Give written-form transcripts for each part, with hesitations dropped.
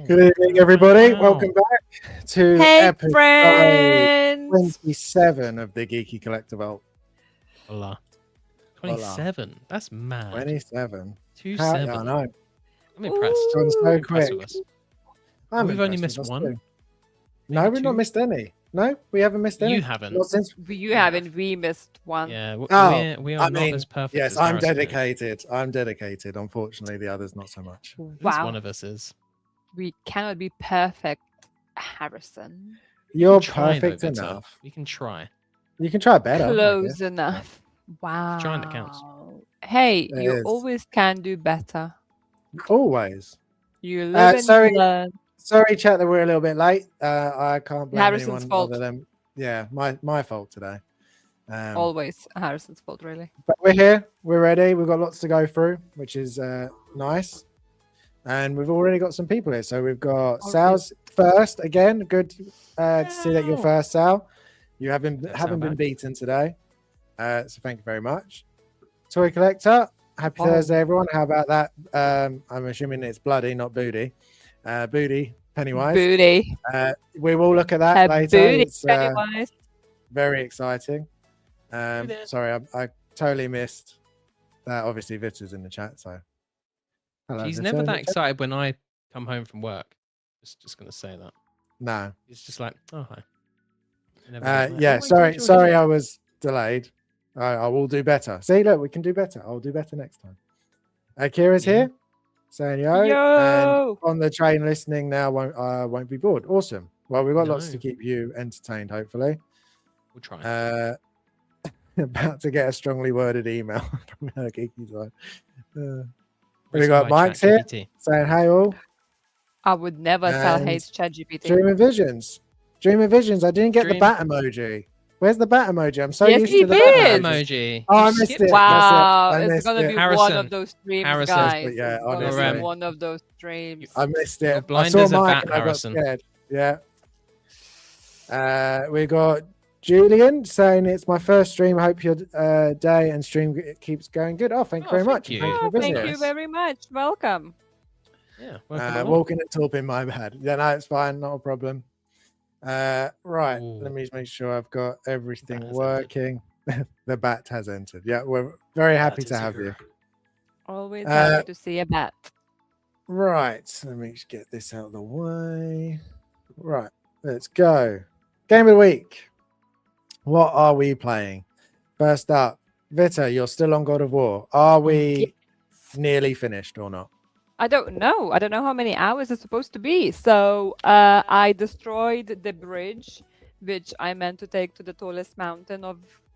Good evening, everybody. Welcome back to Hey, episode friends. 27 of the Geeky Collector Vault. Hola. 27. That's mad. 27. 27. I know. I'm impressed. Gone so Impressed quick. with us. We've only missed one. No, we've not missed any. No, we haven't missed any. You haven't. Not since... You haven't. We missed one. Yeah, we I are not mean, as perfect yes, as I'm Harrison is. dedicated. I'm dedicated. Unfortunately, the others not so much. At least Wow. one of us is. We cannot be perfect, Harrison. You're Try, though, perfect Victor. enough. We can try. You can try better. I Close guess. enough. Wow. Trying that counts. Hey, It you is. always can do better. Always. You live and sorry. learn. Sorry, chat, that we're a little bit late. I can't blame Harrison's anyone fault. other than my fault today. Always Harrison's fault, really. But we're here. We're ready. We've got lots to go through, which is nice. And we've already got some people here. So we've got Sal's first again. Good to see that you're first, Sal. You haven't been beaten today. So thank you very much. Toy Collector. Happy Thursday, everyone. How about that? I'm assuming it's bloody, not booty. Booty, Pennywise. Booty. We will look at that later. Booty, It's Pennywise. very exciting. Sorry, I totally missed that. Obviously, Vitter's in the chat, so hello, He's Vitter never in the that chat. excited when I come home from work. Just going to say that. No. He's just like, oh, hi. Never does that. Yeah, Oh my God, sorry, you're I was delayed. I will do better. See, look, we can do better. I'll do better next time. Kira's here, saying yo. And on the train listening now won't be bored. Awesome. Well, we've got lots to keep you entertained, hopefully. We'll try. About to get a strongly worded email from her geeky side. We Written got by Mike's here ChatGPT. saying hey all. I would never sell And hates ChatGPT. Dream of Visions. Dream of Visions. I didn't get the bat emoji. Where's the bat emoji? I'm so Yes, used he to the did. bat emoji. Emoji. Oh, I You missed skipped it. Wow, That's it. I it's gonna missed be it. one Harrison. of those streams, Harrison. guys. But yeah, It's gonna honestly. be one of those streams. I missed You're it. blind I saw as a Mike bat, and I got Harrison. scared. Yeah. We got Julian saying it's my first stream. I hope your day and stream keeps going good. Oh, thank you very much. you. Thank you for Oh, thank visiting. you very much. Welcome. Yeah. welcome along. Walking and talking, my bad. Yeah, no, it's fine. Not a problem. Right. Ooh. Let me just make sure I've got everything Bat has working. The bat has entered. Yeah, we're very happy Bat to is have here. you. Always happy to see a bat. Right. Let me just get this out of the way. Right. Let's go. Game of the week. What are we playing? First up, Vita, you're still on God of War. Are we nearly finished or not? I don't know. I don't know how many hours it's supposed to be. So I destroyed the bridge, which I meant to take to the tallest mountain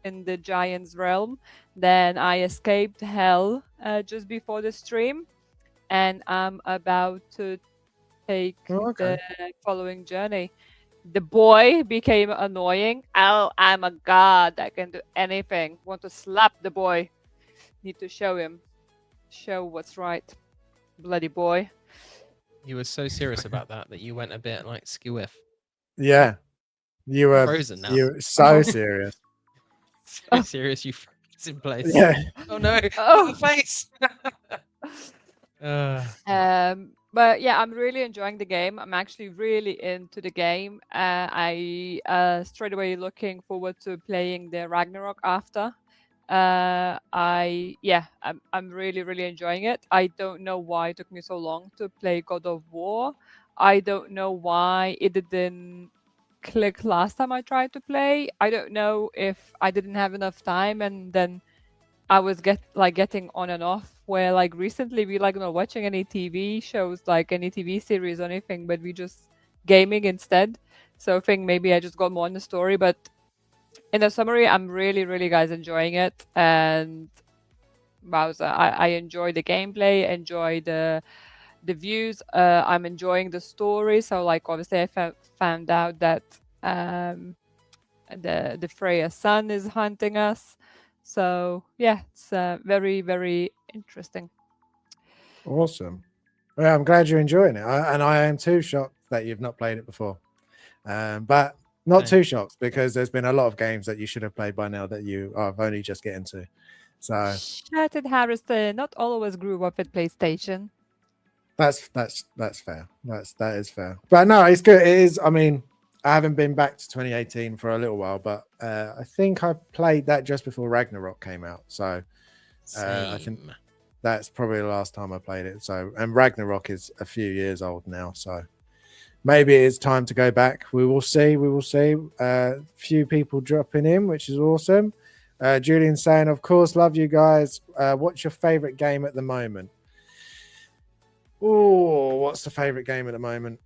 in the Giant's realm. Then I escaped hell just before the stream, and I'm about to take the following journey. The boy became annoying. Oh, I'm a god. I can do anything. Want to slap the boy. Need to show him. Show what's right. Bloody boy. You were so serious about that you went a bit like skewiff. Yeah. You were frozen now. You were so serious. So serious, you froze in place. Yeah. Oh no! Oh. The face. But yeah, I'm really enjoying the game. I'm actually really into the game. I straight away looking forward to playing the Ragnarok after. I'm really enjoying it. I don't know why it took me so long to play God of War. I don't know why it didn't click last time I tried to play. I don't know if I didn't have enough time and then I was getting on and off, where like recently we not watching any TV shows, like any TV series or anything, but we just gaming instead. So I think maybe I just got more in the story, but in the summary, I'm really guys enjoying it. And Bowser, I enjoy the gameplay, enjoy the views. I'm enjoying the story. So like obviously I found out that the Freya son is hunting us. So yeah, it's very interesting. Awesome. Well, I'm glad you're enjoying it. And I am too shocked that you've not played it before. But not too shocked, because there's been a lot of games that you should have played by now that you are only just getting to. So Shut it, Harrison. Not all of us grew up with PlayStation. That's fair. That is fair. But no, it's good. It is. I mean, I haven't been back to 2018 for a little while, but I think I played that just before Ragnarok came out. So I think Same. that's probably the last time I played it. So, and Ragnarok is a few years old now. So maybe it's time to go back. We will see. We will see. Few people dropping in, which is awesome. Julian saying, of course, love you guys. What's your favorite game at the moment? Oh, what's the favorite game at the moment?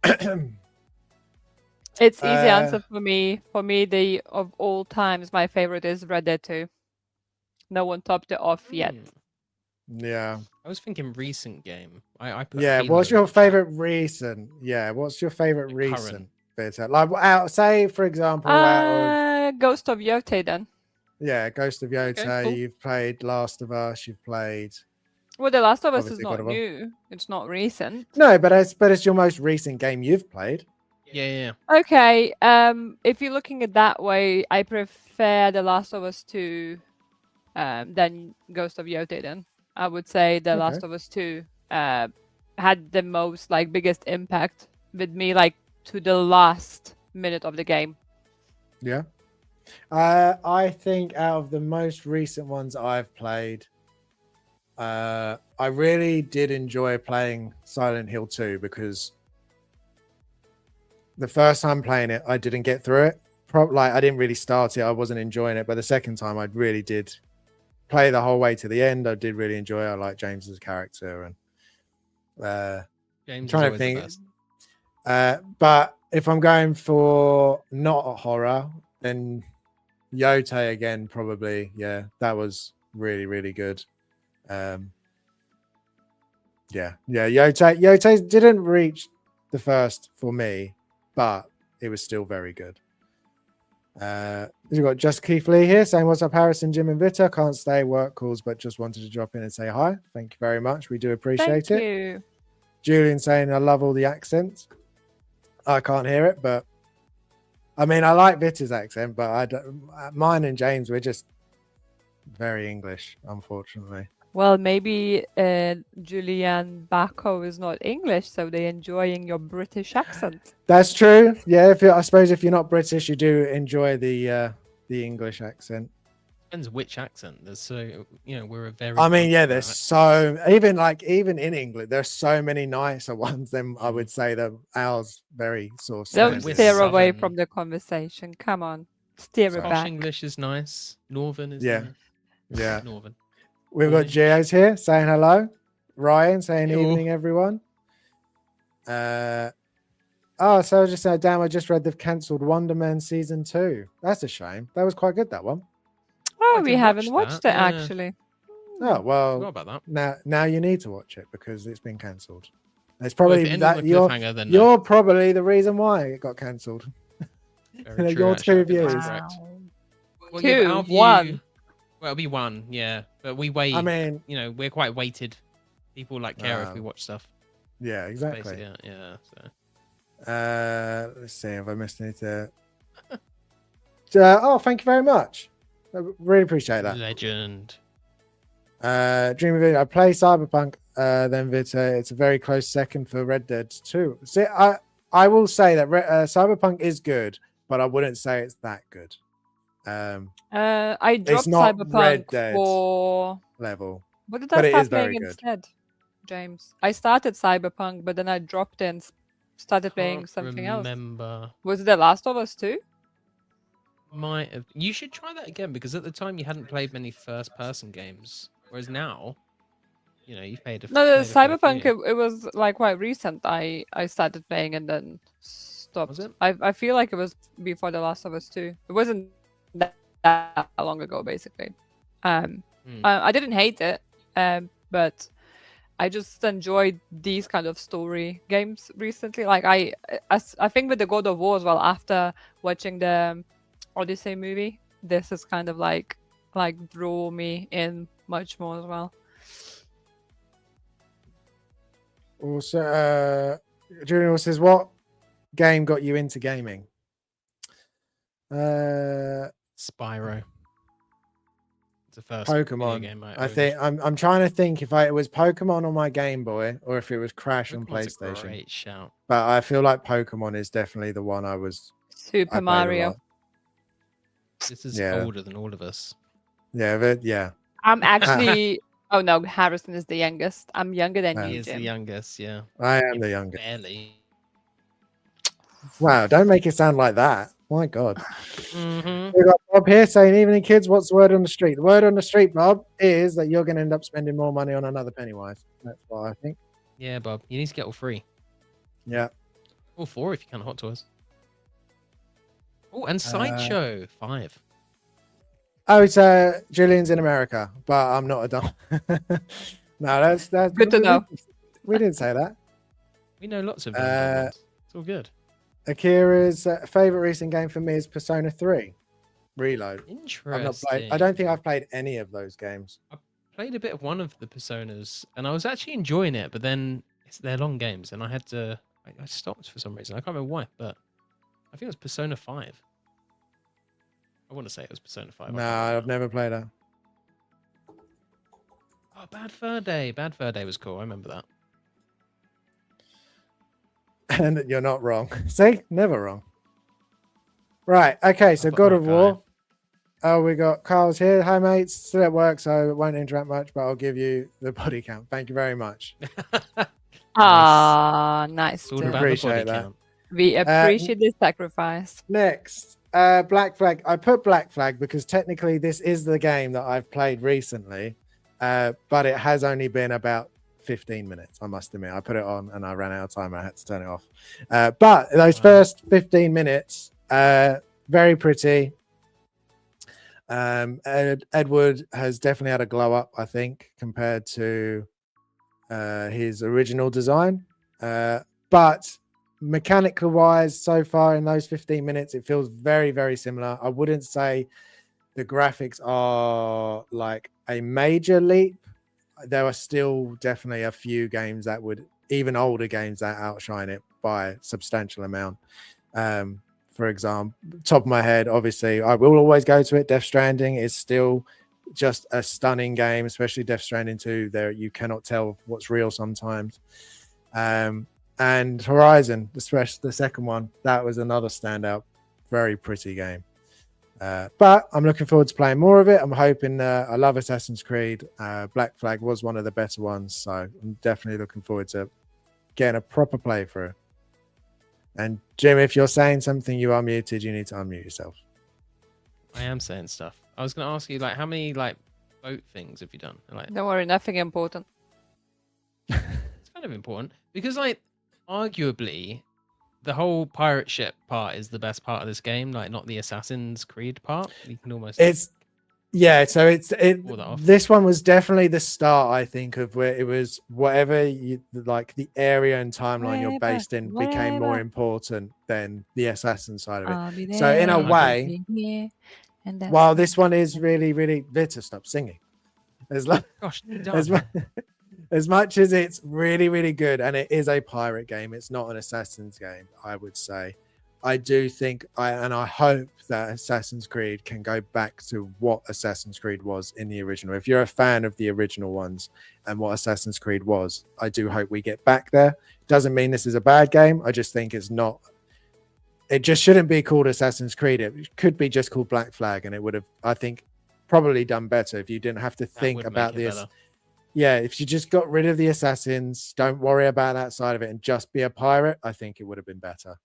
It's easy answer for me. For me, the of all times, my favorite is Red Dead 2. No one topped it off yet. Yeah. I was thinking recent game. I put Yeah. Halo What's in your the chat. favorite recent? Yeah. What's your favorite Like recent current. bit? Like, say for example, out of Ghost of Yotei then. yeah, Ghost of Yotei. Okay, cool. You've played Last of Us. You've played. Well, The Last of Us is Obviously God not of War. new. It's not recent. No, but it's your most recent game you've played. Yeah. Okay. If you're looking at that way, I prefer The Last of Us 2 than Ghost of Yotei then. I would say The Last of Us 2 had the most biggest impact with me to the last minute of the game. Yeah. I think out of the most recent ones I've played, I really did enjoy playing Silent Hill 2 because the first time playing it, I didn't get through it. I didn't really start it. I wasn't enjoying it. But the second time, I really did play the whole way to the end. I did really enjoy it. I like James's character. And James trying to is think. always the best. But if I'm going for not a horror, then Yotei again, probably. Yeah, that was really, really good. Yeah. Yotei didn't reach the first for me, but it was still very good. You've got Just Keith Lee here saying, what's up, Harrison, Jim, and Vita? Can't stay, work calls, but just wanted to drop in and say hi. Thank you very much. We do appreciate Thank it. you. Julian saying, I love all the accents. I can't hear it, but I mean, I like Vita's accent, but I don't, mine and James, we're just very English, unfortunately. Well, maybe Julian Bacco is not English, so they're enjoying your British accent. That's true. Yeah, I suppose if you're not British, you do enjoy the English accent. Depends which accent. There's so we're a very. I mean, yeah, there's so even in England, there's so many nicer ones than I would say that ours very sort of. Don't We're steer away southern. from the conversation. Come on, steer it Scottish back. English is nice. Northern is Yeah. nice. Yeah. Northern. We've got Geo's here saying hello. Ryan saying Hello. evening, everyone. So I just said, damn, I just read they've cancelled Wonder Man season 2. That's a shame. That was quite good, that one. Oh, I we did haven't watch watched that, it yeah. actually. Oh well. Forgot about that. Now you need to watch it because it's been cancelled. It's Well, probably if it ended that on a you're cliffhanger, then you're probably the reason why it got cancelled. Very true, your actually. two I think that's views. correct. Well, Two, yeah, but our view- one. Well, it'll be one, yeah. But we wait. I mean, we're quite weighted. People care if we Oh. watch stuff. yeah, exactly. Basically, yeah. So. Let's see if I missed anything. Oh, thank you very much. I really appreciate that. Legend. Dream of it. I play Cyberpunk, then Vita. It's a very close second for Red Dead 2. See, I will say that Cyberpunk is good, but I wouldn't say it's that good. I dropped not Red Cyberpunk Dead for. level. What did but I it start is very playing good. instead, James? I started Cyberpunk, but then I dropped and started playing Can't something else. remember. Was it The Last of Us 2? Might have. You should try that again because at the time you hadn't played many first-person games, whereas now, you've played a. No, the played a fair Cyberpunk. few. It was quite recent. I started playing and then stopped. Was it? I feel like it was before The Last of Us 2. It wasn't that long ago, basically. I didn't hate it, but I just enjoyed these kind of story games recently. Like I think with the God of War as well. After watching the Odyssey movie, this is kind of like draw me in much more as well. Also, Julian says, what game got you into gaming? Spyro. It's the first video Pokemon. game I I owned. think I'm trying to think if it was Pokemon on my Game Boy or if it was Crash on Pokemon's a PlayStation. great shout. But I feel like Pokemon is definitely the one I Super played a Mario. lot. This is Yeah. older than all of us. Yeah. I'm actually. Oh no, Harrison is the youngest. I'm younger than He you, is the Jim. youngest, yeah. I am the youngest. Barely. Wow, don't make it sound like that. My God. Mm-hmm. We got Bob here saying, "Evening, kids. What's the word on the street? The word on the street, Bob, is that you're going to end up spending more money on another Pennywise. That's what I think. Yeah, Bob. You need to get all 3. Yeah. All 4 if you can, Hot Toys. Oh, and Sideshow 5. Oh, it's Julian's in America, but I'm not a dumb. No, that's Good to know. We didn't say that. We know lots of ones. It's all good. Akira's favorite recent game for me is Persona 3 Reload. Interesting. I don't think I've played any of those games. Played a bit of one of the Personas, and I was actually enjoying it, but then they're long games, and I had to. I stopped for some reason. I can't remember why, but I think it was Persona 5. I want to say it was Persona 5. No, I've never played that. Oh, Bad Fur Day. Bad Fur Day was cool. I remember that. And you're not wrong. See, never wrong. Right. Okay. So But God my of War. Oh, we got Carl's here. Hi, mates. Still at work, so it won't interact much, but I'll give you the body count. Thank you very much. Ah, nice. It's all Jim. about the body Appreciate that. count. We appreciate the sacrifice. Next, Black Flag. I put Black Flag because technically this is the game that I've played recently, but it has only been about 15 minutes, I must admit. I put it on and I ran out of time. I had to turn it off. But those first 15 minutes, very pretty. Edward has definitely had a glow up, I think, compared to his original design. But mechanically wise, so far in those 15 minutes, it feels very, very similar. I wouldn't say the graphics are like a major leap. There are still definitely a few games that would, even older games, that outshine it by a substantial amount. For example, top of my head, obviously, I will always go to it. Death Stranding is still just a stunning game, especially Death Stranding 2. There, you cannot tell what's real sometimes. And Horizon, especially the second one, that was another standout, very pretty game. But I'm looking forward to playing more of it. I'm hoping. I love Assassin's Creed. Black Flag was one of the better ones, so I'm definitely looking forward to getting a proper playthrough. And Jim, if you're saying something, you are muted. You need to unmute yourself. I am saying stuff. I was going to ask you, like, how many like boat things have you done? And, like, Don't worry, nothing important. it's kind of important because, like, arguably, the whole pirate ship part is the best part of this game. Like, not the Assassin's Creed part. You can almost. So Pull that off. this one was definitely the start, I think, of where it was whatever you like the area and timeline you're based in became more important than the assassin side of it. So in a way, while this one is really, really Vita, stop singing. As Gosh, as much as it's really, really good, and it is a pirate game, it's not an Assassin's game, I would say. I do think, I hope that Assassin's Creed can go back to what Assassin's Creed was in the original. If you're a fan of the original ones and what Assassin's Creed was, I do hope we get back there. Doesn't mean this is a bad game. I just think it's not. It just shouldn't be called Assassin's Creed. It could be just called Black Flag, and it would have, I think, probably done better if you didn't have to think about this. Yeah, if you just got rid of the assassins, don't worry about that side of it, and just be a pirate, I think it would have been better.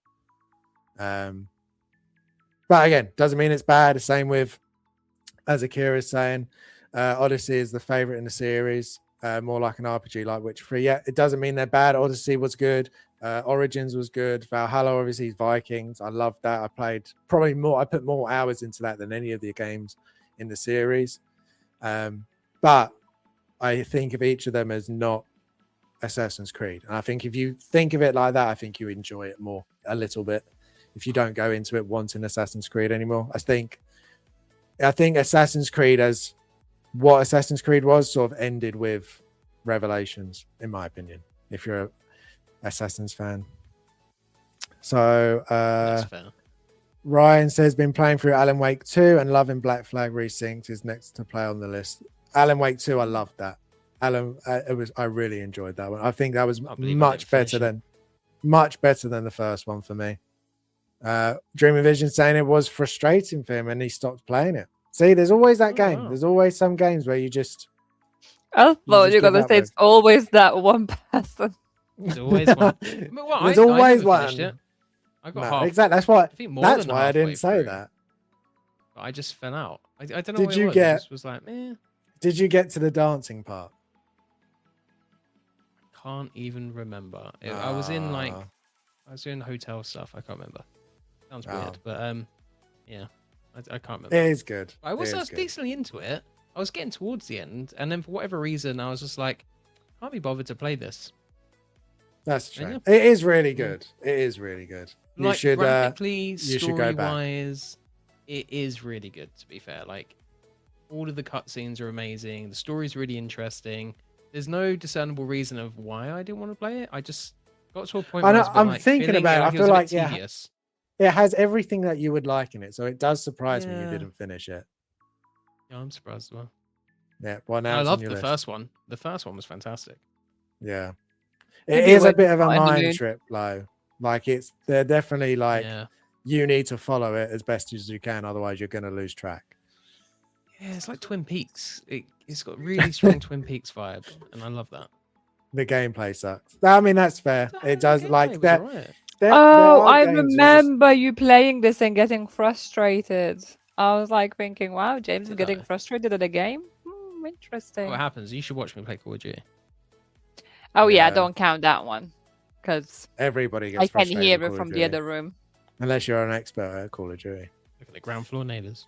But again, doesn't mean it's bad. The same with, as Akira is saying, Odyssey is the favorite in the series, more like an RPG like Witcher 3. Yeah, it doesn't mean they're bad. Odyssey was good. Origins was good. Valhalla, obviously, is Vikings. I loved that. I played probably more. I put more hours into that than any of the games in the series. But I think of each of them as not Assassin's Creed. And I think if you think of it like that, I think you enjoy it more a little bit. If you don't go into it wanting Assassin's Creed anymore, I think Assassin's Creed, as what Assassin's Creed was, sort of ended with Revelations, in my opinion, if you're a Assassin's fan. So That's fair. Ryan says been playing through Alan Wake 2 and loving Black Flag Resynced is next to play on the list. Alan Wake 2, I loved that. I really enjoyed that one. I think that was much better than the first one for me. Dream of Vision saying it was frustrating for him and he stopped playing it. See, there's always that game. Wow. There's always some games where you just I thought you were give gonna up say with. it's always that one person. There's always one. I mean, well, There's I always never finished one. it. I got No, half. exactly. That's why. I think more That's than why I halfway didn't say through, that. but I just fell out. I don't know Did what you it was. get- I just was like, eh. Did you get to the dancing part? Can't even remember. I was in like Ah. I was doing hotel stuff. I can't remember. Sounds Oh. weird, but yeah, I can't remember. It is good. I was It is good. decently into it. I was getting towards the end, and then for whatever reason, I was just like, can't be bothered to play this. That's true. Yeah. It is really Yeah. good. It is really good. You Like should. graphically, should go back. story-wise, it is really good. To be fair, like all of the cutscenes are amazing. The story's really interesting. There's no discernible reason of why I didn't want to play it. I just got to a point I where know, I was a bit, I'm like, thinking feeling about it. I was feel a bit like, yeah, tedious. It has everything that you would like in it, so it does surprise me you Yeah. didn't finish it. Yeah, I'm surprised as well. Yeah. Well, now I it's on loved your the list. first one. The first one was fantastic. Yeah. Maybe It is a when bit of a you're not in the mind mood. trip, though. Like they're definitely like Yeah. you need to follow it as best as you can, otherwise you're going to lose track. Yeah, it's like Twin Peaks. It's got really strong Twin Peaks vibe, and I love that. The gameplay sucks. I mean, that's fair. It does like that. Right. There Oh, are I games which is- remember you playing this and getting frustrated. I was like thinking, wow, James is Did getting I? frustrated at a game? Interesting. What happens? You should watch me play Call of Duty. Oh, yeah, Yeah. don't count that one. Because Everybody gets I can frustrated hear with it Call of from the Duty, other room. unless you're an expert at Call of Duty. Look at the ground floor neighbors.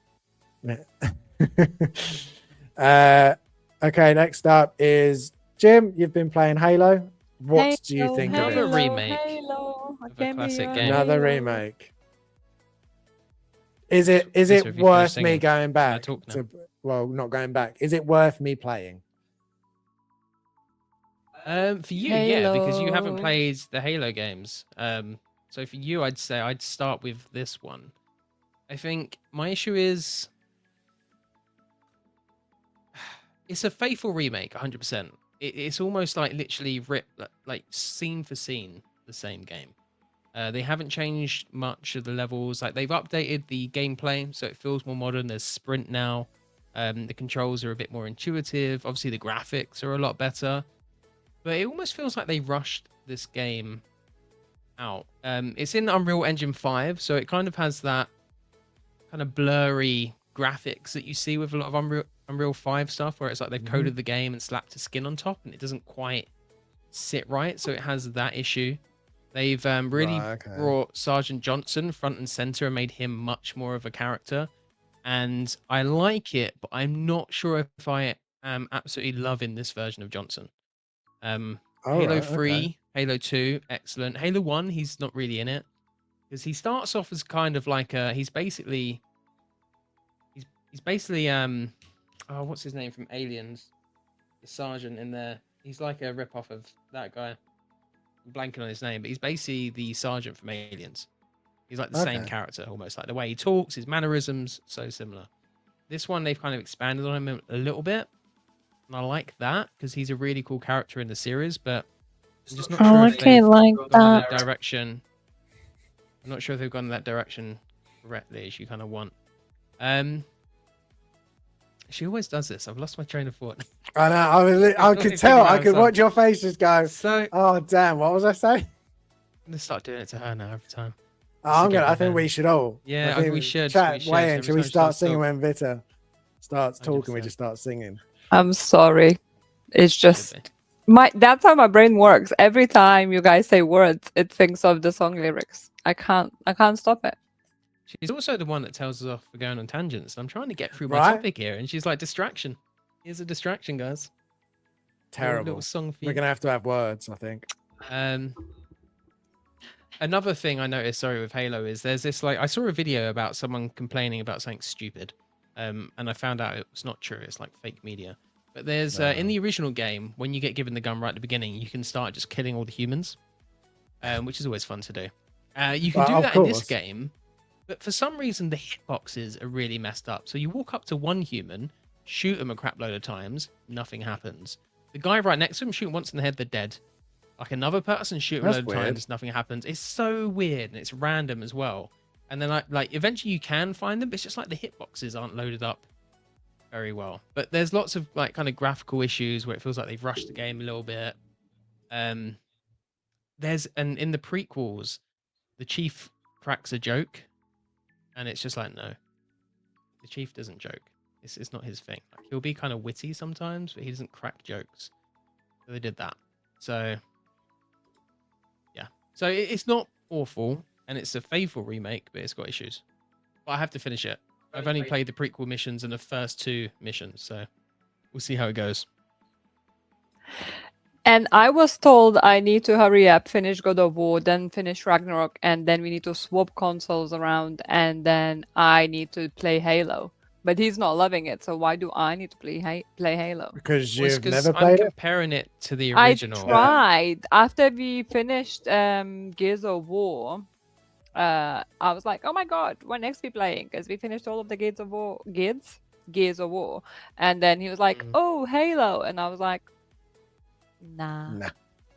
Okay, next up is Jim. You've been playing Halo. What do you Halo, think Another of it? remake Halo, I of a can be classic your game. Another Halo. remake. Is it Yes, if you finish worth me singing. going back? talk now. Well, not going back. Is it worth me playing? For you, yeah, because you haven't Halo. played the Halo games. So for you, I'd say I'd start with this one. I think my issue is it's a faithful remake, 100%. It's almost like literally ripped, like scene for scene, the same game. They haven't changed much of the levels. Like they've updated the gameplay, so it feels more modern. There's sprint now. The controls are a bit more intuitive. Obviously, the graphics are a lot better. But it almost feels like they rushed this game out. It's in Unreal Engine 5, so it kind of has that kind of blurry graphics that you see with a lot of Unreal 5 stuff, where it's like they've coded the game and slapped a skin on top, and it doesn't quite sit right. So it has that issue. They've really Right, okay. brought Sergeant Johnson front and center and made him much more of a character. And I like it, but I'm not sure if I am absolutely loving this version of Johnson. All Halo right, 3, okay. Halo 2, excellent. Halo 1, he's not really in it. Because he starts off as kind of like he's basically oh, what's his name from Aliens? The sergeant in there. He's like a rip-off of that guy. I'm blanking on his name, but he's basically the sergeant from Aliens. He's like the same Okay. character, almost like the way he talks, his mannerisms, so similar. This one, they've kind of expanded on him a little bit. And I like that, because he's a really cool character in the series, but I'm just not sure if they've like gone in that direction. I'm not sure if they've gone in that direction correctly as you kind of want. She always does this. I've lost my train of thought. I know. I Don't could even tell. think I about could myself. watch your face just go. So I'm Oh damn! What was I saying? gonna start doing it to her now every time. Oh, I'm get gonna. I with think her. we should all. Yeah, I think we should. Chat We should. way in. Every Shall we time she start starts singing talking. when Vita starts talking? We 100%. just start singing. I'm sorry. It's Should just be. that's how my brain works. Every time you guys say words, it thinks of the song lyrics. I can't stop it. She's also the one that tells us off for going on tangents. I'm trying to get through my Right. topic here, and she's like, distraction. Here's a distraction, guys. Terrible. Little song for We're you. gonna have to have words. I think. Another thing I noticed, sorry, with Halo is there's this like I saw a video about someone complaining about something stupid, and I found out it was not true. It's like fake media. But there's in the original game, when you get given the gun right at the beginning, you can start just killing all the humans, which is always fun to do. You can do Of that in this course. game, but for some reason the hitboxes are really messed up. So you walk up to one human, shoot them a crap load of times, nothing happens. The guy right next to him, shoot him once in the head, they're dead. Like another person, shoot him a That's load of weird. times, nothing happens. It's so weird and it's random as well. And then like eventually you can find them, but it's just like the hitboxes aren't loaded up very well. But there's lots of like kind of graphical issues where it feels like they've rushed the game a little bit. And in the prequels, the chief cracks a joke, and it's just like, no, the chief doesn't joke. It's not his thing. Like, he'll be kind of witty sometimes, but he doesn't crack jokes. So they did that. So yeah, so it's not awful, and it's a faithful remake, but it's got issues. But I have to finish it. I've only played the prequel missions and the first 2 missions, so we'll see how it goes. And I was told I need to hurry up, finish God of War, then finish Ragnarok, and then we need to swap consoles around, and then I need to play Halo. But he's not loving it, so why do I need to play Halo? Because Well, it's you've 'cause never I'm played it. comparing it to the original. I tried. After we finished Gears of War, I was like, oh my god, what next we playing? Because we finished all of the Gears of War. And then he was like, oh, Halo. And I was like, nah.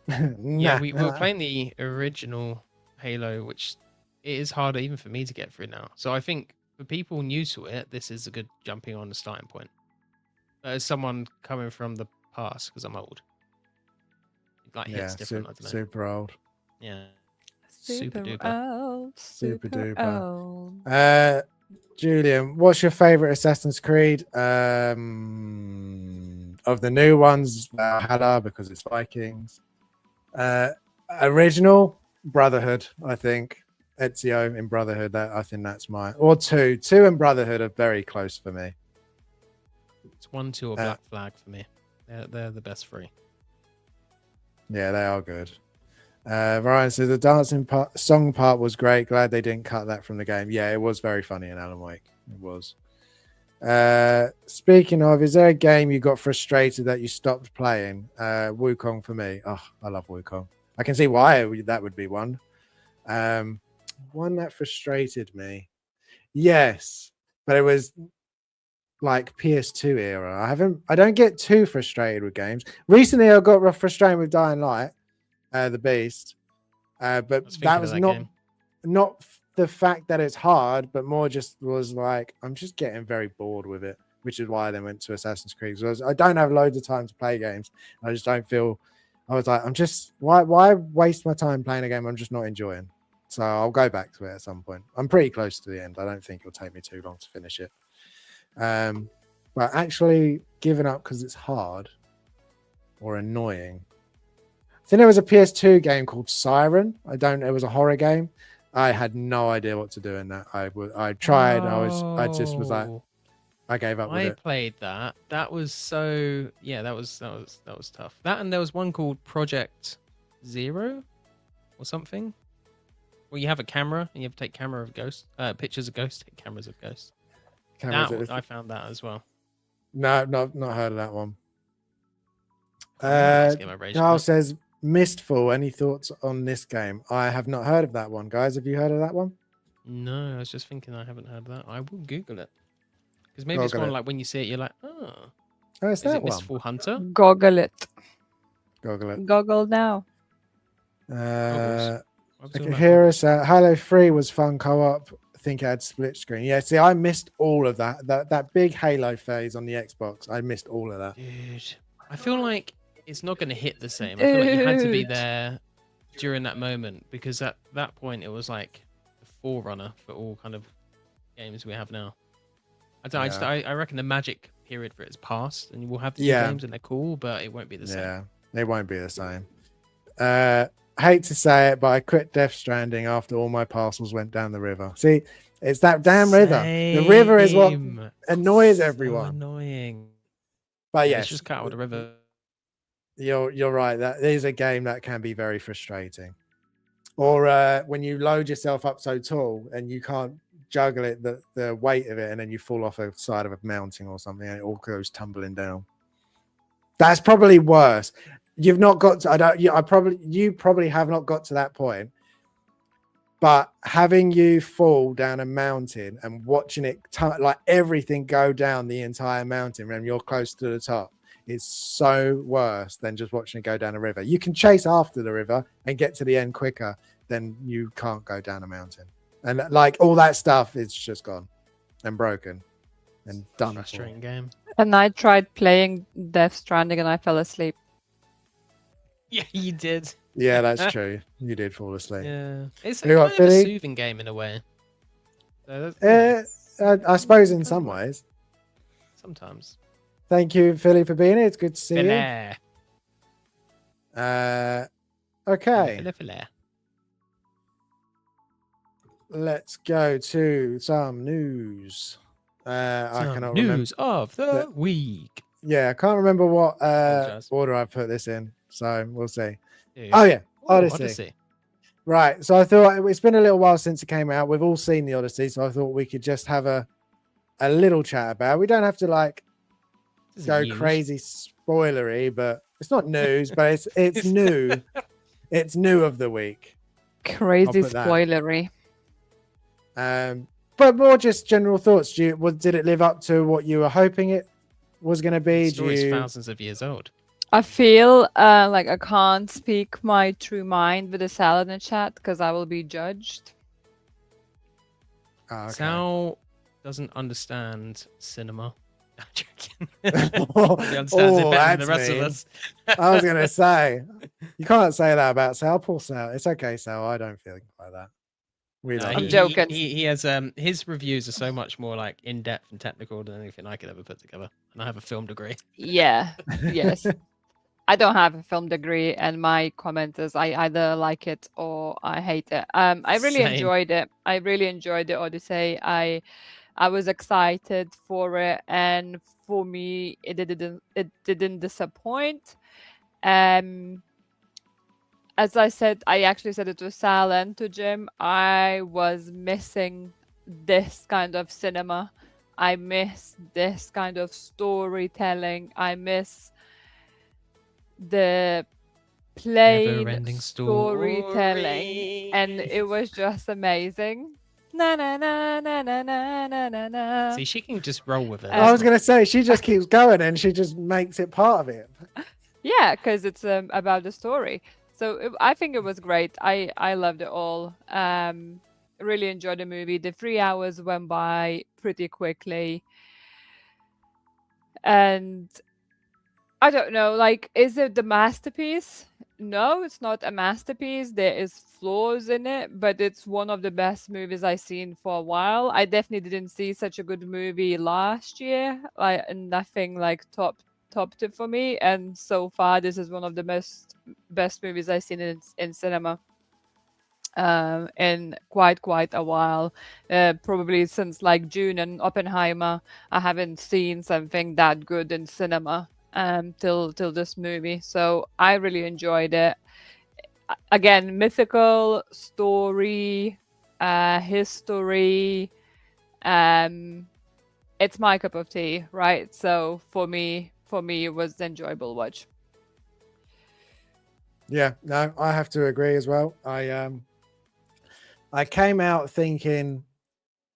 Yeah, we were playing the original Halo, which it is harder even for me to get through now. So I think for people new to it, this is a good jumping on the starting point. But as someone coming from the past, because I'm old, like hits different. I don't know. Super old. Yeah, super duper. Old, Super duper. old. Julian, what's your favorite Assassin's Creed? Of the new ones, Valhalla, because it's Vikings. Original Brotherhood, I think. Ezio in Brotherhood. I think that's mine. Or 2 and Brotherhood are very close for me. It's 1, 2, or Black Flag for me. They're the best 3. Yeah, they are good. Ryan says the dancing song part was great. Glad they didn't cut that from the game. Yeah, it was very funny in Alan Wake. It was. Speaking of, is there a game you got frustrated that you stopped playing? Wukong for me. Oh, I love Wukong. I can see why that would be one. One that frustrated me. Yes, but it was like PS2 era. I don't get too frustrated with games. Recently, I got frustrated with Dying Light, the Beast. But that was not the fact that it's hard, but more just was like, I'm just getting very bored with it, which is why I then went to Assassin's Creed. So I don't have loads of time to play games. I just don't feel, I was like, why waste my time playing a game I'm just not enjoying? So I'll go back to it at some point. I'm pretty close to the end. I don't think it'll take me too long to finish it. But actually giving up because it's hard or annoying. I think there was a PS2 game called Siren. It was a horror game. I had no idea what to do in that. I tried. I just was like, I gave up with it. I played that. That was so, yeah, that was tough. That, and there was one called Project Zero or something, where you have a camera and you have to take pictures of ghosts, take cameras of ghosts. I found that as well. No, not heard of that one. Let's get my rage Carl quit. says, Mistfall, any thoughts on this game? I have not heard of that one. Guys, have you heard of that one? No, I was just thinking I haven't heard that. I will Google it. Because maybe it's one like when you see it, you're like, oh. It's that it one. Mistfall Hunter? Goggle it. Goggle it. Goggle now. Halo 3 was fun co-op. I think it had split screen. Yeah, see, I missed all of that. That big Halo phase on the Xbox. I missed all of that. Dude, I feel like it's not going to hit the same. I feel like you had to be there during that moment, because at that point it was like the forerunner for all kind of games we have now. I reckon the magic period for it is past, and we'll have these games and they're cool, but it won't be the same. Yeah, they won't be the same. I hate to say it, but I quit Death Stranding after all my parcels went down the river. See, it's that damn river. The river is what annoys everyone. So annoying. But yes, it's just cut out of the river. You're right. That is a game that can be very frustrating. Or when you load yourself up so tall and you can't juggle it, the weight of it, and then you fall off a side of a mountain or something, and it all goes tumbling down. That's probably worse. You've not got to. You probably have not got to that point. But having you fall down a mountain and watching it like everything go down the entire mountain when you're close to the top is so worse than just watching it go down a river. You can chase after the river and get to the end quicker than you can't go down a mountain. And like all that stuff is just gone and broken and done. Frustrating game. And I tried playing Death Stranding and I fell asleep. Yeah, you did. Yeah, that's true. You did fall asleep. Yeah, it's You got kind of a Philly? soothing game in a way. So that's, I suppose in some ways. sometimes. Thank you, Philly, for being here. It's good to see Filet. you. Okay, Filet. let's go to some news. I Some cannot remember. news of the week. Yeah, I can't remember what Apologise. order I put this in, so we'll see. Dude. Oh yeah, Oh, Odyssey. Right. So I thought it's been a little while since it came out. We've all seen the Odyssey, so I thought we could just have a little chat about it. We don't have to like This is go news. crazy spoilery, but it's not news, but it's new. It's new of the week. Crazy put that. spoilery. But more just general thoughts. Did it live up to what you were hoping it was going to be? The story's thousands of years old. I feel like I can't speak my true mind with a salad in the chat because I will be judged. Oh, okay. Sal doesn't understand cinema. I'm joking. Oh, He understands it better than the that's rest mean. of us. I was going to say, you can't say that about Sal. Poor Sal. It's okay, Sal. I don't feel like that. We No, love I'm you. joking. He has his reviews are so much more like in depth and technical than anything I could ever put together. And I have a film degree. Yeah. Yes. I don't have a film degree, and my comment is I either like it or I hate it. I really Same. enjoyed it. I really enjoyed the Odyssey. I was excited for it, and for me, it didn't disappoint. As I said, I actually said it to Sal and to Jim. I was missing this kind of cinema. I miss this kind of storytelling. I miss the plain Never-ending storytelling, and story. it was just amazing. Na na na na na na na na na. See, she can just roll with it. I was going to say, she just keeps going and she just makes it part of it. Yeah, because it's about the story. So I think it was great. I loved it all. Really enjoyed the movie. The 3 hours went by pretty quickly, and I don't know, like, is it the masterpiece? No, it's not a masterpiece. There is flaws in it, but it's one of the best movies I've seen for a while. I definitely didn't see such a good movie last year. Like nothing like topped it for me. And so far, this is one of the best movies I've seen in cinema. In quite a while, probably since like June and Oppenheimer. I haven't seen something that good in cinema till this movie, so I really enjoyed it. Again, mythical story, history. It's my cup of tea, right? So for me it was an enjoyable watch. Yeah, no, I have to agree as well. I came out thinking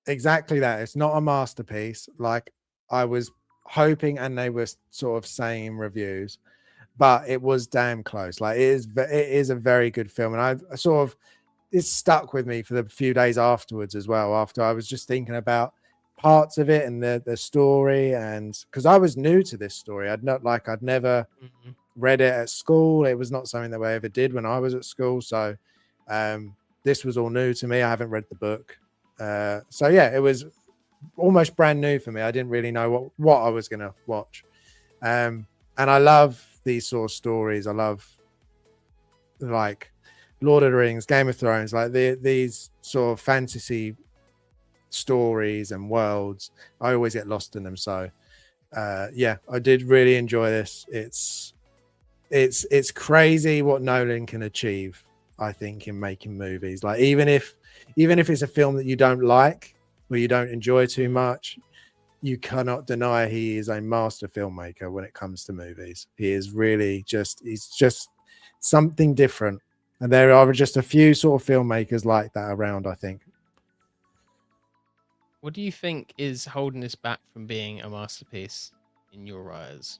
exactly that. It's not a masterpiece like I was hoping, and they were sort of saying in reviews, but it was damn close. Like it is a very good film, and I sort of, it stuck with me for the few days afterwards as well. After I was just thinking about parts of it and the story, and because I was new to this story, I'd never read it at school. It was not something that I ever did when I was at school, so this was all new to me. I haven't read the book, so yeah, it was almost brand new for me. I didn't really know what I was gonna watch, and I love these sort of stories. I love like Lord of the Rings, Game of Thrones, like these sort of fantasy stories and worlds. I always get lost in them. So yeah, I did really enjoy this. It's crazy what Nolan can achieve, I think, in making movies. Like even if it's a film that you don't like or you don't enjoy too much, you cannot deny he is a master filmmaker when it comes to movies. He is really he's just something different. And there are just a few sort of filmmakers like that around, I think. What do you think is holding this back from being a masterpiece in your eyes?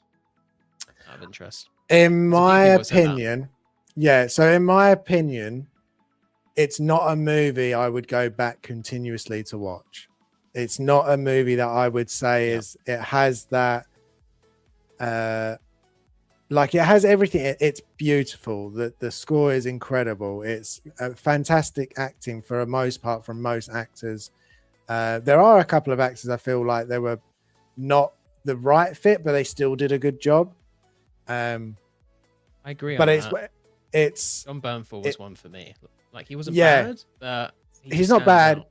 Out of interest. In There's a few my people that said that. opinion, yeah. So in my opinion, it's not a movie I would go back continuously to watch. It's not a movie that I would say is it has that like it has everything. It's beautiful. The score is incredible. It's fantastic acting for the most part from most actors. There are a couple of actors I feel like they were not the right fit, but they still did a good job. I agree but on it's that. it's John Bernthal was one for me. Like he wasn't Yeah. bad, but he's not bad. out.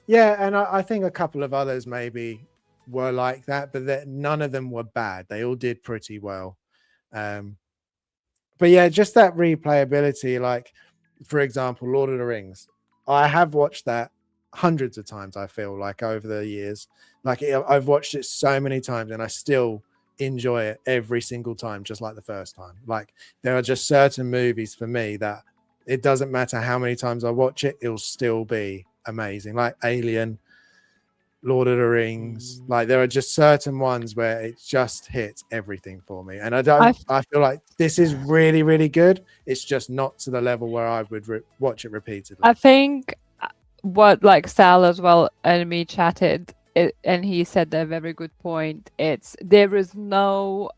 Yeah, and I think a couple of others maybe were like that, but none of them were bad. They all did pretty well. But yeah, just that replayability. Like, for example, Lord of the Rings. I have watched that hundreds of times. I feel like over the years, like I've watched it so many times, and I still enjoy it every single time, just like the first time. Like there are just certain movies for me that it doesn't matter how many times I watch it, it'll still be amazing. Like Alien, Lord of the Rings. Like there are just certain ones where it just hits everything for me. And I feel like this is really, really good. It's just not to the level where I would watch it repeatedly. I think what like Sal as well and me chatted, and he said a very good point. It's there is no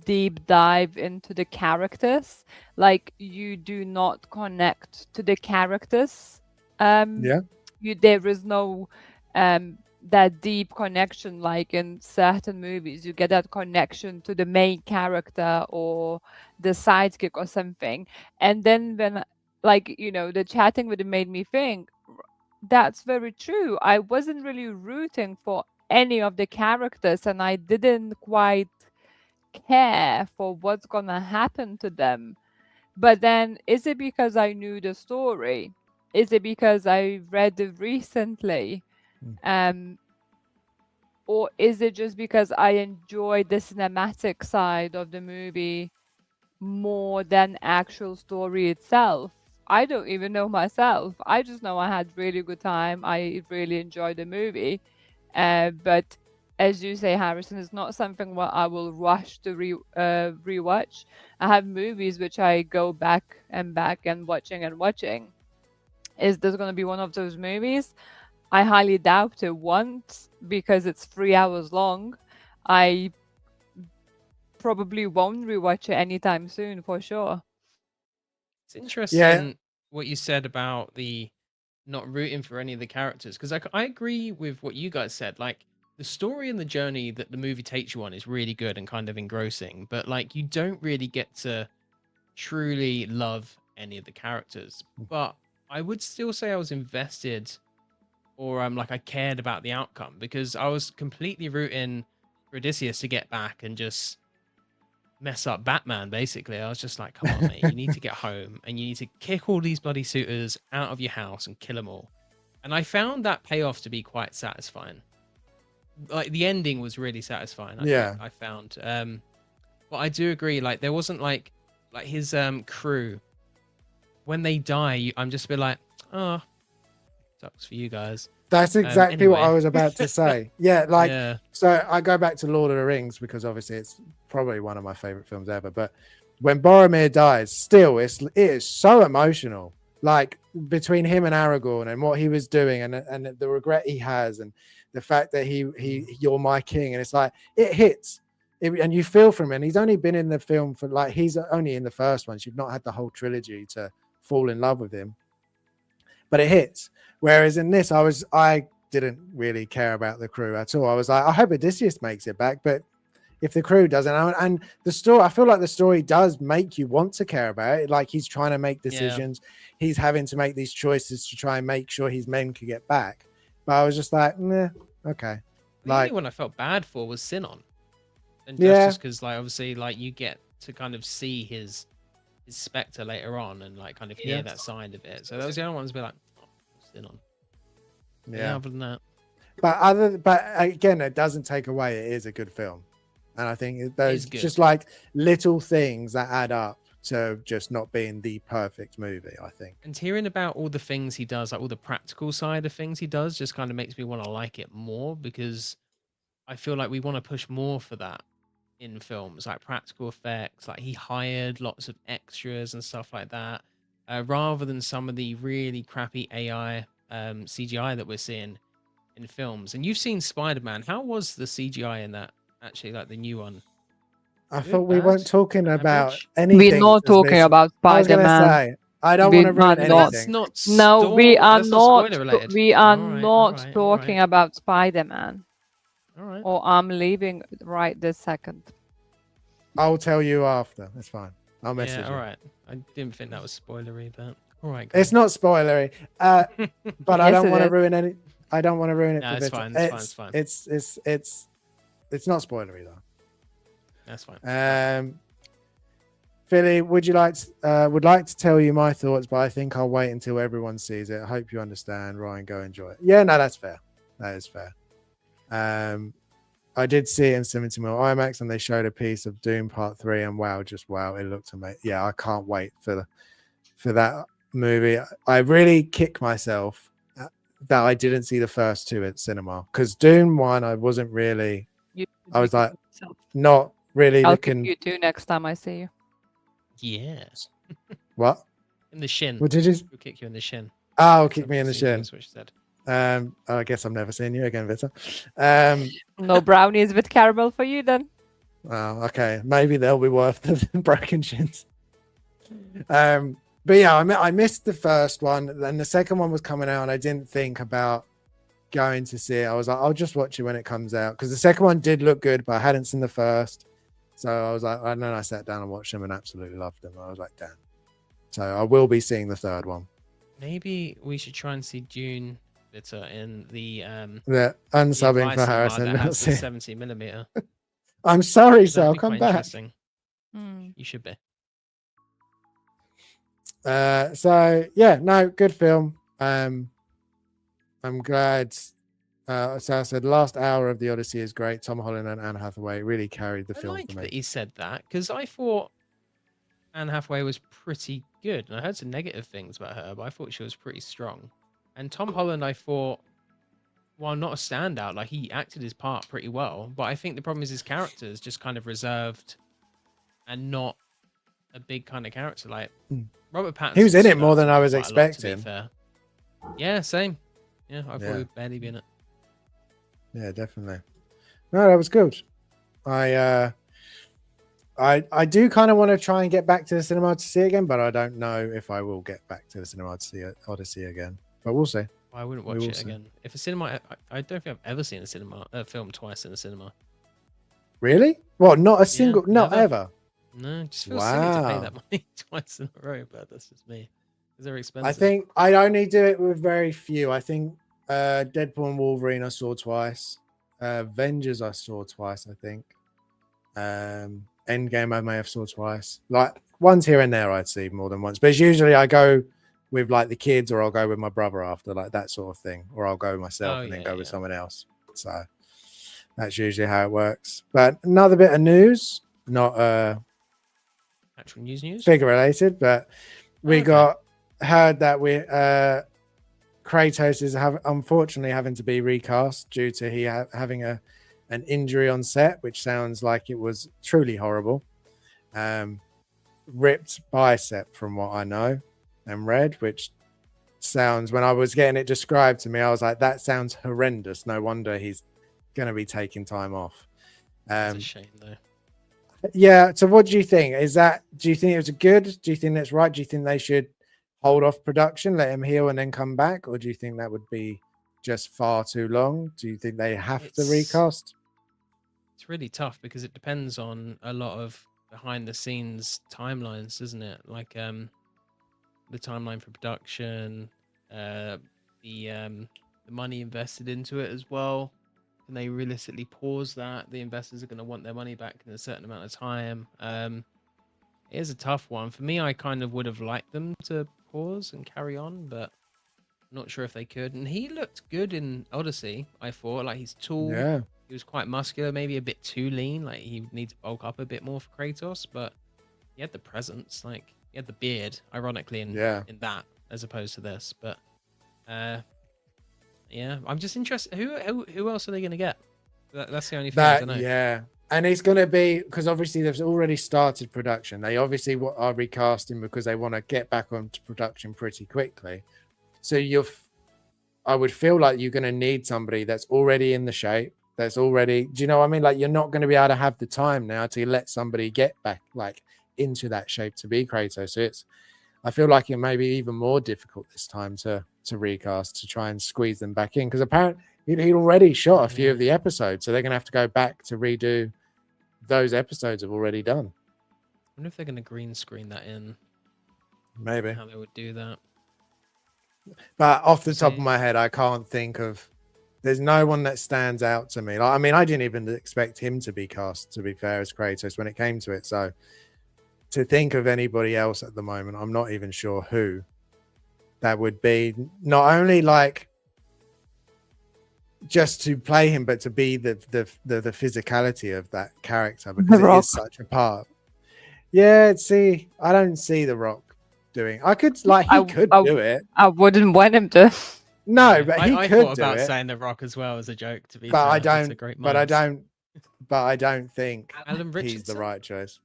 deep dive into the characters. Like you do not connect to the characters. There is no that deep connection like in certain movies. You get that connection to the main character or the sidekick or something. And then when like the chatting with it made me think that's very true. I wasn't really rooting for any of the characters, and I didn't quite care for what's gonna happen to them. But then is it because I knew the story? Is it because I read it recently? Or is it just because I enjoyed the cinematic side of the movie more than actual story itself? I don't even know myself. I just know I had really good time. I really enjoyed the movie. But as you say, Harrison, it's not something what I will rush to rewatch. I have movies which I go back and watching and watching. Is this going to be one of those movies? I highly doubt it. Once, because it's 3 hours long. I probably won't rewatch it anytime soon, for sure. It's interesting what you said about the not rooting for any of the characters, because I agree with what you guys said. Like the story and the journey that the movie takes you on is really good and kind of engrossing, but like you don't really get to truly love any of the characters. But I would still say I was invested, or like I cared about the outcome, because I was completely rooting for Odysseus to get back and just mess up Batman. Basically, I was just like, come on, mate, you need to get home and you need to kick all these bloody suitors out of your house and kill them all. And I found that payoff to be quite satisfying. Like the ending was really satisfying. I found. But I do agree. Like there wasn't like his crew. When they die, I'm just a bit like, oh, sucks for you guys. That's exactly what I was about to say. So I go back to Lord of the Rings because obviously it's probably one of my favorite films ever. But when Boromir dies, still it is so emotional. Like between him and Aragorn and what he was doing and the regret he has and the fact that you're my king, and it's like it hits. And you feel for him, and he's only been in the film for like he's only in the first one. You've not had the whole trilogy to fall in love with him, but it hits. Whereas in this, I didn't really care about the crew at all. I was like, I hope Odysseus makes it back, but if the crew doesn't, and the story, I feel like the story does make you want to care about it. Like he's trying to make decisions, he's having to make these choices to try and make sure his men could get back. But I was just like, nah, okay. The only one I felt bad for was Sinon, and just because, like, obviously, like you get to kind of see his specter later on and like kind of hear that side of it. So that was the only one to be like, Sinon. Yeah. Other than that, but again, it doesn't take away. It is a good film, and I think those just like little things that add up to just not being the perfect movie, I think. And hearing about all the things he does, like all the practical side of things he does, just kind of makes me want to like it more, because I feel like we want to push more for that in films, like practical effects. Like he hired lots of extras and stuff like that, rather than some of the really crappy AI CGI that we're seeing in films. And you've seen Spider-Man. How was the CGI in that, actually, like the new one? I Good, thought we bad, weren't talking about average? anything. We're not talking about I was going to Spider-Man. say, I don't We want to ruin are Well, not. that's anything. not No, that's not spoiler related. We are All right, not all talking right, about Spider-Man. all right. Or I'm leaving right this second. I'll tell you after. It's fine. I'll message Yeah, you. all right. I didn't think that was spoilery, but all right. It's not spoilery, but I Yes, don't it want to is. ruin any. I don't want to ruin it No, for it's Vita. fine. It's fine. It's fine. It's not spoilery though. That's fine. Philly, would like to tell you my thoughts, but I think I'll wait until everyone sees it. I hope you understand. Ryan, go enjoy it. Yeah, no, that's fair. That is fair. I did see it in 70mm IMAX, and they showed a piece of Doom Part 3, and wow, it looked amazing. Yeah, I can't wait for that movie. I really kick myself that I didn't see the first two at cinema, because Doom 1, I wasn't really. I was like, not really I'll looking. kick you too next time I see you. Yes. What? In the shin. What did you? We'll kick you in the shin. Oh, kick me in the shin. That's what she said. I guess I'm never seeing you again, Vita. No brownies with caramel for you then. Oh, okay. Maybe they'll be worth the broken shins. But yeah, I missed the first one. Then the second one was coming out, and I didn't think about going to see it. I was like, I'll just watch it when it comes out, because the second one did look good, but I hadn't seen the first. So I was like, and then I sat down and watched them and absolutely loved them. I was like, damn. So I will be seeing the third one. Maybe we should try and see Dune Bitter in the Unsubbing for cinema Harrison. that has the 70mm. I'm sorry, That'd Sal. be Come quite back. interesting. You should be. So yeah, no, good film. I'm glad. So I said, last hour of the Odyssey is great. Tom Holland and Anne Hathaway really carried the I film like for me. that he said that, because I thought Anne Hathaway was pretty good, and I heard some negative things about her, but I thought she was pretty strong. And Tom Holland, I thought, while not a standout, like he acted his part pretty well, but I think the problem is his character is just kind of reserved and not a big kind of character. Like Robert Pattinson, He was in it stood more out than to I me was quite a lot, to be expecting. fair. Yeah, same. Yeah, I thought Yeah. he would barely be in it. Yeah, definitely. No, that was good. I do kind of want to try and get back to the cinema to see it again, but I don't know if I will get back to the cinema to see Odyssey again. But we'll see. I wouldn't watch it again. If a cinema, I don't think I've ever seen a film twice in a cinema. Really? What? Not a single? Not never. ever? No, it just feels silly to pay Wow. that money twice in a row, but that's just me. Because they're expensive. I think I only do it with very few. I think Deadpool and Wolverine I saw twice. Avengers I saw twice, I think. Endgame I may have saw twice. Like ones here and there I'd see more than once. But it's usually I go with like the kids, or I'll go with my brother after, like that sort of thing. Or I'll go myself and then go with someone else. So that's usually how it works. But another bit of news, not actual news figure related, but we got heard that Kratos is unfortunately having to be recast due to he having an injury on set, which sounds like it was truly horrible. Ripped bicep from what I know and read, which sounds, when I was getting it described to me, I was like, that sounds horrendous. No wonder he's going to be taking time off. It's a shame though. Yeah. So what do you think? Do you think it was good? Do you think that's right? Do you think they should hold off production, let him heal and then come back? Or do you think that would be just far too long? Do you think they have to recast? It's really tough because it depends on a lot of behind the scenes timelines, isn't it? Like the timeline for production, the money invested into it as well. Can they realistically pause that? The investors are going to want their money back in a certain amount of time. It is a tough one. For me, I kind of would have liked them to pause and carry on, but I'm not sure if they could. And he looked good in Odyssey, I thought. Like, he's tall. Yeah. He was quite muscular, maybe a bit too lean. Like, he needs to bulk up a bit more for Kratos, but he had the presence, like he had the beard, ironically, in that as opposed to this. But yeah, I'm just interested. Who else are they going to get? That's the only thing I don't know. Yeah. And it's going to be, because obviously they've already started production. They obviously are recasting because they want to get back onto production pretty quickly. So I would feel like you're going to need somebody that's already in the shape, that's already, do you know what I mean? Like, you're not going to be able to have the time now to let somebody get back like into that shape to be Kratos. So I feel like it may be even more difficult this time to recast, to try and squeeze them back in, because apparently he'd already shot a few of the episodes, so they're going to have to go back to redo those episodes have already done. I wonder if they're going to green screen that in. Maybe how they would do that. But off the top of my head, I can't think of. There's no one that stands out to me. Like, I mean, I didn't even expect him to be cast, to be fair, as Kratos when it came to it. So to think of anybody else at the moment, I'm not even sure who that would be. Not only like just to play him, but to be the physicality of that character, because it is such a part. Yeah, see, I don't see The Rock doing. I could he could do it. I wouldn't want him to. No, but he I could thought do about it. saying The Rock as well as a joke. To be But fair, I don't. it's a great But I minds. don't think Alan he's Richardson? the right choice.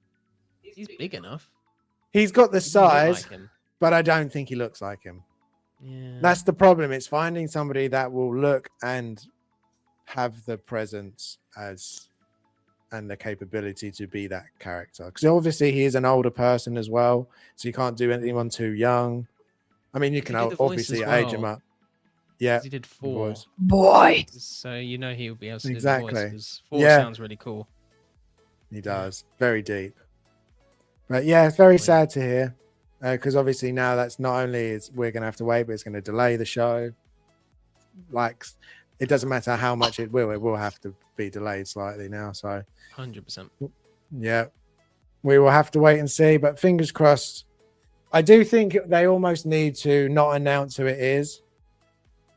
He's big enough. He's got the Doesn't he look size, like him? but I don't think he looks like him. Yeah. That's the problem. It's finding somebody that will look and have the presence and the capability to be that character. Because obviously he is an older person as well, so you can't do anyone too young. I mean, you can obviously age him up. Yeah, he did 4. Boy. So you know he would be able to Exactly. do the voice, 4 sounds really cool. He does. Very deep. But yeah, it's very sad to hear, because obviously now that's not only we're going to have to wait, but it's going to delay the show. Like, it doesn't matter how much it will have to be delayed slightly now. So 100%. Yeah, we will have to wait and see, but fingers crossed. I do think they almost need to not announce who it is,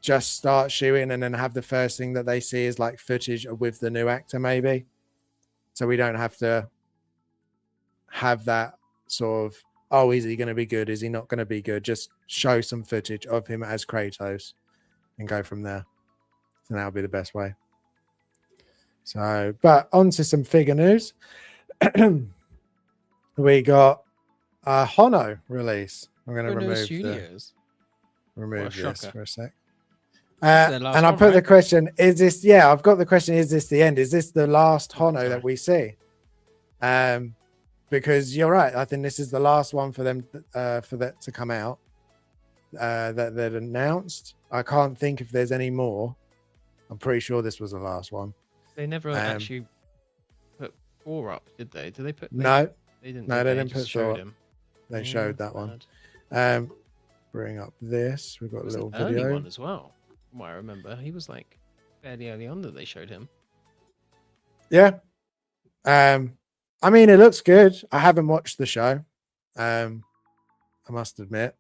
just start shooting, and then have the first thing that they see is like footage with the new actor, maybe, so we don't have to have that sort of, oh, is he going to be good, is he not going to be good? Just show some footage of him as Kratos and go from there. So that'll be the best way. So, but on to some figure news. We got a Hono release. I'm going to remove this for a sec. And I put the question, is this, I've got the question, is this the end? Is this the last Hono that we see? Because you're right. I think this is the last one for them, for that to come out, that they'd announced. I can't think if there's any more. I'm pretty sure this was the last one. They never actually put 4 up, did they? Did they put? No, they didn't. No, they didn't put 4 him. They showed that one. Bring up this. We've got a little video. Early one as well. From what I remember, he was like fairly early on that they showed him. Yeah. I mean, it looks good. I haven't watched the show. I must admit,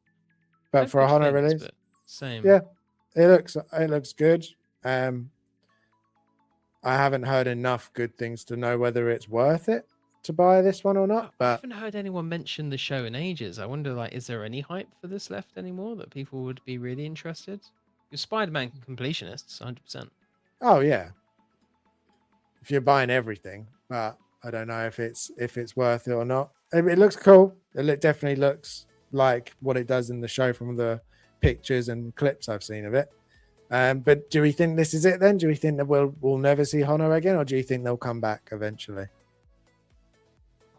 but for a Hono release, same. Yeah, it looks good. I haven't heard enough good things to know whether it's worth it to buy this one or not. But I haven't heard anyone mention the show in ages. I wonder, like, is there any hype for this left anymore that people would be really interested? You're Spider-Man completionists, 100%. Oh yeah, if you're buying everything, but I don't know if it's worth it or not. It looks cool. It definitely looks like what it does in the show from the pictures and clips I've seen of it. But do we think this is it then? Do we think that we'll never see Hono again, or do you think they'll come back eventually?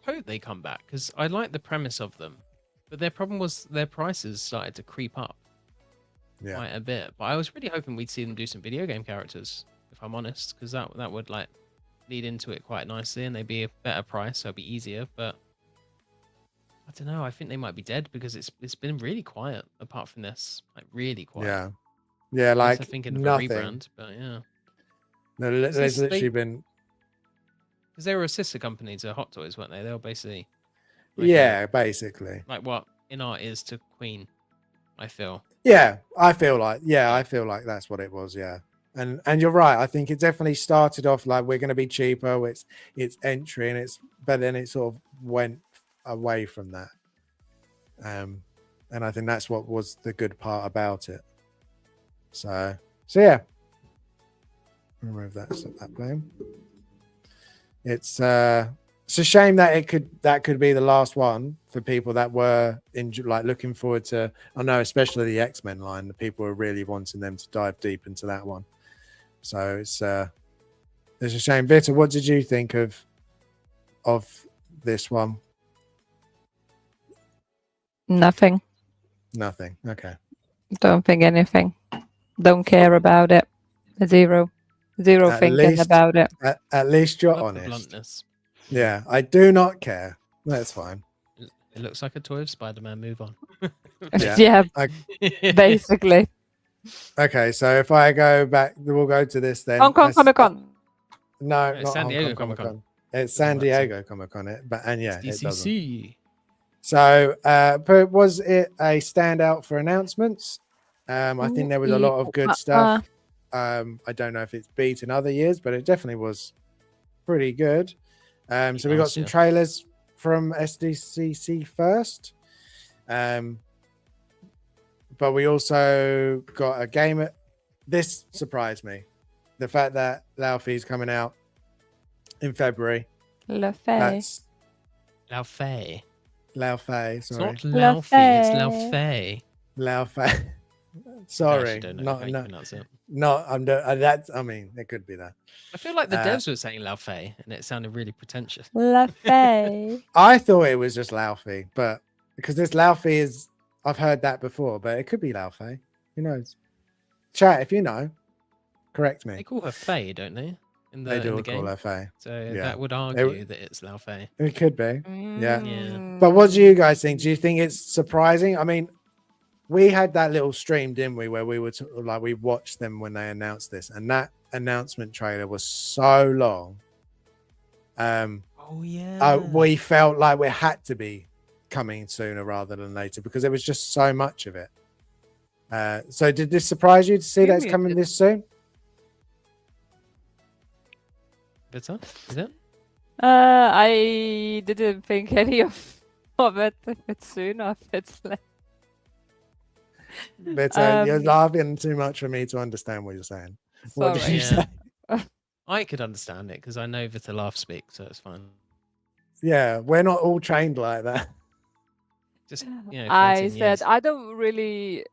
I hope they come back, because I like the premise of them, but their problem was their prices started to creep up quite a bit. But I was really hoping we'd see them do some video game characters, if I'm honest, because that would like lead into it quite nicely, and they'd be a better price, so it'd be easier. But I don't know. I think they might be dead, because it's been really quiet apart from this, like really quiet. Yeah, like thinking nothing. of a rebrand, but yeah. No, there's literally been, because they were a sister company to Hot Toys, weren't they? They were basically basically like what INART is to Queen, I feel. I feel like that's what it was. And you're right. I think it definitely started off like, we're going to be cheaper, it's entry, and but then it sort of went away from that. And I think that's what was the good part about it. So yeah, remove that blame. It's a shame that could be the last one for people that were like looking forward to. I know, especially the X-Men line, the people were really wanting them to dive deep into that one. So it's a shame. Vita, what did you think of this one? Nothing. Nothing. Okay. Don't think anything. Don't care about it. Zero At thinking least- about it. At least you're Love the honest. bluntness. Yeah, I do not care. That's fine. It looks like a toy of Spider-Man. Move on. Yeah. Yeah, basically. Okay, so if I go back, we'll go to this then. Hong Kong Comic Con. No, it's not San Hong Diego Kong Comic Comic-Con. Con. It's San Doesn't matter. Diego Comic Con. It doesn't. SDCC. So, but was it a standout for announcements? I think there was a lot of good stuff. I don't know if it's beaten other years, but it definitely was pretty good. So we got some trailers from SDCC first. But we also got a game. This surprised me. The fact that Laufey's coming out in February. Laufey. That's Laufey. Laufey. It's Sorry, not Laufey. It's Laufey. Laufey. I Sorry, actually don't know how you pronounce it. No, that. I mean, it could be that. I feel like the devs were saying Laufey, and it sounded really pretentious. Laufey. I thought it was just Laufey, but because this Laufey is, I've heard that before, but it could be Laufey. Who knows? Chat if you know. Correct They me. call her Faye, don't they? They do the call game. her Faye. So Yeah. that would argue that it's Laufey. It could be. Yeah. Mm. But what do you guys think? Do you think it's surprising? I mean, we had that little stream, didn't we, where we were like we watched them when they announced this, and that announcement trailer was so long. Oh yeah. We felt like we had to be coming sooner rather than later because there was just so much of it. So did this surprise you to see that it's coming this soon? Bitter? Is it? I didn't think any of it if it's soon or if it's late. But you're laughing too much for me to understand what you're saying. What did you Yeah. say? I could understand it because I know Vita laugh speak, so it's fine. Yeah, we're not all trained like that. Just I 14 said years. I don't really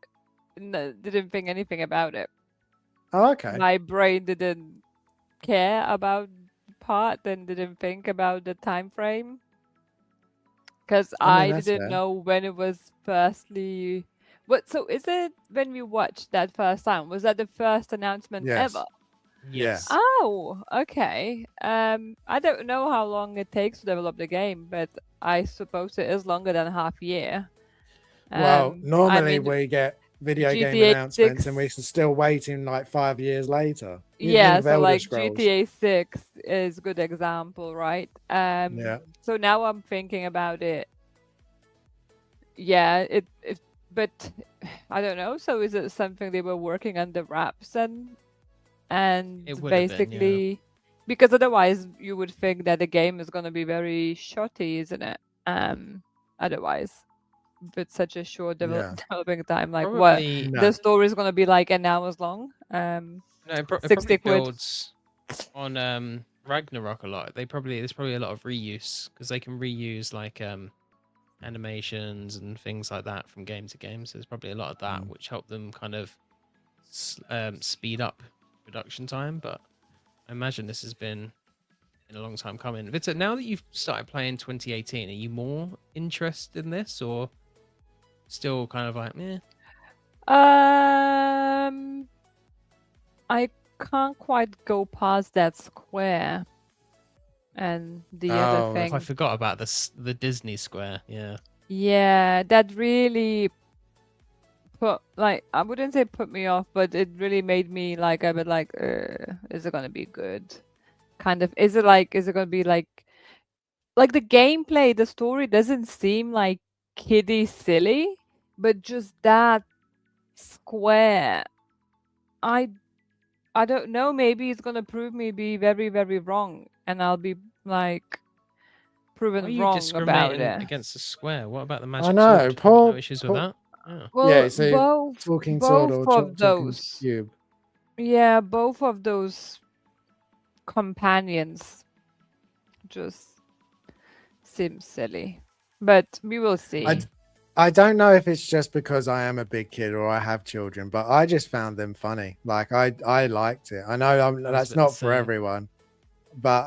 didn't think anything about it. Oh, okay. My brain didn't care about part and didn't think about the time frame because I mean, I that's didn't fair. know when it was firstly. What? So is it when we watched that first time? Was that the first announcement Yes. ever? Yes. Oh, okay. I don't know how long it takes to develop the game, but I suppose it is longer than half year. Well, normally I mean, we get video game GTA announcements 6. and we're still waiting like 5 years later. You Yeah, think of so Elder like Scrolls. GTA 6 is a good example, right? Yeah. So now I'm thinking about it. Yeah, but I don't know. So is it something they were working under wraps and It would have been, basically because otherwise you would think that the game is going to be very shorty, isn't it? Otherwise, with such a short developing time, like Probably, what the story is going to be like an hours long. No, it 60 probably quid. builds on Ragnarok a lot. There's probably a lot of reuse because they can reuse like animations and things like that from game to game. So there's probably a lot of that which help them kind of speed up production time. But I imagine this has been a long time coming. Vita, now that you've started playing 2018, are you more interested in this or still kind of like meh? I can't quite go past that square. And the other thing, I forgot about the Disney Square. Yeah, that really I wouldn't say put me off, but it really made me like a bit like, is it gonna be good? Kind of, is it gonna be like the gameplay, the story doesn't seem like kiddie silly, but just that square, I don't know, maybe it's gonna prove me be very, very wrong, and I'll be like, Why are proven you wrong about discriminating it. against the square? What about the I magic know. sword? Paul. No issues with Paul that? Oh. Well, so talking sword or of talking those, cube. yeah, both of those companions just seem silly. But we will see. I don't know if it's just because I am a big kid or I have children, but I just found them funny. Like I liked it. I know that's not for everyone, but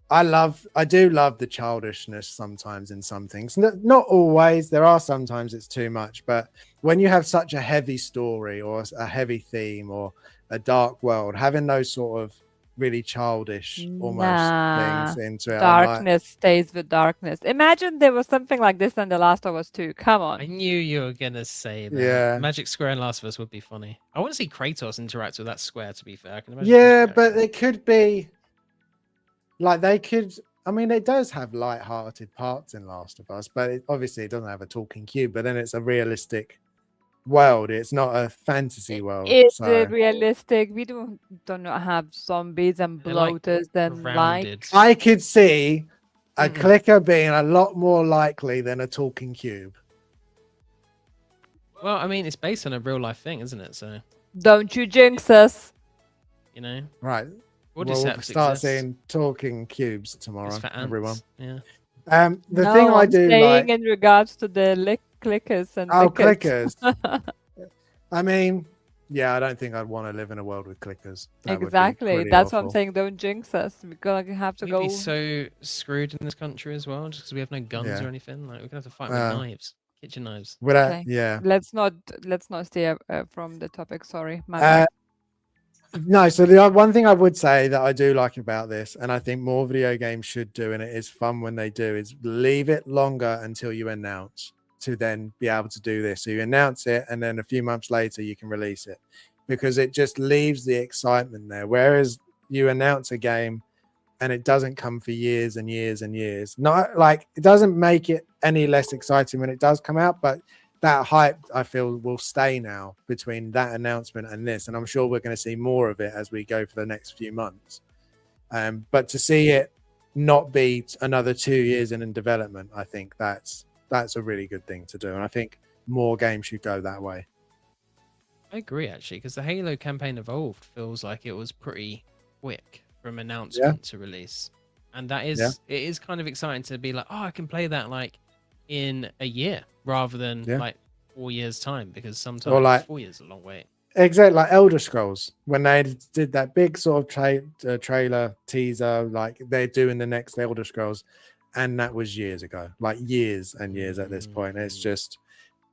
I do love the childishness sometimes in some things. Not always. There are sometimes it's too much, but when you have such a heavy story or a heavy theme or a dark world, having those sort of really childish almost things into it, darkness stays with darkness. Imagine there was something like this in The Last of Us 2. Come on. I knew you were gonna say that. Yeah. Magic Square in Last of Us would be funny. I want to see Kratos interact with that square. To be fair, I can imagine. Yeah, but it could be like they could. I mean, it does have light-hearted parts in Last of Us, but obviously it doesn't have a talking cube. But then it's a realistic world. It's not a fantasy world. Is So it realistic? We don't have zombies and bloaters and rounded. I could see a clicker being a lot more likely than a talking cube. Well, I mean, it's based on a real life thing, isn't it? So don't you jinx us. You know, right? We'll start seeing talking cubes tomorrow, everyone. Yeah. The thing I do like in regards to the clickers and clickers. I mean, yeah, I don't think I'd want to live in a world with clickers. Exactly. That's what I'm saying. Don't jinx us. We're gonna have to go. We'd be so screwed in this country as well, just because we have no guns or anything. Like we're gonna have to fight with knives, kitchen knives. Okay. Yeah. Let's not steer from the topic. Sorry, my bad. No, so the one thing I would say that I do like about this, and I think more video games should do, and it is fun when they do, is leave it longer until you announce to then be able to do this. So you announce it, and then a few months later you can release it, because it just leaves the excitement there. Whereas you announce a game and it doesn't come for years and years and years. Not like it doesn't make it any less exciting when it does come out, but that hype I feel will stay now between that announcement and this, and I'm sure we're going to see more of it as we go for the next few months. But to see it not be another 2 years in development, I think that's a really good thing to do, and I think more games should go that way. I agree, actually, because the Halo campaign Evolved feels like it was pretty quick from announcement to release, and that is it is kind of exciting to be like, oh, I can play that like in a year rather than like 4 years time, because sometimes 4 years is a long wait. Exactly, like Elder Scrolls, when they did that big sort of trailer teaser, like they're doing the next Elder Scrolls, and that was years ago, like years and years at this point. It's just,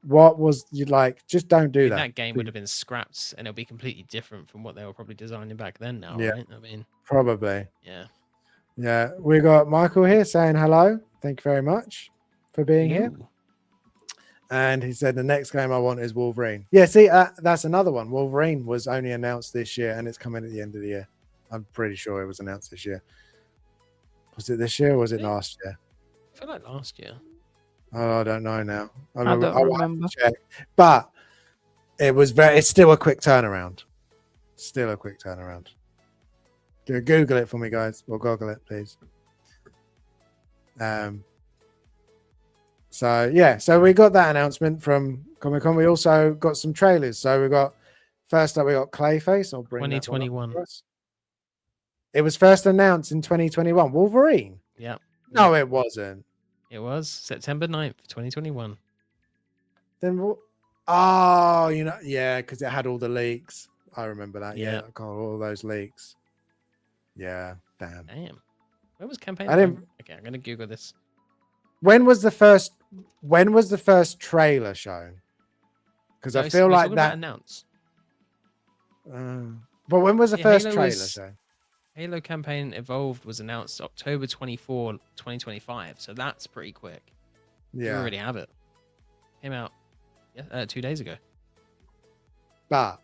what was you like? Just don't do that. That game would have been scrapped, and it'll be completely different from what they were probably designing back then. Now, right? I mean, probably. Yeah. We got Michael here saying hello. Thank you very much for being here. And he said the next game I want is Wolverine. Yeah, see, that's another one. Wolverine was only announced this year, and it's coming at the end of the year. I'm pretty sure it was announced this year. Was it this year or was it last year? I feel like last year. Oh, I don't know now. I don't remember. Check. But it's still a quick turnaround. Still a quick turnaround. Google it for me, guys, or Google it, please. So we got that announcement from Comic-Con. We also got some trailers. So we got, first up, we got Clayface. I'll bring 2021. It was first announced in 2021. Wolverine. Yeah. No, it wasn't. It was September 9th, 2021. Then, because it had all the leaks. I remember that. Yeah, I got all those leaks. Yeah, damn. When was campaign? Okay, I'm gonna Google this. When was the first trailer shown? Because I feel like that announced. But when was the first trailer shown? Halo campaign Evolved was announced October 24, 2025. So that's pretty quick. Yeah, we already have it. Came out 2 days ago. But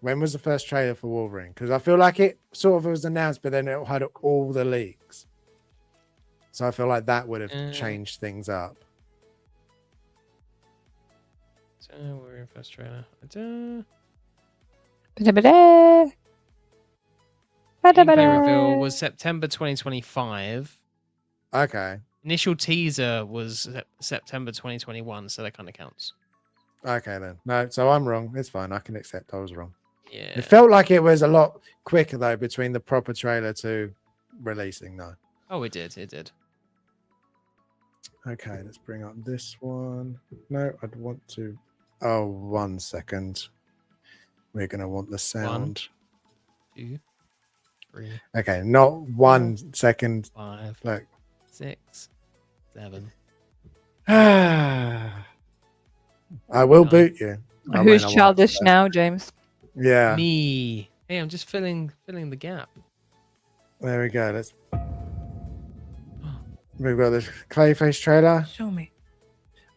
when was the first trailer for Wolverine? Because I feel like it sort of was announced, but then it had all the leaks. So I feel like that would have changed things up. So we're in first trailer. Gameplay reveal was September 2025. Okay. Initial teaser was September 2021, so that kind of counts. Okay then. No, so I'm wrong. It's fine. I can accept I was wrong. Yeah. It felt like it was a lot quicker though between the proper trailer to releasing though. Oh, it did. It did. Okay, let's bring up this one. No, I'd want to. Oh, 1 second. We're gonna want the sound. 2, 3, Okay, not 1 second. 5, Look. 6, 7. I will Nine. boot you. I Who's mean, I won't. childish now, James? Yeah. Me. Hey, I'm just filling the gap. There we go. Let's. We've got the Clayface trailer. Show me.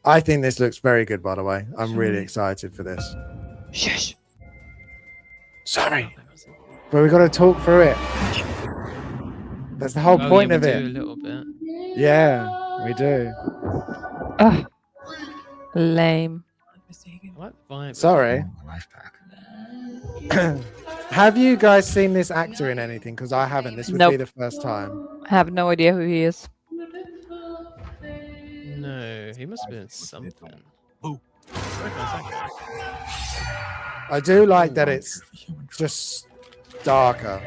I think this looks very good, by the way. I'm Show really me. excited for this. Shush. Sorry, but we've got to talk through it. That's the whole point yeah, of we it. do a little bit. Yeah, we do. Ugh. Lame. Mistaken. I like the vibe. Sorry. Life pack. Have you guys seen this actor in anything? Because I haven't. This would be Nope. the first time. I have no idea who he is. No, he must have been in something. Who? I recognize that guy. I do like that it's just darker.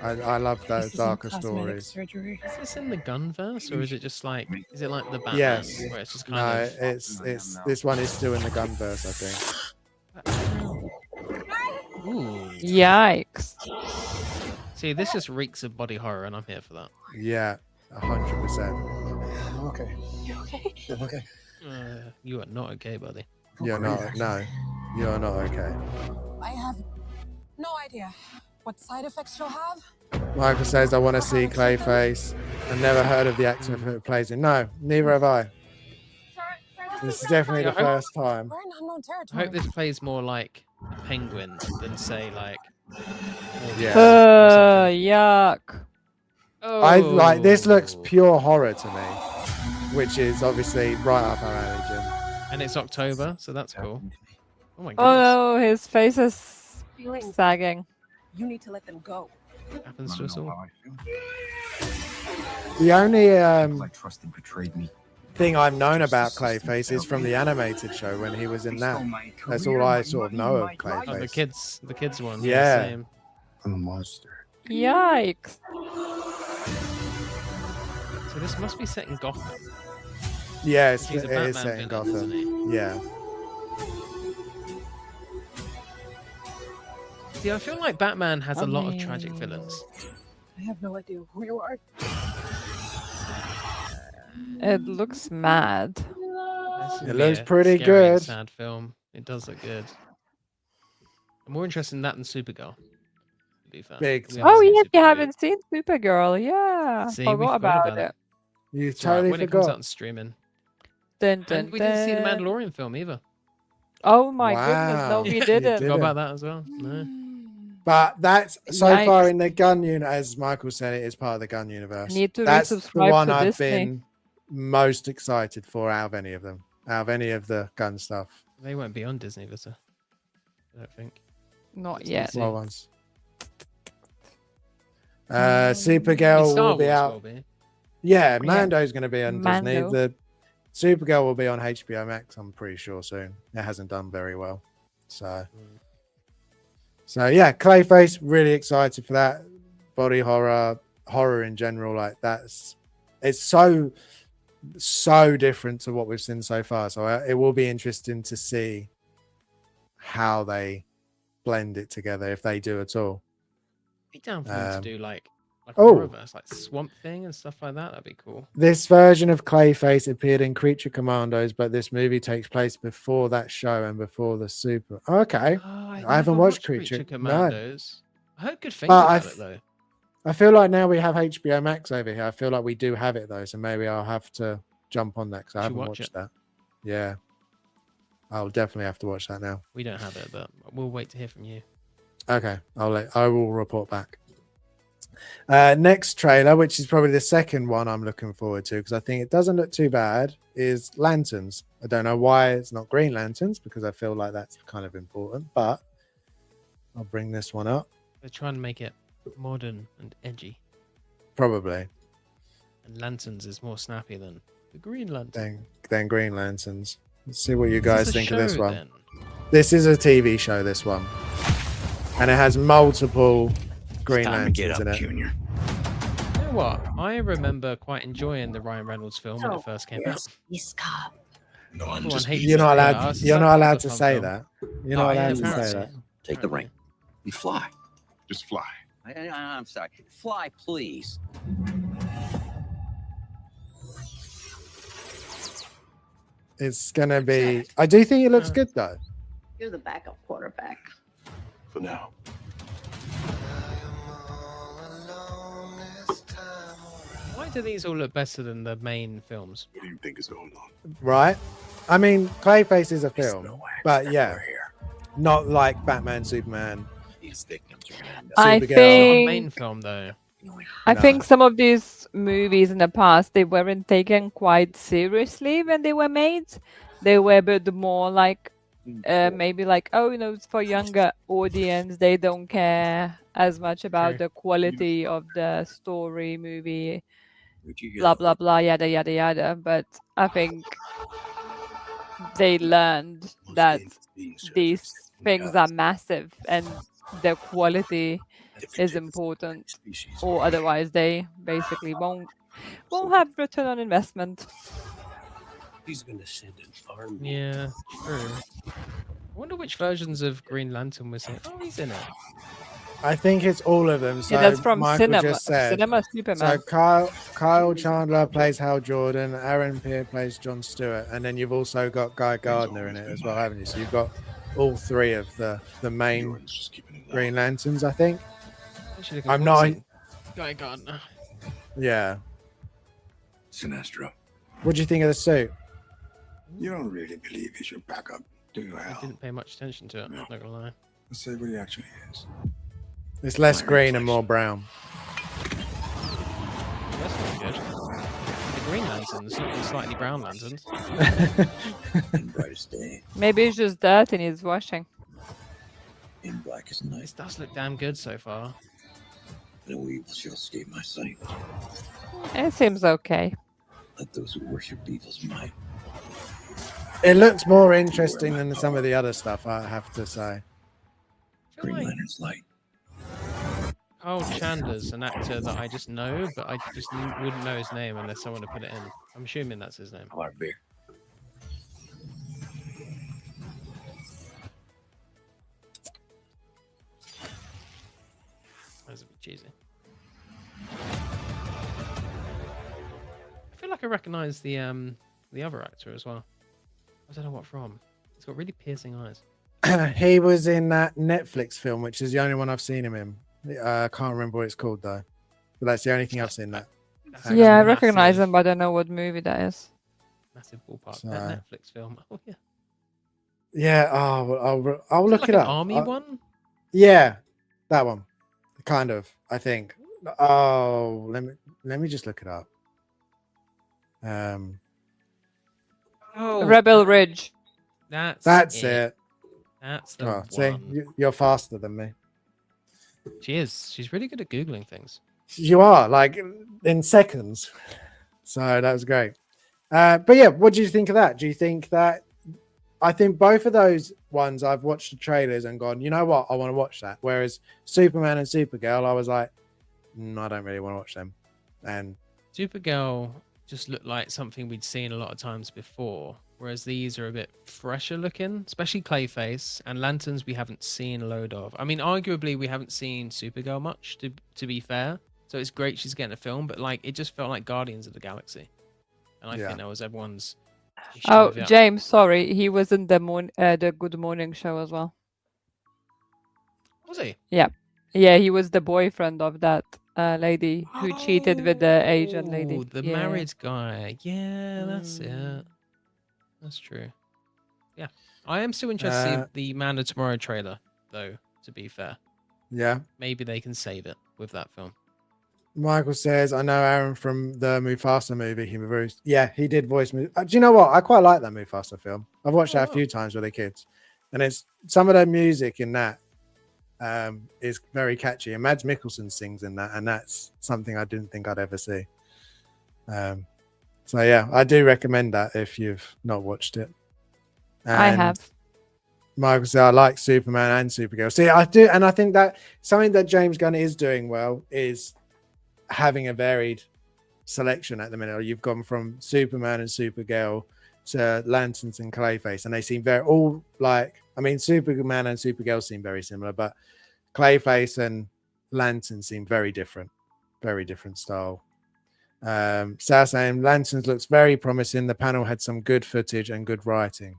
I love This those isn't darker cosmetic stories. surgery. Is this in the Gunverse, or is it just like? Is it like the Batman? Yes. Where it's just No, kind of. it's this one is still in the Gunverse, I think. Ooh. Yikes. See, this just reeks of body horror, and I'm here for that. Yeah, 100%. Okay. You okay? I'm okay. You are not okay, buddy. You're not. No, you're not okay. I have no idea what side effects you'll have. Michael says, I want to see Clayface. I've never heard of the actor who plays him. No, neither have I. This is definitely the first time. We're in unknown I territory. hope this plays more like a Penguin than say like. Yeah. Yuck. Oh. I like this looks pure horror to me, which is obviously right up our alley, Jim. And it's October, so that's cool. Oh my goodness. Oh no, his face is Feelings. sagging. You need to let them go. Happens to us all. The only People I trusted betrayed me. thing I've known about Clayface is from the animated show when he was in that. That's all I sort of know of Oh, the Clayface. kids one. Yeah. Same. I'm a monster. Yikes. So this must be set in Gotham. Yeah, it's, He's it a is Batman set in villain, isn't Gotham. he? Yeah. See, I feel like Batman has a lot of tragic mean- villains. I have no idea who you are. It looks mad. This is It gonna looks be a pretty scary and good. Sad film. It does look good. I'm more interested in that than Supergirl. To be fair. Big We time. Oh seen yes, you Supergirl haven't seen Supergirl. Yeah. See, we Forgot forgot about about it. You It's all right, totally when it comes out forgot. on streaming. Dun, dun, And we didn't see the dun. Mandalorian film either. Oh my goodness, no Wow. we You didn't. did. Forgot about that as well. No. But that's so far Yikes. in the gun unit, as Michael said, it is part of the gun universe. Need to That's the resubscribe one to I've Disney. been most excited for out of any of them, out of any of the gun stuff. They won't be on Disney Vita. I don't think. Not It's yet. DC. Well ones. Supergirl Star will be Wars out. will be. Yeah, Mando's going to be on Mando. Disney. The Supergirl will be on HBO Max. I'm pretty sure soon. It hasn't done very well, so yeah. Clayface, really excited for that. Body horror in general, like it's so different to what we've seen so far. So it will be interesting to see how they blend it together, if they do at all. Be down for them to do like a oh. horrorverse, like Swamp Thing and stuff like that. That'd be cool. This version of Clayface appeared in Creature Commandos, but this movie takes place before that show and before the Super. Okay. Oh, I haven't never watched Creature Creature- no. Commandos. I heard good things But about it though. I feel like now we have HBO Max over here. I feel like we do have it though, so maybe I'll have to jump on that because I You should haven't watch watched it. that. Yeah, I'll definitely have to watch that now. We don't have it, but we'll wait to hear from you. Okay, I will report back. Next trailer, which is probably the second one I'm looking forward to because I think it doesn't look too bad, is Lanterns. I don't know why it's not Green Lanterns because I feel like that's kind of important, but I'll bring this one up. They're trying to make it modern and edgy. Probably. And Lanterns is more snappy than the Green Lantern. Then Green Lanterns. Let's see what you Is guys this a think of this show, one. then? This is a TV show, this one. And it has multiple Green Time to get Lanterns up, in it. Junior. You know what? I remember quite enjoying the Ryan Reynolds film when it first came out. No, I'm Everyone just hates You're it. not Yeah, allowed. it's You're like- not it's allowed a to fun say film. that. You're Oh, not yeah, allowed to say apparently. that. Take the ring. You fly. Just fly. I'm sorry. Fly, please. It's gonna be. I do think it looks good though. You're the backup quarterback. For now. Why do these all look better than the main films? What do you think is going on? Right? I mean, Clayface is a There's film, no but accident yeah, over here. not like Batman, Superman. These victims are gonna end up I Supergirl. It's not a think main film though. knowing I No. think some of these movies in the past they weren't taken quite seriously when they were made. They were a bit more like maybe like, oh, you know, it's for younger audience. They don't care as much about True. the quality of the story, movie, Where'd you blah go? blah blah, yada yada yada. But I think they learned Most that things these things are massive and the quality different is important, species. or otherwise they basically won't have return on investment. He's gonna send an army. Yeah, true. I wonder which versions of Green Lantern we're seeing. Oh, he's in it. I think it's all of them. So Yeah, that's from Michael cinema. just said. Cinema So Superman. Kyle Chandler plays Hal Jordan, Aaron Peer plays Jon Stewart, and then you've also got Guy Gardner in it as well, haven't you? So you've got all three of the main Jordan's just keeping it Green low. Lanterns, I think. Actually looking I'm forward to not. seeing Guy Gardner. Yeah. Sinestro, What do you think of the suit? you don't really believe he's your backup, do you, I Hal? didn't pay much attention to it. No. Not gonna lie. Let's say what he actually is. It's less green and more brown. That's not good. The Green Lanterns, not the slightly brown lanterns. In brightest day, Maybe it's just dirt and he's washing. in blackest night, This does look damn good so far. no evil shall escape my sight. It seems okay. Let those who worship evil's might. It looks more interesting than some of the other stuff, I have to say. I feel Green like Lantern's light. Kyle Chandler's an actor that I just know, but I just wouldn't know his name unless someone had put it in. I'm assuming that's his name. How about a beer? That was a bit cheesy. I feel like I recognise the other actor as well. I don't know what from. He's got really piercing eyes. He was in that Netflix film, which is the only one I've seen him in. I can't remember what it's called though. But that's the only thing I've seen that. That's Actually, Yeah, I massive- recognize him, but I don't know what movie that is. Massive ballpark. So- That Netflix film. Oh yeah. Yeah. Oh, well, I'll Is look like it an up. army one. Yeah, that one. Kind of. I think. Oh, let me just look it up. Oh, Rebel Ridge. That's it. it. That's the Oh, see, one. you're faster than me. She is. She's really good at googling things. You are like in seconds. So that was great. But yeah, what do you think of that? Do you think that? I think both of those ones I've watched the trailers and gone, you know what, I want to watch that. Whereas Superman and Supergirl, I was like, I don't really want to watch them. And Supergirl just looked like something we'd seen a lot of times before, whereas these are a bit fresher looking, especially Clayface and Lanterns we haven't seen a load of. I mean, arguably we haven't seen Supergirl much, to be fair. So it's great she's getting a film, but like it just felt like Guardians of the Galaxy, and I Yeah. think that was everyone's. issue Oh, with it. James, sorry, he was in the Good Morning Show as well. Was he? Yeah, he was the boyfriend of that lady who cheated with the Asian lady. Oh, the Yeah. married guy. Yeah, that's Mm. it. That's true. Yeah, I am still interested to see the Man of Tomorrow trailer, though. To be fair, yeah, maybe they can save it with that film. Michael says, I know Aaron from the Mufasa movie. He voiced, yeah, he did voice. Do you know what? I quite like that Mufasa film. I've watched that a few times with the kids, and it's some of the music in that is very catchy. And Mads Mikkelsen sings in that, and that's something I didn't think I'd ever see. So yeah, I do recommend that if you've not watched it. I And have. Michael said, I like Superman and Supergirl. See, I do, and I think that something that James Gunn is doing well is having a varied selection at the minute. You've gone from Superman and Supergirl to Lanterns and Clayface, and they seem all like, I mean, Superman and Supergirl seem very similar, but Clayface and Lantern seem very different style. Sal saying Lanterns looks very promising. The panel had some good footage and good writing.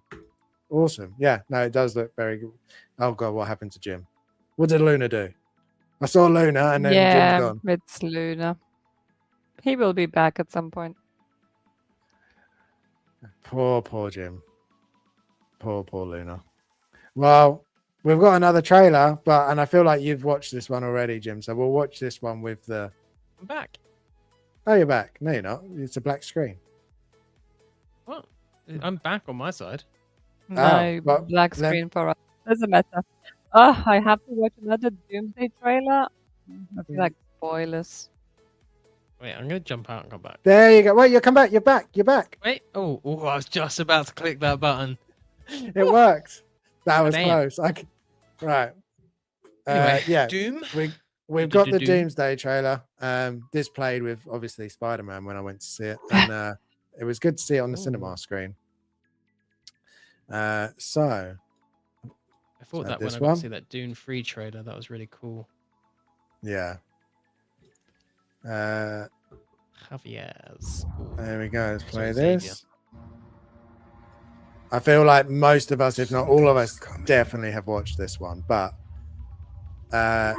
Awesome. Yeah, no, it does look very good. Oh god, what happened to Jim? What did Luna do? I saw Luna and then Yeah, Jim's gone. it's Luna. He will be back at some point. Poor Jim. Poor Luna. Well, we've got another trailer, and I feel like you've watched this one already, Jim. So we'll watch this one with the. I'm back. Oh, you're back. No, you're not. It's a black screen. What? I'm back on my side. No, well, black screen for us. Doesn't matter. Oh, I have to watch another Doomsday trailer. I feel like spoilers. Wait, I'm gonna jump out and come back. There you go. Wait, you come back. You're back. You're back. Wait. Oh, I was just about to click that button. It worked. That was Damn. close. Right. Anyway, Yeah. Doom. We've got the Doomsday trailer. This played with obviously Spider-Man when I went to see it, and it was good to see it on the cinema screen. So I thought that when this I got one? to see that Dune 3 trailer, that was really cool. yeah. Javier's. There we go. Let's play Sorry, this. I feel like most of us, if not all of us, definitely have watched this one. But I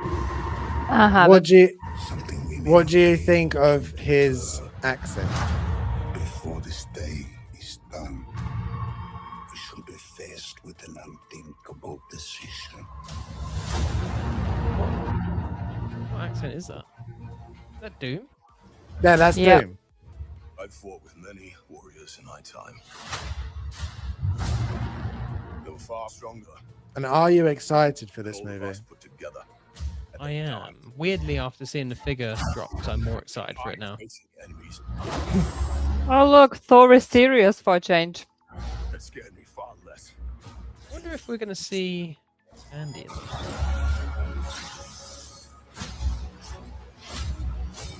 have. what do you Something think of his accent? before this day is done? We should be faced with an unthinkable decision. What accent is that? Is that Doom? Yeah, that's Yeah. Doom. I've fought with many warriors in my time. They were far stronger. And are you excited for this All of movie? us put together. At I the am. time, Weirdly, after seeing the figure dropped, I'm more excited for it now. facing enemies Oh, look, Thor is serious for a change. that scared me far less. I wonder if we're going to see Andy in this.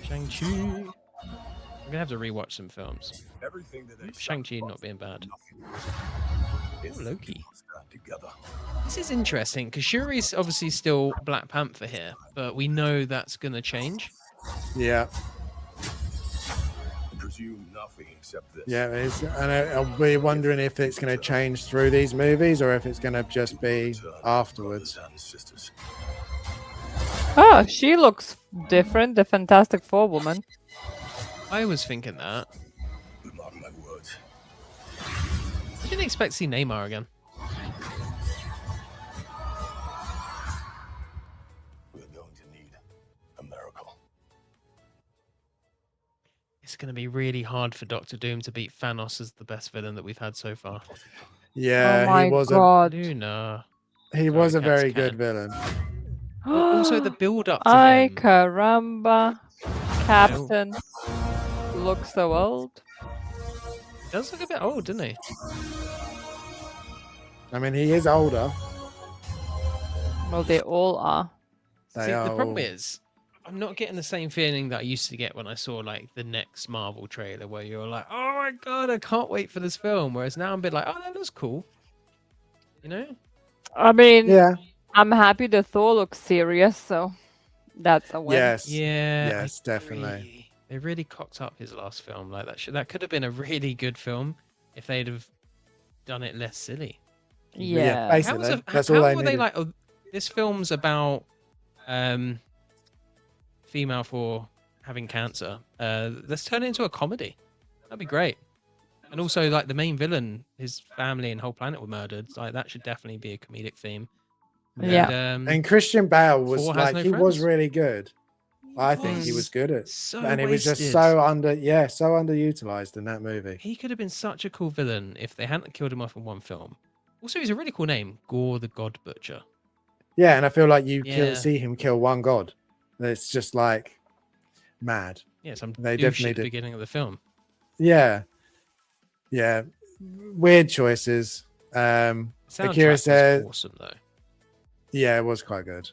Shang-Chi. I'm going to have to rewatch some films. Everything that they Shang-Chi not being bad. It's Loki. together. This is interesting because Shuri's obviously still Black Panther here, but we know that's going to change. Yeah. I presume nothing except this. Yeah, it is. And I'll be wondering if it's going to change through these movies or if it's going to just be afterwards. Brothers and sisters. Oh, she looks different. The Fantastic Four woman. I was thinking that. Mark my words. I didn't expect to see Neymar again. We're going to need a miracle. It's going to be really hard for Doctor Doom to beat Thanos as the best villain that we've had so far. Yeah, oh my he was god. Luna. he was a Cat's very cat. good villain. Also, the build-up to Ay, him. caramba. Captain. Looks so old. He does look a bit old, doesn't he? I mean, he is older. Well, they all are. They See, are the problem all- is, I'm not getting the same feeling that I used to get when I saw like the next Marvel trailer, where you're like, "Oh my god, I can't wait for this film." Whereas now I'm a bit like, "Oh, that looks cool," you know? I mean, Yeah. I'm happy the Thor looks serious, so that's a win. Yes. Yeah, I Yes, definitely. agree. They really cocked up his last film like that. That could have been a really good film if they'd have done it less silly. Yeah. basically. That's all they were they needed. like? Oh, this film's about female for having cancer. Let's turn it into a comedy. That'd be great. And also, like the main villain, his family and whole planet were murdered. Like that should definitely be a comedic theme. Yeah. And Christian Bale was Thor has like, no he was friends. really good. I think he was good at, So and it was just wasted. so underutilized in that movie. He could have been such a cool villain if they hadn't killed him off in one film. Also, he's a really cool name, Gore the God Butcher. Yeah, and I feel like you Yeah. see him kill one god. It's just like mad. Yeah, some They douche definitely at the did. beginning of the film. Yeah. Weird choices. Soundtrack Akira was said, awesome though. yeah, it was quite good.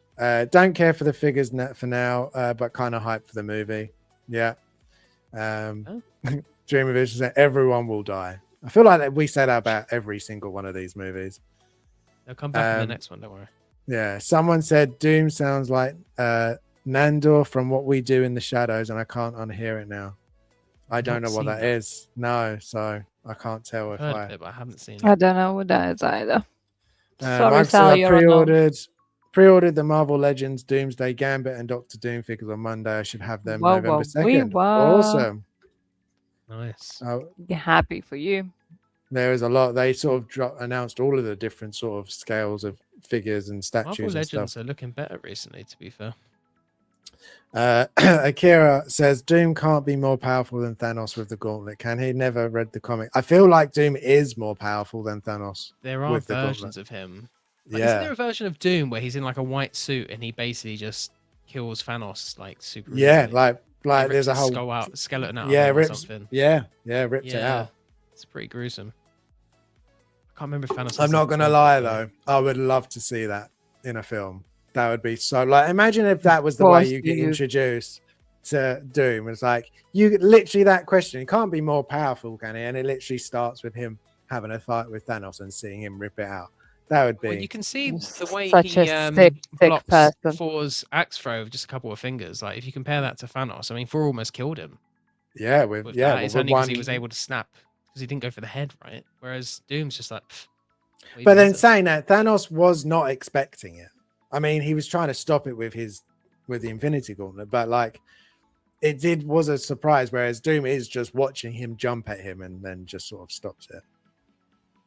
Don't care for the figures for now, but kind of hyped for the movie. Yeah. Dream of Vision said everyone will die. I feel like we said that about every single one of these movies. They'll come back in the next one, don't worry. Yeah. Someone said Doom sounds like Nandor from What We Do in the Shadows, and I can't unhear it now. I don't know what that is. No, so I can't tell if Heard of it, but I haven't seen it. I don't know what that is either. Sorry, Mike said Sal, I you're unknown. pre-ordered the Marvel Legends Doomsday Gambit and Doctor Doom figures on Monday. I should have them November 2nd. Awesome. Nice. Happy for you. There is a lot. They sort of announced all of the different sort of scales of figures and statues Marvel and Legends stuff. are looking better recently, to be fair. Akira says Doom can't be more powerful than Thanos with the gauntlet. Can he? Never read the comic. I feel like Doom is more powerful than Thanos. There are with the versions gauntlet. of him. Yeah. Isn't there a version of Doom where he's in like a white suit and he basically just kills Thanos like super Yeah, easily? like He there's rips a his whole skeleton out yeah, of him or rips something. ripped it out. It's pretty gruesome. I can't remember if Thanos. I'm not gonna lie though, I would love to see that in a film. That would be so like imagine if that was the way you get introduced to Doom. It's like you literally that question, he can't be more powerful, can he? And it literally starts with him having a fight with Thanos and seeing him rip it out. That would be Well, you can see the way Such he a thick blocks person. Thor's axe throw with just a couple of fingers. Like if you compare that to Thanos, I mean, Thor almost killed him. that. It's only because he was able to snap because he didn't go for the head, right? Whereas Doom's just like. But then saying that Thanos was not expecting it. I mean, he was trying to stop it with the Infinity Gauntlet, but like it was a surprise. Whereas Doom is just watching him jump at him and then just sort of stops it.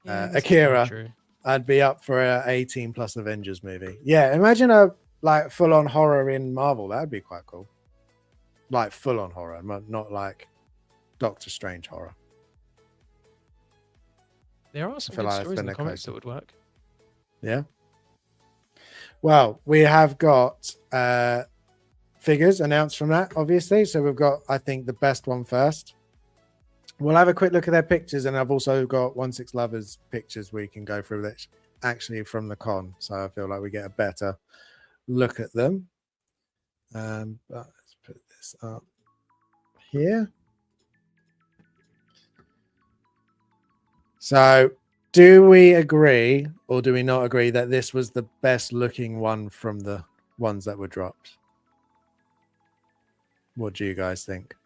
Akira, I'd be up for a 18+ Avengers movie. Yeah, imagine a like full-on horror in Marvel. That'd be quite cool. Like full-on horror, not like Doctor Strange horror. There are some good stories in the comics that would work. Yeah. Well, we have got figures announced from that, obviously. So we've got, I think, the best one first. We'll have a quick look at their pictures, and I've also got 1/6 Lovers pictures we can go through that actually from the con. So I feel like we get a better look at them. But let's put this up here. So do we agree or do we not agree that this was the best looking one from the ones that were dropped? What do you guys think?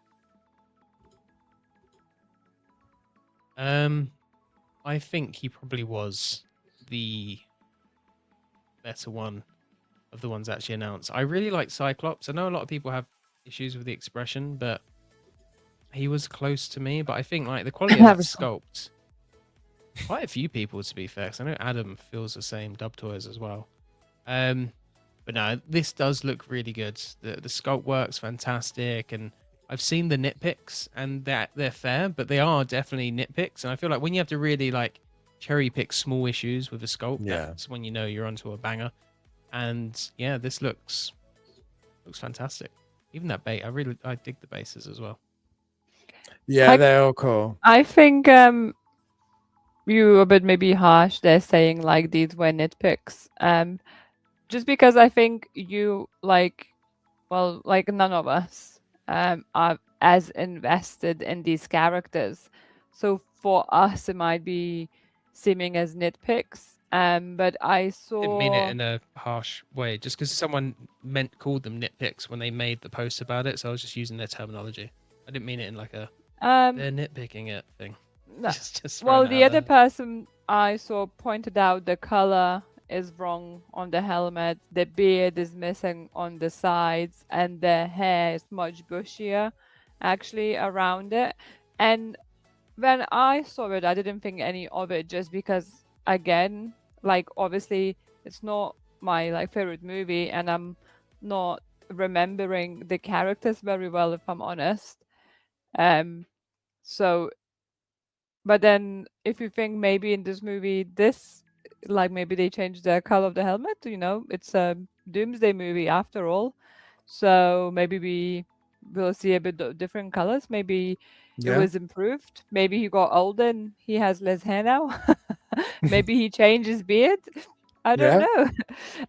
I think he probably was the better one of the ones actually announced. I really like Cyclops. I know a lot of people have issues with the expression, but he was close to me. But I think like the quality of the sculpt, quite a few people to be fair, because I know Adam feels the same, Dub Toys as well. But no, this does look really good. The sculpt works fantastic, and I've seen the nitpicks, and they're fair, but they are definitely nitpicks. And I feel like when you have to really like cherry pick small issues with a sculpt, that's when you know you're onto a banger. And yeah, this looks fantastic. Even that bait, I dig the bases as well. Yeah, they're all cool. I think you a bit maybe harsh there saying like these were nitpicks. Just because I think you like none of us are as invested in these characters. So for us, it might be seeming as nitpicks. But I saw. Didn't mean it in a harsh way, just because someone called them nitpicks when they made the post about it. So I was just using their terminology. I didn't mean it in like a they're nitpicking it thing. No. Just well, the other person I saw pointed out the color is wrong on the helmet, the beard is missing on the sides, and the hair is much bushier actually around it. And when I saw it, I didn't think any of it, just because again, like obviously it's not my like favorite movie, and I'm not remembering the characters very well, if I'm honest. So but then if you think maybe in this movie like maybe they changed the color of the helmet, it's a Doomsday movie after all, so maybe we we'll see a bit of different colors. Maybe it Yeah. was improved. Maybe he got older and he has less hair now. Maybe he changed his beard. I don't Yeah.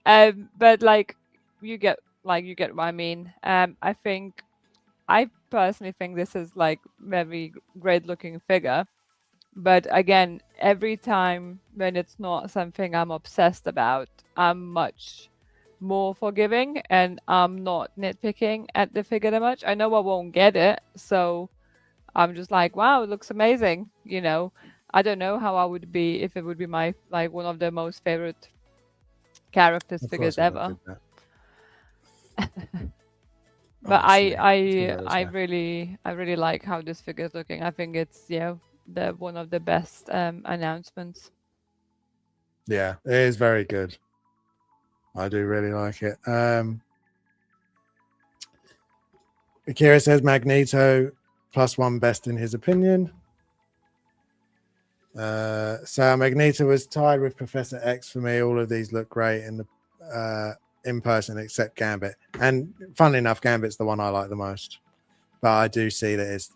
know. But like you get what I mean. I personally think this is like very great looking figure. But again, every time when it's not something I'm obsessed about, I'm much more forgiving and I'm not nitpicking at the figure that much. I know I won't get it, so I'm just like, wow, it looks amazing. You know, I don't know how I would be if it would be my like one of the most favorite characters Of figures course, we ever. did that. But Honestly, I let's give it a I respect. really like how this figure is looking. I think it's the one of the best announcements. Yeah, it is very good. I do really like it. Akira says Magneto +1 best in his opinion. So Magneto was tied with Professor X for me. All of these look great in person except Gambit. And funnily enough, Gambit's the one I like the most. But I do see that his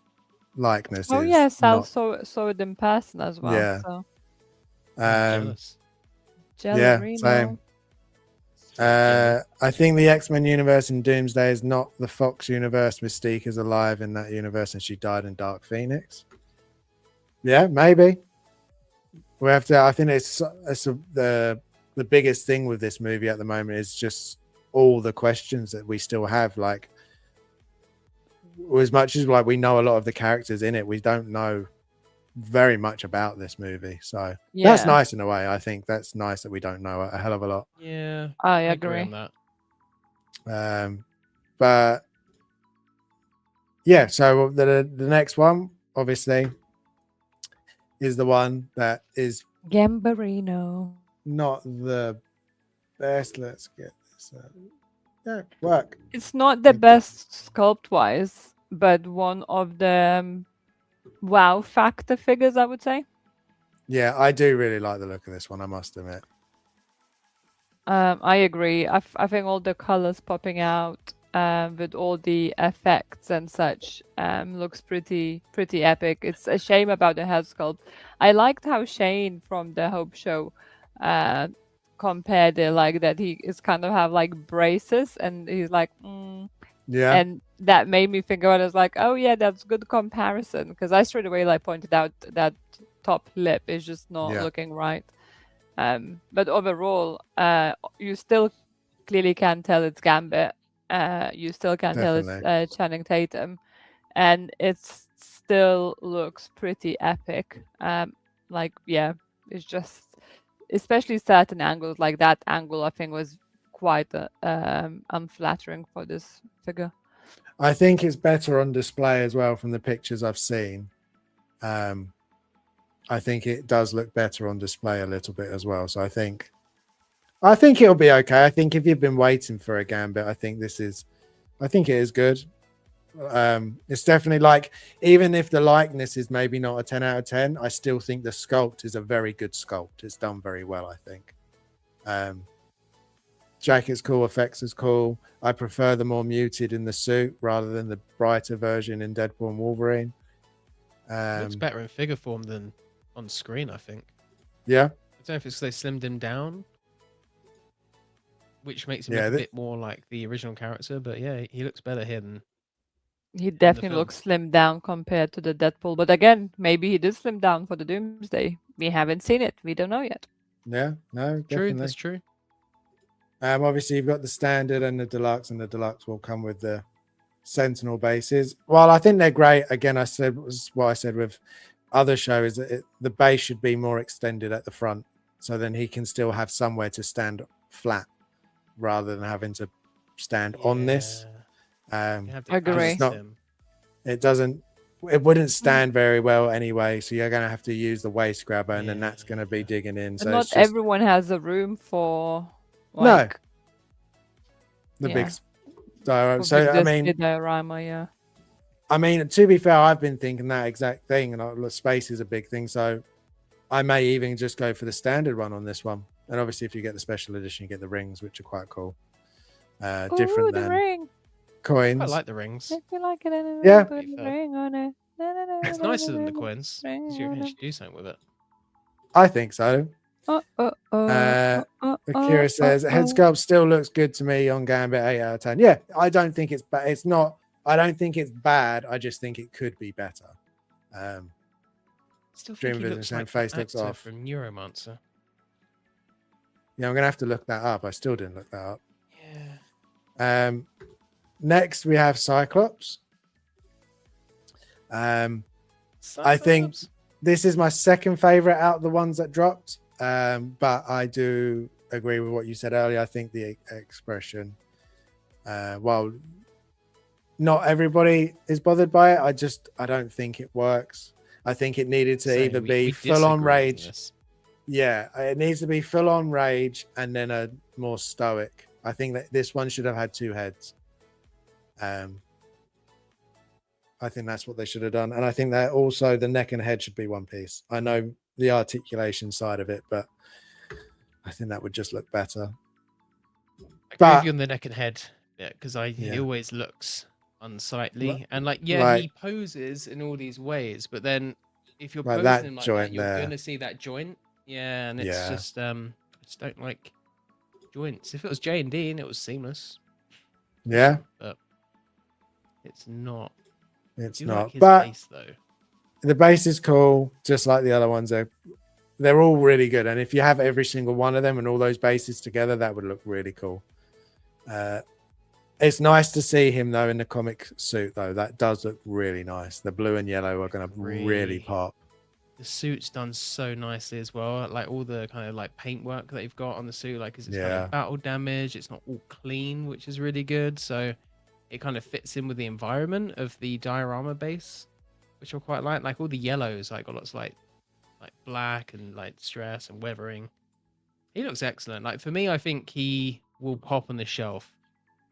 likeness Oh is yeah, Sal not. saw it in person as well. Yeah. So I'm jealous. Yeah, Jellerino. same. I think the X-Men universe in Doomsday is not the Fox universe. Mystique is alive in that universe and she died in Dark Phoenix. Yeah, maybe. We have to. I think the biggest thing with this movie at the moment is just all the questions that we still have. Like, as much as like we know a lot of the characters in it, we don't know very much about this movie. So that's nice in a way. I think that's nice that we don't know a hell of a lot. Yeah, I agree agree. on that. But yeah, so the next one obviously is the one that is Gambarino. not the best. Let's get this yeah, work. It's not the Thank you. best sculpt wise, but one of the wow factor figures, I would say. Yeah, I do really like the look of this one, I must admit. I agree. I think all the colors popping out with all the effects and such looks pretty epic. It's a shame about the head sculpt. I liked how Shane from the Hope Show compared it like that. He is kind of have like braces and he's like, Yeah, and that made me think about it. I was like, oh yeah, that's good comparison because I straight away like pointed out that top lip is just not Yeah. looking right. But overall, you still clearly can tell it's Gambit. You still can tell it's Channing Tatum, and it still looks pretty epic. It's just, especially certain angles like that angle. I think was quite unflattering for this figure. I think it's better on display as well from the pictures I've seen. I think it does look better on display a little bit as well. So I think it'll be okay. I think if you've been waiting for a Gambit, I think it is good. It's definitely like, even if the likeness is maybe not a 10 out of 10, I still think the sculpt is a very good sculpt. It's done very well, I think. Jacket's cool, effects is cool. I prefer the more muted in the suit rather than the brighter version in Deadpool and Wolverine. Looks better in figure form than on screen, I think. Yeah. I don't know if it's they slimmed him down, which makes him look a bit more like the original character, but yeah, he looks better here than he definitely looks slimmed down compared to the Deadpool. But again, maybe he did slim down for the Doomsday. We haven't seen it. We don't know yet. Yeah, no, definitely. That's true. Obviously, you've got the standard and the deluxe will come with the Sentinel bases. Well, I think they're great. Again, what I said with other shows, that the base should be more extended at the front, so then he can still have somewhere to stand flat rather than having to stand on this. Agree. It wouldn't stand very well anyway, so you're going to have to use the waist grabber, and then that's going to be digging in. And so not everyone has a room for big. So I mean, diorama, yeah. I mean, to be fair, I've been thinking that exact thing, and space is a big thing. So I may even just go for the standard one on this one. And obviously, if you get the special edition, you get the rings, which are quite cool. Different than ring. coins. I like the rings. If you like it, Yeah. put Be a fair. ring on it. It's nicer than the coins. Ring Because you on can it. actually do something with it. I think so. Akira says head sculpt still looks good to me on Gambit. 8 out of 10. Yeah, I don't think it's bad. It's not. I don't think it's bad. I just think it could be better. Still think Dream he Vision looks saying like face the looks actor off. from Neuromancer. Yeah, I'm gonna have to look that up. I still didn't look that up. Yeah. Next we have Cyclops. I think Cyclops? this is my second favorite out of the ones that dropped. But I do agree with what you said earlier. I think the expression, while not everybody is bothered by it, I don't think it works. I think it needed to Same, either we be full on disagree on rage. this. Yeah, it needs to be full on rage and then a more stoic. I think that this one should have had two heads. I think that's what they should have done. And I think that also the neck and head should be one piece. I know the articulation side of it, but I think that would just look better. I agree But- with you on the neck and head, yeah, because he Yeah. always looks unsightly. Li- And like, yeah, like- he poses in all these ways, but then if you're Like posing that him like joint that, you're there. gonna see that joint. Yeah, and it's Yeah. just I just don't like joints. If it was J and D and it was seamless, Yeah, but it's not. it's Do you not. like his But face though? the base is cool, just like the other ones. They're all really good. And if you have every single one of them and all those bases together, that would look really cool. It's nice to see him though in the comic suit though. That does look really nice. The blue and yellow are going to really Really? pop. The suit's done so nicely as well. Like all the kind of like paintwork that you've got on the suit, like 'cause it's kind Yeah. of battle damage. It's not all clean, which is really good. So it kind of fits in with the environment of the diorama base, which I quite like. Like all the yellows, like got lots of like black and like stress and weathering. He looks excellent. Like for me, I think he will pop on the shelf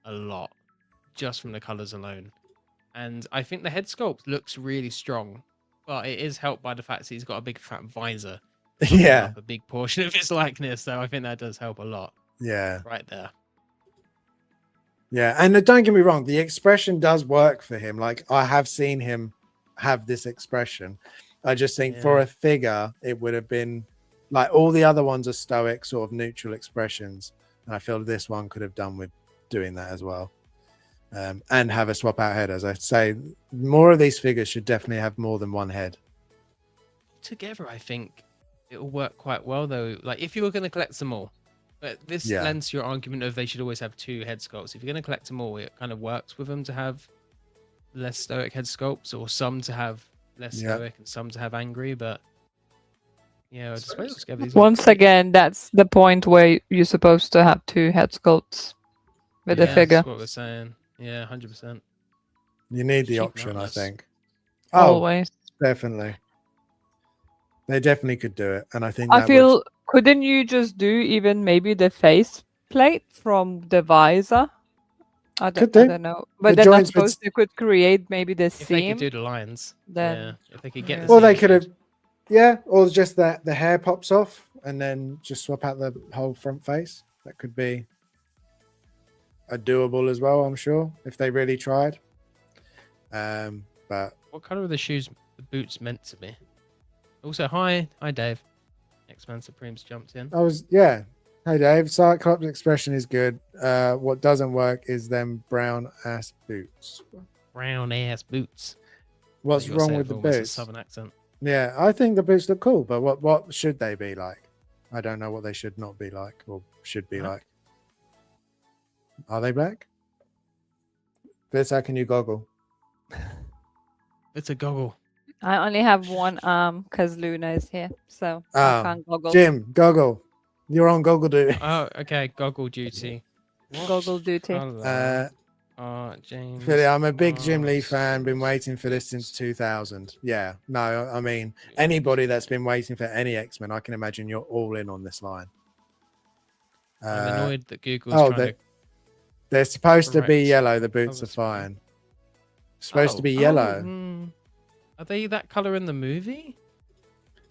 a lot just from the colors alone. And I think the head sculpt looks really strong. Well, it is helped by the fact that he's got a big fat visor. covering Yeah, up a big portion of his likeness, so I think that does help a lot yeah, right there. yeah. And don't get me wrong, the expression does work for him. Like I have seen him have this expression. I just think for Yeah. a figure, it would have been like all the other ones are stoic, sort of neutral expressions. And I feel this one could have done with doing that as well. And have a swap out head. As I say, more of these figures should definitely have more than one head. Together, I think it will work quite well, though. Like if you were going to collect them all, but this Yeah. lends to your argument of they should always have two head sculpts. If you're going to collect them all, it kind of works with them to have less stoic head sculpts, or some to have less Yeah. stoic and some to have angry. But yeah, I suppose together these Once again, that's the point where you're supposed to have two head sculpts with the Yeah, figure. That's what we're saying. Yeah, 100%. You need the Cheap option, I nuts. think. Oh, Always. definitely. They definitely could do it. And I think I that feel, couldn't you just do even maybe the face plate from the visor? I Could don't, I do. don't know. But The then I joints would suppose you could create maybe the If they could seam. do the lines, then- yeah. If they could get yeah. the or they seam could have, good. yeah, or just that the hair pops off and then just swap out the whole front face. That could be a doable as well, I'm sure, if they really tried. But What color are the shoes, the boots meant to be? Also, hi Dave. X-Man Supreme's jumped in. yeah. Hey Dave, Cyclops expression is good. What doesn't work is them brown ass boots. Brown ass boots. What's You gotta say wrong it with the almost a boots? Southern accent. Yeah, I think the boots look cool, but what should they be like? I don't know what they should not be like or should be Black? like. Are they black? This, how can you goggle? It's a goggle. I only have one arm because Luna is here, so I Ah, can't goggle. Jim, goggle. You're on goggle duty. Oh, okay. Goggle duty. Goggle duty. Colour James. Philly, I'm a big Jim Lee Masters. fan. Been waiting for this since 2000. Yeah, no, I mean anybody that's been waiting for any X-Men, I can imagine you're all in on this line. I'm annoyed that Google's oh, trying to. they're supposed to be correct yellow. The boots are colours for me. fine. Supposed to be Oh, yellow. Are they that color in the movie?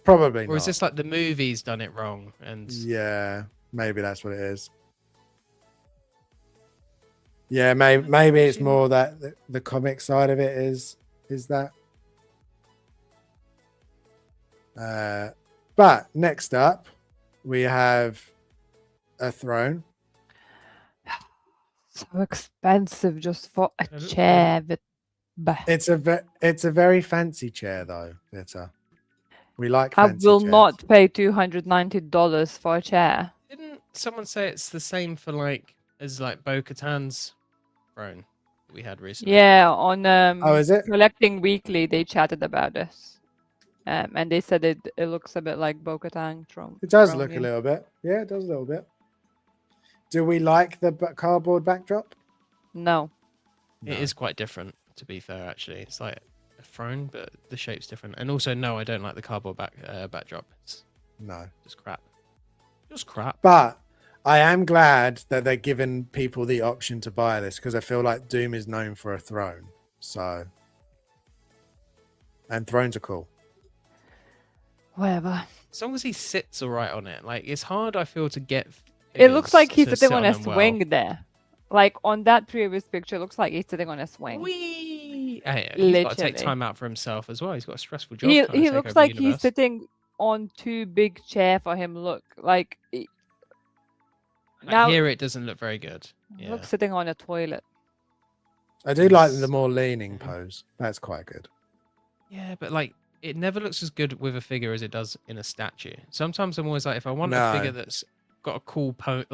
Probably Or not. is this like the movie's done it wrong? And Yeah, maybe that's what it is. Yeah, maybe it's more that the comic side of it is that. But next up, we have a throne. So expensive just for a It looks good. chair. But It's a very fancy chair though, Vita. We like I fancy will chairs. not pay $290 for a chair. Didn't someone say it's the same for as Bo-Katan's throne we had recently? Yeah, on is it? Collecting Weekly, they chatted about this. And they said it looks a bit like Bo-Katan throne. It does throne, look yeah. a little bit. Yeah, it does a little bit. Do we like the cardboard backdrop? No. It is quite different, to be fair. Actually, it's like a throne, but the shape's different. And also, no, I don't like the cardboard backdrop. It's No. just crap. Just crap. But I am glad that they're giving people the option to buy this because I feel like Doom is known for a throne. So, and thrones are cool. Whatever. As long as he sits all right on it, it's hard. I feel to get. It looks like he's to sitting sit on a them well. swing there. Like on that previous picture, it looks like he's sitting on a swing. Whee! Hey, he's got to take Literally. time out for himself as well. He's got a stressful job. He trying to take looks over like the he's universe. sitting on too big chair for him. Look, like Now here it doesn't look very good. Yeah. looks sitting on a toilet. I do like the more leaning pose. That's quite good. Yeah, but it never looks as good with a figure as it does in a statue. Sometimes I'm always like, if I want a No. figure that's got a cool pone,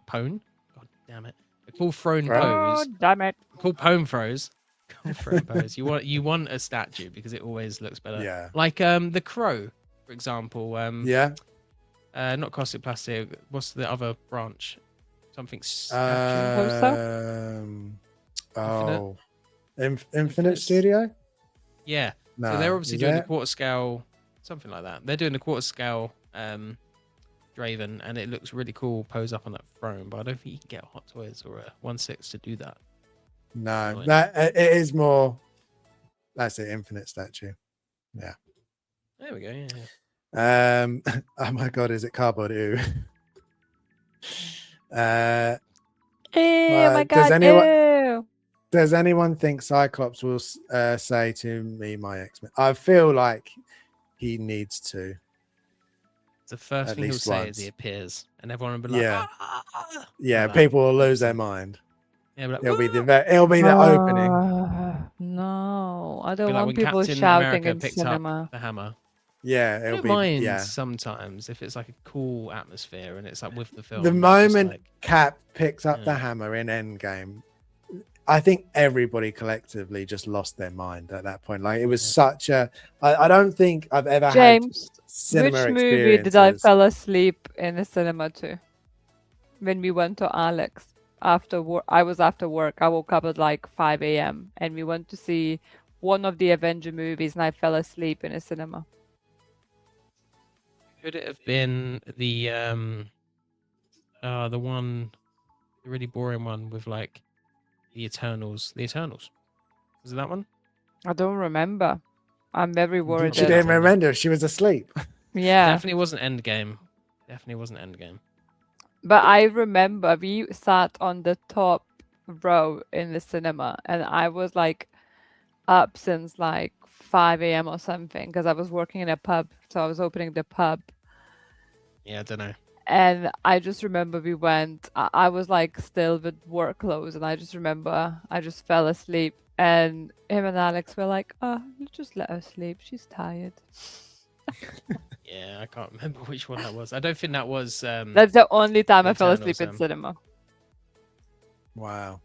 pone. God damn it, a cool throne Right. Oh, pose, damn it. cool pone throws. Cool throne pose. You want a statue because it always looks better. Yeah. Like the crow, for example. Yeah. Not caustic plastic. What's the other branch? Something statue. Oh, Infinite Studio. Yeah. No, So they're obviously is doing the it? quarter scale, something like that. They're doing the quarter scale Draven, and it looks really cool pose up on that throne. But I don't think you can get a Hot Toys or a 1/6 to do that. No, Right. that it is more. That's it, Infinite Statue. Yeah. There we go. Yeah. Oh my God, is it cardboard? Ew. Oh my does god. anyone- Ew. Does anyone think Cyclops will say to me, my X-Men? I feel like he needs to. The first At thing he'll least say is he once. appears, and everyone will be like, Yeah. "Ah!" Yeah, Like that. people will lose their mind. Yeah, like, It'll be "Ah!" it'll be the opening. No, I Be don't like want when people Captain shouting America in picked cinema. up the hammer. Yeah, I it'll don't be mind sometimes if it's like a cool atmosphere and it's like with the film. The it's just moment like, Cap picks up the Yeah. hammer in Endgame, I think everybody collectively just lost their mind at that point. Like it was such a. I don't think I've ever James, had cinema which movie did I experiences. fell asleep in the cinema to? When we went to Alex after work, I was after work. I woke up at like 5 a.m. and we went to see one of the Avenger movies, and I fell asleep in a cinema. could it have been the one, the really boring one with like the Eternals? The Eternals. Was it that one? I don't remember. I'm very worried. She that- didn't remember. She was asleep. Yeah, Definitely wasn't Endgame. Definitely wasn't Endgame. but I remember we sat on the top row in the cinema, and I was like up since like 5 a.m. or something because I was working in a pub, so I was opening the pub. Yeah, I don't know. And I just remember we went, I was like still with work clothes, and I just remember I just fell asleep, and him and Alex were like, oh, you just let her sleep, she's tired. Yeah, I can't remember which one that was. I don't think that was. That's the only time The I fell Eternals, asleep in cinema. Wow,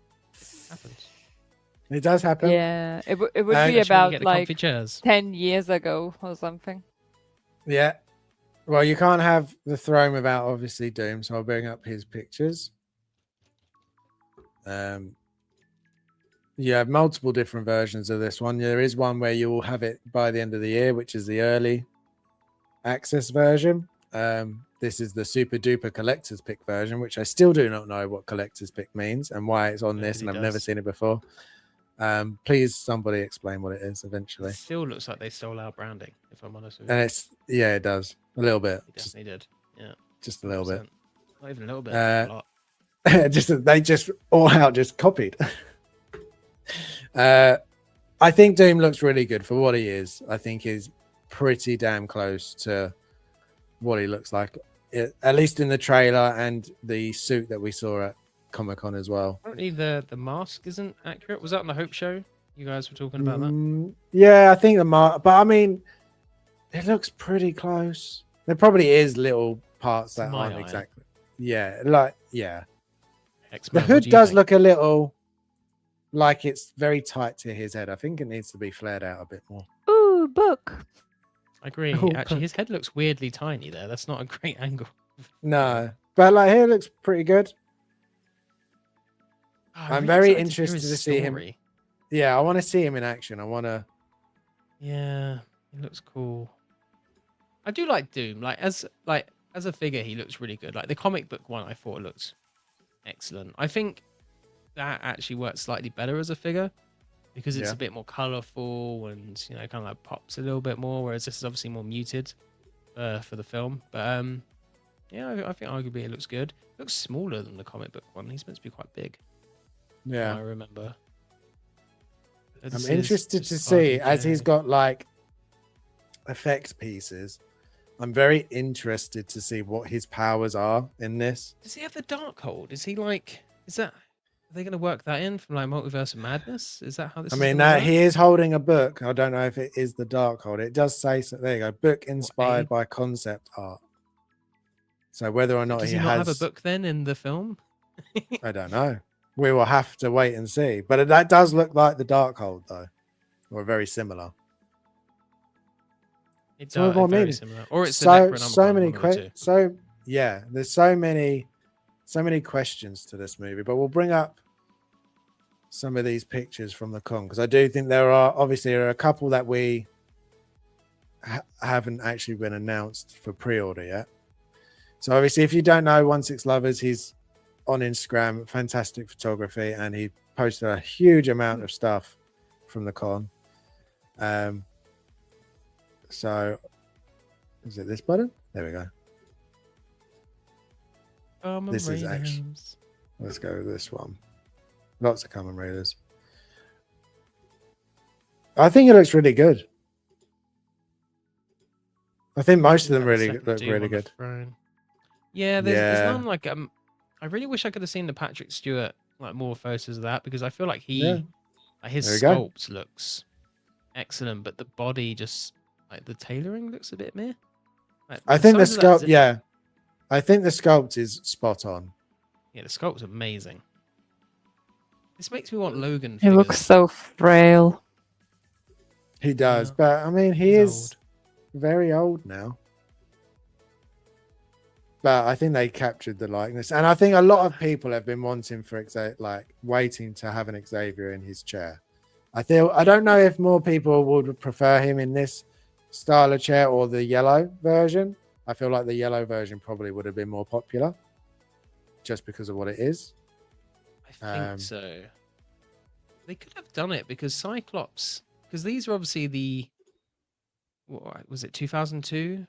happens. it does happen. Yeah, it would be Especially when you about get the like comfy chairs. 10 years ago or something. Yeah. Well, you can't have the throne without obviously Doom, so I'll bring up his pictures. You have multiple different versions of this one. There is one where you will have it by the end of the year, which is the early access version. This is the super duper collector's pick version, which I still do not know what collector's pick means and why it's on this, and I've Nobody never does. seen it before. Please, somebody explain what it is eventually. It still looks like they stole our branding, if I'm honest with you. And it's it does a little bit, They definitely did. Yeah. just a little bit. 100%. Not even a little bit. Uh, a lot. They just all out just copied. I think Doom looks really good for what he is. I think he's pretty damn close to what he looks like, at least in the trailer and the suit that we saw at Comic-Con as well. Apparently the mask isn't accurate. Was that on the Hope show? You guys were talking about that? Yeah, I think but I mean, it looks pretty close. There probably is little parts that my aren't eye. exactly. Yeah, like yeah. The X-Men, what hood do you does think? look a little like it's very tight to his head. I think it needs to be flared out a bit more. Ooh, book. I agree. Oh, Actually, his head looks weirdly tiny there. That's not a great angle. No, but like here looks pretty good. Oh, I'm really very excited to hear interested his to see him. story. Yeah, I want to see him in action. I want to. Yeah, he looks cool. I do like Doom. As a figure, he looks really good. Like the comic book one, I thought looks excellent. I think that actually works slightly better as a figure because it's Yeah. a bit more colorful and kind of like pops a little bit more. Whereas this is obviously more muted for the film. But yeah, I think arguably it looks good. It looks smaller than the comic book one. He's meant to be quite big. I Yeah, remember. I'm This is interested to just see as he's RDJ. got like effect pieces. I'm very interested to see what his powers are in this. Does he have the dark hold? Is he like? Is that? Are they going to work that in from like Multiverse of Madness? Is that how this? I is mean, gonna that work? he is holding a book. I don't know if it is the Darkhold. It does say so. There you go. Book inspired by concept art. So whether or not Does he he not has, have a book then in the film? I don't know. We will have to wait and see. But that does look like the Darkhold, though, or very similar. It So does. what I Very mean, similar. Or it's the so Necronomicon, many one of the two. so yeah. There's so many questions to this movie. But we'll bring up some of these pictures from the con because I do think there are a couple that we haven't actually been announced for pre-order yet. So obviously, if you don't know 16 Lovers, he's on Instagram, fantastic photography, and he posted a huge amount of stuff from the con. So is it this button? There we go. This is actually. Let's go with this one. Lots of Kamen Raiders. I think it looks really good. I think most of them really look really good. Yeah, there's Yeah. none like I really wish I could have seen the Patrick Stewart like more photos of that because I feel like Yeah. like his There we go. sculpt looks excellent, but the body just like the tailoring looks a bit meh. Like, I think the size of that sculpt, yeah. I think the sculpt is spot on. Yeah, the sculpt's amazing. This makes me want Logan He figures. looks so frail. He does, Yeah. but I mean, he He's is very old now. But I think they captured the likeness, and I think a lot of people have been wanting for waiting to have an Xavier in his chair. I don't know if more people would prefer him in this style of chair or the yellow version. I feel like the yellow version probably would have been more popular, just because of what it is. I think so. They could have done it because Cyclops, because these are obviously what was it 2002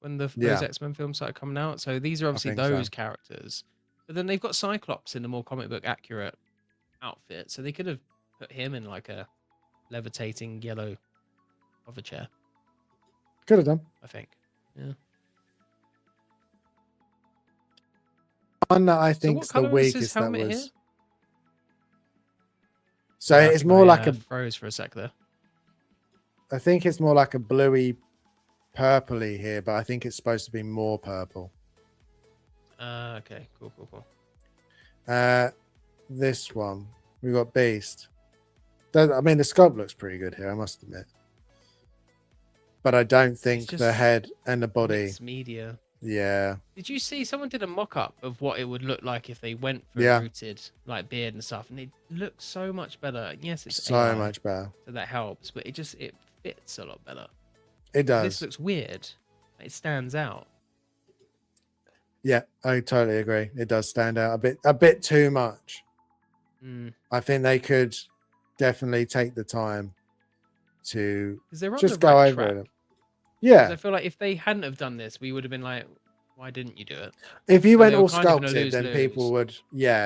when those X-Men films started coming out. So these are obviously think so. those characters, but then they've got Cyclops in a more comic book accurate outfit, so they could have put him in like a levitating yellow hover chair. Could have done. I think. Yeah. One that I So think what is the colour is his weakest that helmet was. here? So I it's think more I, like a. froze for a sec there. I think it's more like a bluey, purpley here, but I think it's supposed to be more purple. Okay, cool. This one we got Beast. I mean, the sculpt looks pretty good here, I must admit. But I don't think the just head and the body. Mixed media. Yeah, Did you see someone did a mock-up of what it would look like if they went for Yeah. a rooted like beard and stuff, and it looks so much better. Yes, it's so AI, much better. so that helps, but it fits a lot better. It This does. looks weird. It stands out. Yeah, I totally agree. It does stand out a bit too much. Mm. I think they could definitely take the time to Because they're on just the go right over track. it. 'Cause Yeah, I feel like if they hadn't have done this, we would have been like, Why didn't you do it? If you So went they were all kind of gonna sculpted, then lose-lose.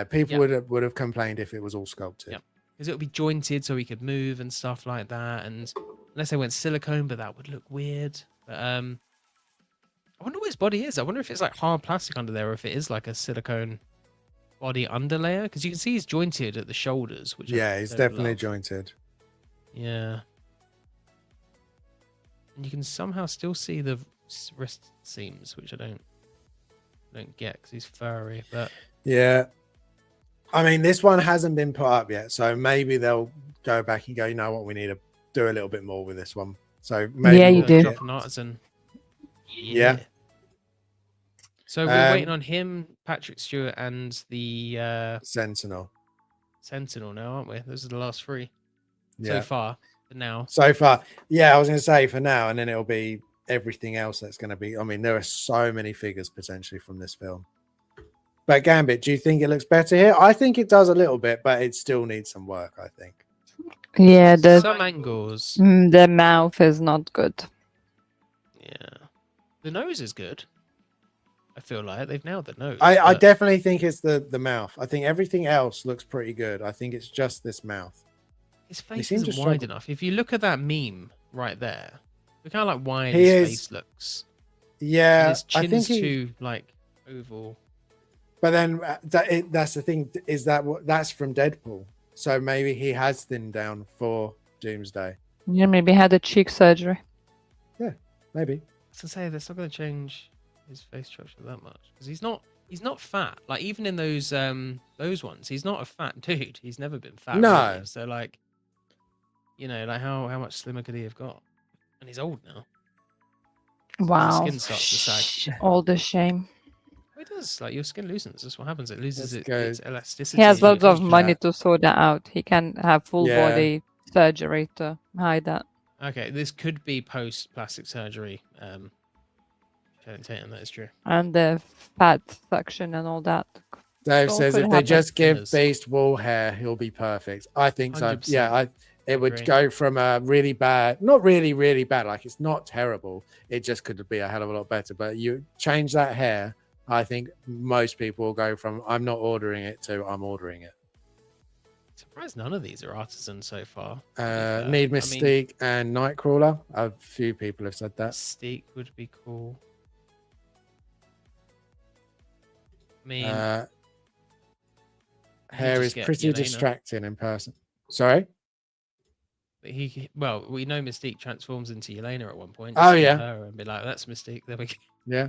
people would, would have complained if it was all sculpted. Yep. Because it would be jointed so he could move and stuff like that. And unless they went silicone, but that would look weird. But I wonder what his body is. I wonder if it's like hard plastic under there, or if it is like a silicone body underlayer. Because you can see he's jointed at the shoulders, which I He's don't definitely love. jointed. Yeah. And you can somehow still see the wrist seams, which I don't get because he's furry. But Yeah. I mean, this one hasn't been put up yet, so maybe they'll go back and go, you know what, we need to do a little bit more with this one. So maybe Yeah, you we'll do. get- drop an artisan. Yeah. So we're waiting Um, on him, Patrick Stewart, and the Sentinel. Sentinel now, aren't we? Those are the last three Yeah. so far. For now. So far, yeah, I was going to say for now, and then it'll be everything else that's going to be. I mean, there are so many figures potentially from this film. But Gambit, do you think it looks better here? I think it does a little bit, but it still needs some work, I think. Yeah, Some angles. the mouth is not good. Yeah. The nose is good. I feel like they've nailed the nose. I but definitely think it's the mouth. I think everything else looks pretty good. I think it's just this mouth. his face seem to isn't wide struggle. enough. If you look at that meme right there, look how like wide He his is- face looks. Yeah, And his I chin's think too like oval. But then that's the thing. Is that that's from Deadpool? So maybe he has thinned down for Doomsday. Yeah, maybe had a cheek surgery. Maybe. To say that's not going to change his face structure that much because he's not fat. Like even in those ones, he's not a fat dude. He's never been fat. No. Really. So like, you know, like how much slimmer could he have got? And he's old now. Wow. skin starts to sag. All the shame. It does. Like your skin loosens. That's what happens. It loses Let's its go. elasticity. He has and your lots of facial- money to sort that out. He can have full Yeah. body surgery to hide that. Okay, this could be post plastic surgery. Channing Tatum, that is true. And the fat section and all that. Dave All says could if they happen. just give Thinners. Beast wool hair, he'll be perfect. I think so. 100%. Yeah, it would Agree. go from a really bad, not really, really bad. Like it's not terrible. It just could be a hell of a lot better. But you change that hair, I think most people will go from I'm not ordering it to I'm ordering it. Surprised none of these are artisan so far. Need I mean, Mystique and Nightcrawler. A few people have said that. Mystique would be cool. I mean, Hair just is get pretty Yelena. distracting in person. Sorry. well, we know Mystique transforms into Yelena at one point. Oh, Just see yeah. her and be like, that's Mystique. There we go. Yeah.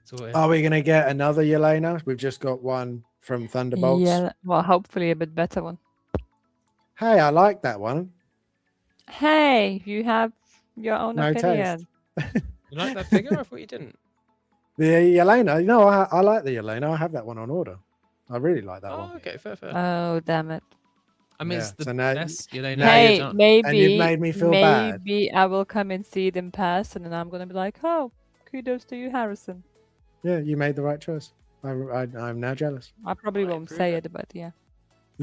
Sorted. Are we going to get another Yelena? We've just got one from Thunderbolts. Yeah, well, hopefully a bit better one. Hey, I like that one. Hey, you have your own No opinion. taste. You like that figure? I thought you didn't. The Yelena. No, I like the Yelena. I have that one on order. I really like that Oh, one. okay, fair. Oh, damn it. I mean, Yeah, it's the so now- best Yelena now you Hey, done. maybe And you've made me feel bad. maybe I will come and see it in person, and I'm gonna be like, "Oh, kudos to you, Harrison." Yeah, you made the right choice. I'm now jealous. I probably Might won't improve say it. it, but yeah. I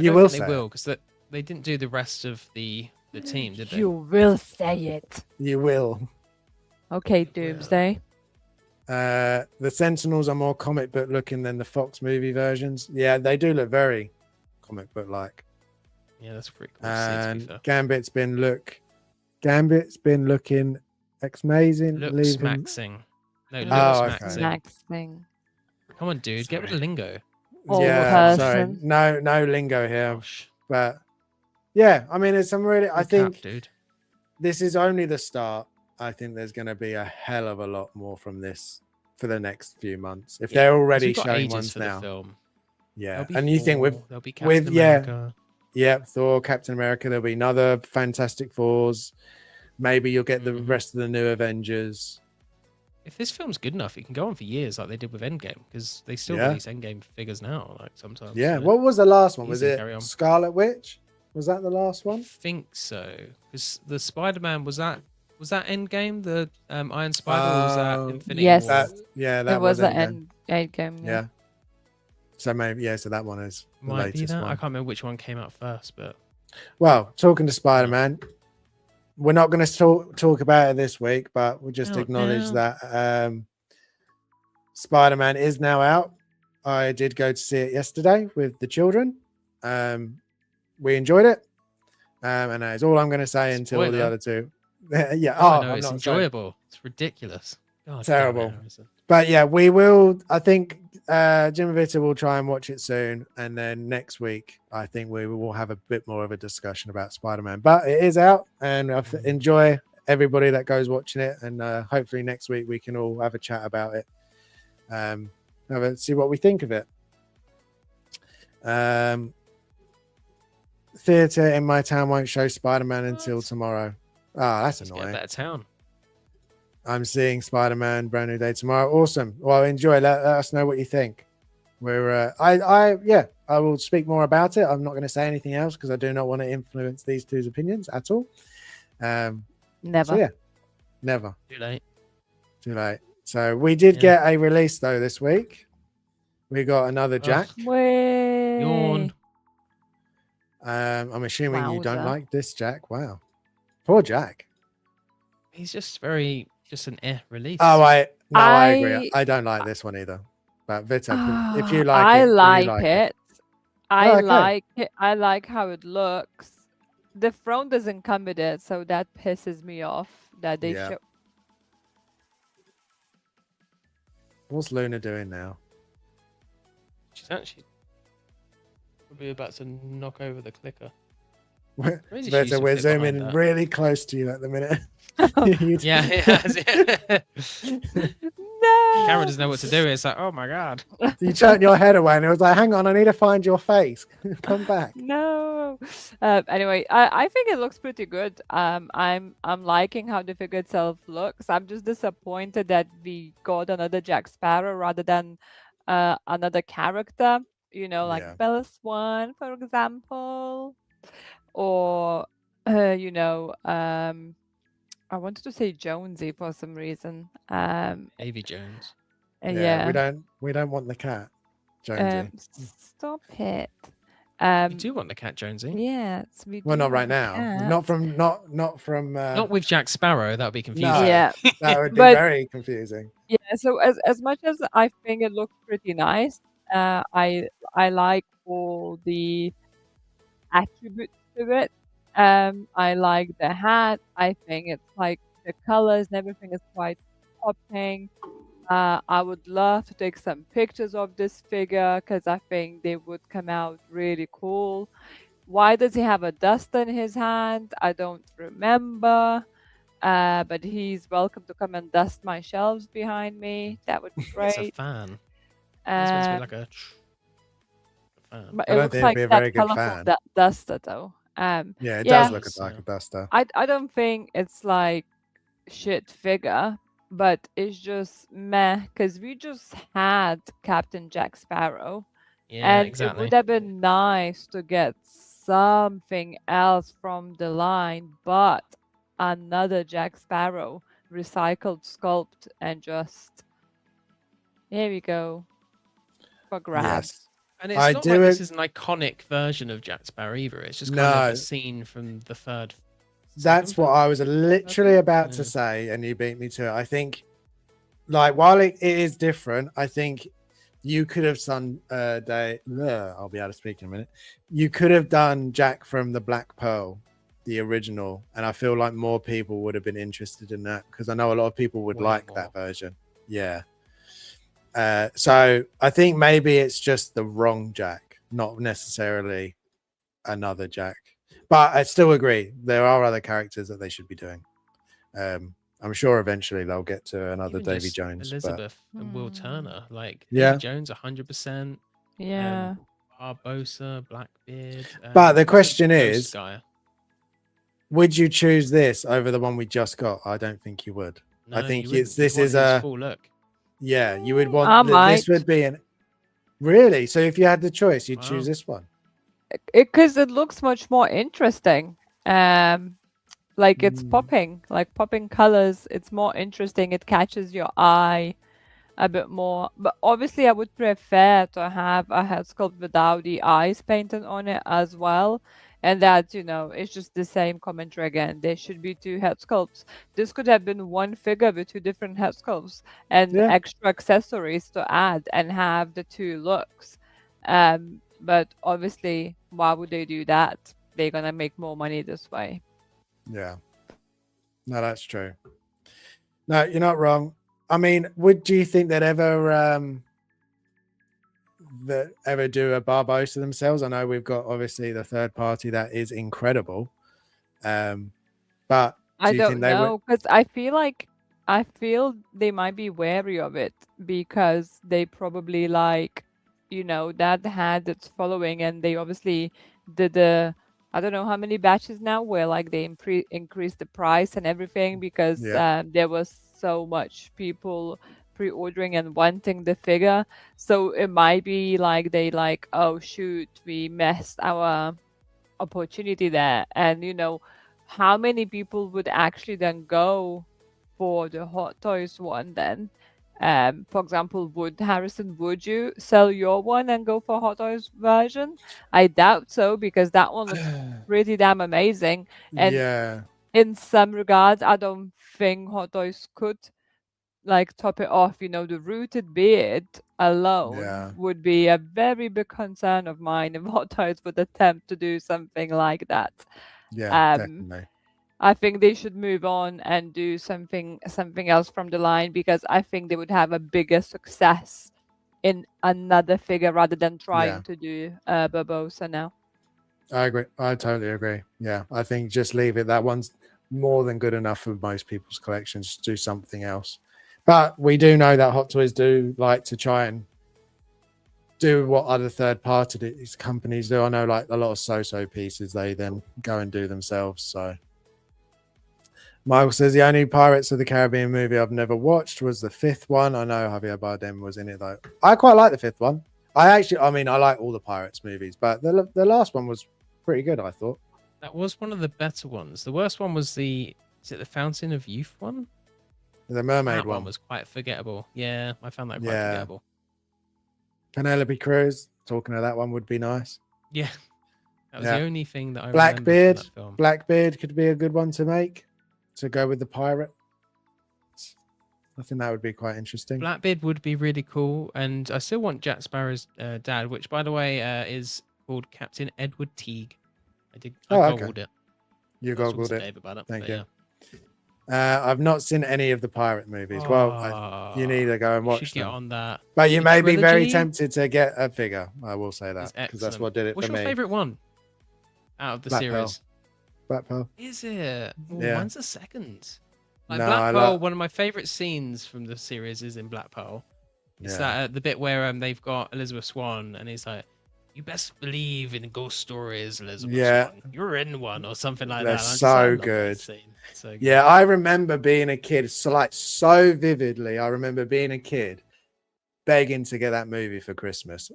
You don't will think say they it. will because they didn't do the rest of the team, did they? You will say it. You will. Okay, will. Doomsday. The Sentinels are more comic book looking than the Fox movie versions. Yeah, they do look very comic book like. Yeah, that's pretty cool. To see, to be And fair. Gambit's been looking amazing. Look, Leave him- smaxing. No, look, Oh, okay. smaxing. Next thing. Come on, dude, get rid of lingo. Old Yeah, sorry. person. No lingo here. Gosh, But yeah, I mean, it's some really. I good think cap, dude. this is only the start. I think there's going to be a hell of a lot more from this for the next few months. If Yeah, they're 'cause already we've got showing ages ones for now, the film. yeah. There'll be And you think Thor, there'll be Captain with America. Thor, Captain America, there'll be another Fantastic Fours. Maybe you'll get the Mhm. rest of the new Avengers. If this film's good enough, it can go on for years, like they did with Endgame, because they still Yeah. release Endgame figures now. Like sometimes. Yeah. so What was the last one? Was Easy, it carry on. Scarlet Witch? Was that the last I one? think so. Because the Spider-Man was that Endgame, the Iron Spider, or was that Oh, Infinity Yes. War? That It was the Endgame. end game. Yeah. So maybe so that one is the Might be latest that. I one. can't remember which one came out first, but Well, talking to Spider-Man, we're not going to talk about it this week, but we'll just Oh, acknowledge no. that Spider-Man is now out. I did go to see it yesterday with the children. We enjoyed it. And that is all I'm going to say until the Spoiler. other two. Yeah. Oh, Oh, no, I'm it's not saying enjoyable. It's ridiculous. God Terrible. Damn it, Harrison. But yeah, we will. I think Jim and Vita will try and watch it soon, and then next week I think we will have a bit more of a discussion about Spider-Man. But it is out, and I enjoy everybody that goes watching it, and hopefully next week we can all have a chat about it. See what we think of it. Theatre in my town won't show Spider-Man until tomorrow. Ah, that's Let's get a annoying. better town. I'm seeing Spider-Man Brand New Day tomorrow. Awesome. Well, enjoy. Let us know what you think. We're I will speak more about it. I'm not going to say anything else because I do not want to influence these two's opinions at all. Never. So yeah, never. Too late. Too late. So we did get a release though this week. We got another Jack. Way. Yawn. I'm assuming you don't Wowza. like this Jack. Wow. Poor Jack. He's just an release. Oh, I agree. I- I don't like this one either. But Vita, if you I like it, like you like it. Oh, okay. like it. I like how it looks. The throne doesn't come with it, so that pisses me off that they Yeah. show. What's Luna doing now? She's actually probably about to knock over the clicker. We're Or is it she's just we're a bit behind zooming that? really close to you at the minute. Yeah, it has. No. Camera doesn't know what to do. It's like, oh my god. You turned your head away and it was like, hang on, I need to find your face. Come back. No. Anyway, I think it looks pretty good. I'm liking how the figure itself looks. I'm just disappointed that we got another Jack Sparrow rather than another character. You know, like Yeah. Bella Swan, for example, or I wanted to say Jonesy for some reason. Davy Jones. Yeah. We don't want the cat, Jonesy. Stop it. We do want the cat, Jonesy. Yes, we Well, do not right want the now. cat. Not from. Not with Jack Sparrow. That would be confusing. No, Yeah. that would be But- very confusing. Yeah, so as much as I think it looks pretty nice, I like all the attributes to it. I like the hat. I think it's like the colors and everything is quite popping. I would love to take some pictures of this figure because I think they would come out really cool. Why does he have a duster in his hand? I don't remember. But he's welcome to come and dust my shelves behind me. That would be It's a great. fan. It's meant to be like a fan. But I it don't looks think it'd like be a that very good colourful fan. duster though. Yeah, it yeah. does look like a duster. I don't think it's like shit figure, but it's just meh because we just had Captain Jack Sparrow. Yeah, And exactly. it would have been nice to get something else from the line, but another Jack Sparrow recycled sculpt and just here we go for grabs. Yes. And it's I not do like this it- is an iconic version of Jack Sparrow either. It's just kind No. of a scene from the third. That's second what film? I was literally about Yeah. to say, and you beat me to it. I think, like, while it is different, I think you could have done I'll be able to speak in a minute. You could have done Jack from the Black Pearl, the original, and I feel like more people would have been interested in that because I know a lot of people would Way like more. that version. Yeah. So I think maybe it's just the wrong Jack, not necessarily another Jack. But I still agree there are other characters that they should be doing. I'm sure eventually they'll get to another Even Davy just Jones. But Elizabeth and Will Hmm. Turner, like Yeah. Davy Jones, 100%. Yeah. Barbosa, Blackbeard. But the who's question ghost is- guy? would you choose this over the one we just got? I don't think you would. I No, think you wouldn't. it's You'd this want is his a full look. yeah. You would want I this might. would be an really. So if you had the choice, you'd choose Wow. this one. Because it looks much more interesting. Like it's Mm. popping, like popping colors. It's more interesting. It catches your eye a bit more. But obviously, I would prefer to have a head sculpt without the eyes painted on it as well. And that, it's just the same commentary again. There should be 2 head sculpts. This could have been one figure with 2 different head sculpts and Yeah. extra accessories to add and have the 2 looks. But obviously, why would they do that? They're gonna make more money this way. Yeah. No, that's true. No, you're not wrong. I mean, do you think they'd ever do a Barbosa themselves? I know we've got obviously the third party that is incredible. But I do you think don't they would? know, because I feel they might be wary of it because they probably that had its following, and they obviously did I don't know how many batches now where they increased the price and everything because Yeah. there was so much people pre-ordering and wanting the figure. So it might be they oh shoot, we missed our opportunity there. And how many people would actually then go for the Hot Toys one then? For example, Harrison, would you sell your one and go for Hot Toys version? I doubt so, because that one looks pretty damn amazing. And Yeah. in some regards, I don't think Hot Toys could top it off. The rooted beard alone Yeah. would be a very big concern of mine if Hot Toys would attempt to do something like that. Yeah. Definitely. I think they should move on and do something else from the line, because I think they would have a bigger success in another figure rather than trying to do Barbosa now. I agree. I totally agree. Yeah. I think just leave it. That one's more than good enough for most people's collections. Just do something else. But we do know that Hot Toys do like to try and do what other third-party companies do. I know a lot of so-so pieces they then go and do themselves. So Michael says the only Pirates of the Caribbean movie I've never watched was the 5th one. I know Javier Bardem was in it though. I quite like the 5th one. I like all the Pirates movies, but the last one was pretty good, I thought. That was one of the better ones. The worst one was the Fountain of Youth one? The mermaid that one was quite forgettable. Yeah, I found that quite forgettable. Penelope Cruz, talking of that one would be nice. Yeah. That was the only thing that I Blackbeard. remember from that film. Blackbeard could be a good one to make, to go with the pirate. I think that would be quite interesting. Blackbeard would be really cool, and I still want Jack Sparrow's dad, which, by the way, is called Captain Edward Teague. I googled it. You googled it. Dave about it. Thank you. Yeah. I've not seen any of the pirate movies. Well, you need to go and watch them. Get on that. But you may be very tempted to get a figure. I will say that, because that's what did it What's for me. What's your favorite one out of the series? Black Pearl. Is it? Ooh, Yeah. Mine's a second. No, Black Pearl, one of my favorite scenes from the series is in Black Pearl. It's that the bit where they've got Elizabeth Swann, and he's like, "You best believe in ghost stories, Elizabeth Swann. You're in one," or something like that. So good. So good. Yeah, I remember being a kid, so vividly. I remember being a kid begging to get that movie for Christmas,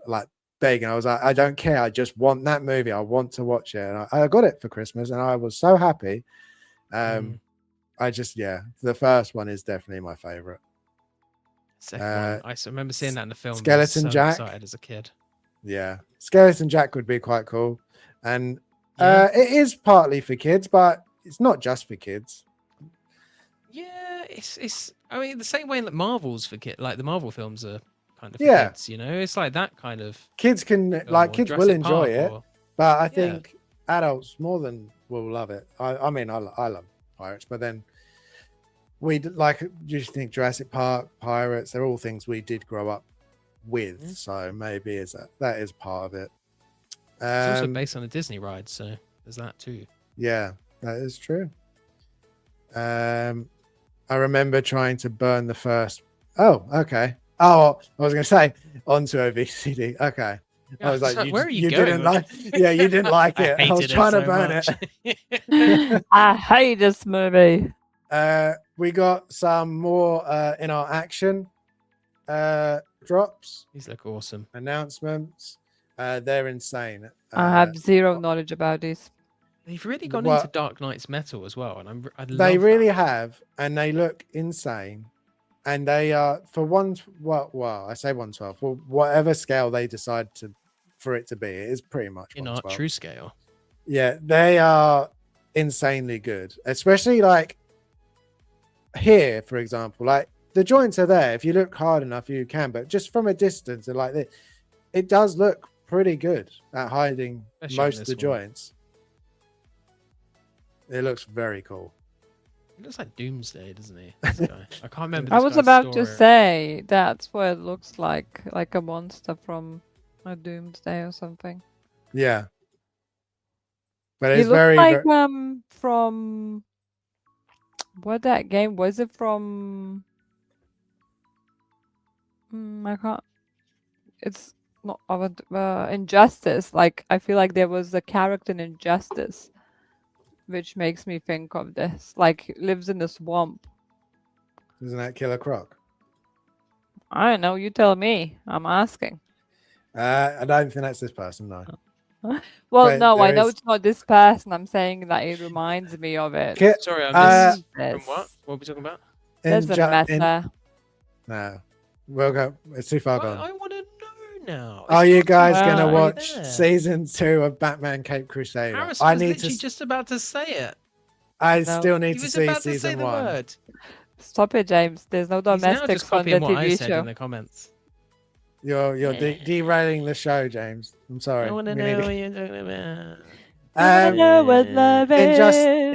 begging. I was like, I don't care. I just want that movie. I want to watch it. And I got it for Christmas, and I was so happy. The first one is definitely my favorite. Second one, I remember seeing that in the film. Skeleton Jack. Excited as a kid. Yeah, Skeleton Jack would be quite cool, and it is partly for kids, but it's not just for kids. Yeah, it's. I mean, the same way that Marvel's for kids, the Marvel films are kind of for kids. It's like that kind of. Kids can kids will enjoy it, but I think adults more than will love it. I mean, I love Pirates, but then we just think Jurassic Park, Pirates, they're all things we did grow up with, so maybe that is part of it. It's also based on a Disney ride, so there's that too. Yeah, that is true. I remember trying to burn the first. Oh, okay. Oh, I was going to say onto a VCD. Okay. I was like, where are you didn't like? Yeah, you didn't like it. I was trying to burn it. I hate this movie. We got some more in our action drops. These look awesome. Announcements. They're insane. I have zero knowledge about these. They've really gone into Dark Knight's metal as well, and they really have, and they look insane. And they are for I say 1/12. Well, whatever scale they decide for it to be, it is pretty much INART true scale. Yeah, they are insanely good, especially like here, for example. Like the joints are there. If you look hard enough, you can, but just from a distance and like this, it does look pretty good at hiding Especially on most of the this one. joints. It looks very cool. He looks like Doomsday, doesn't he? This guy. I can't remember. I This was guy's about to story. say that's what it looks like a monster from a Doomsday or something. Yeah, but He it's looks very, like very from what that game was it from? I can't. It's not Injustice. Like I feel like there was a character in Injustice, which makes me think of this. Like lives in the swamp. isn't that Killer Croc? I don't know. You tell me. I'm asking. I don't think that's this person, no. Well, But no, I there know is- it's not this person. I'm saying that it reminds me of it. Sorry, I missed. From Jesus. what? What are we talking about? There's a mess there. No, we'll go. It's too far gone. I want to know now. Are It's you not guys Wow. gonna right watch there. season 2 of Batman Cape Crusader? Harris I was need literally to. just about to say it. I No. still need He to was see about to say season the 1. word. Stop it, James. There's no He's now domestics just on the copying what I TV said show. in the comments. You're Yeah. derailing the show, James. I'm sorry. I want to We need know to- what you're talking about. I know what love is.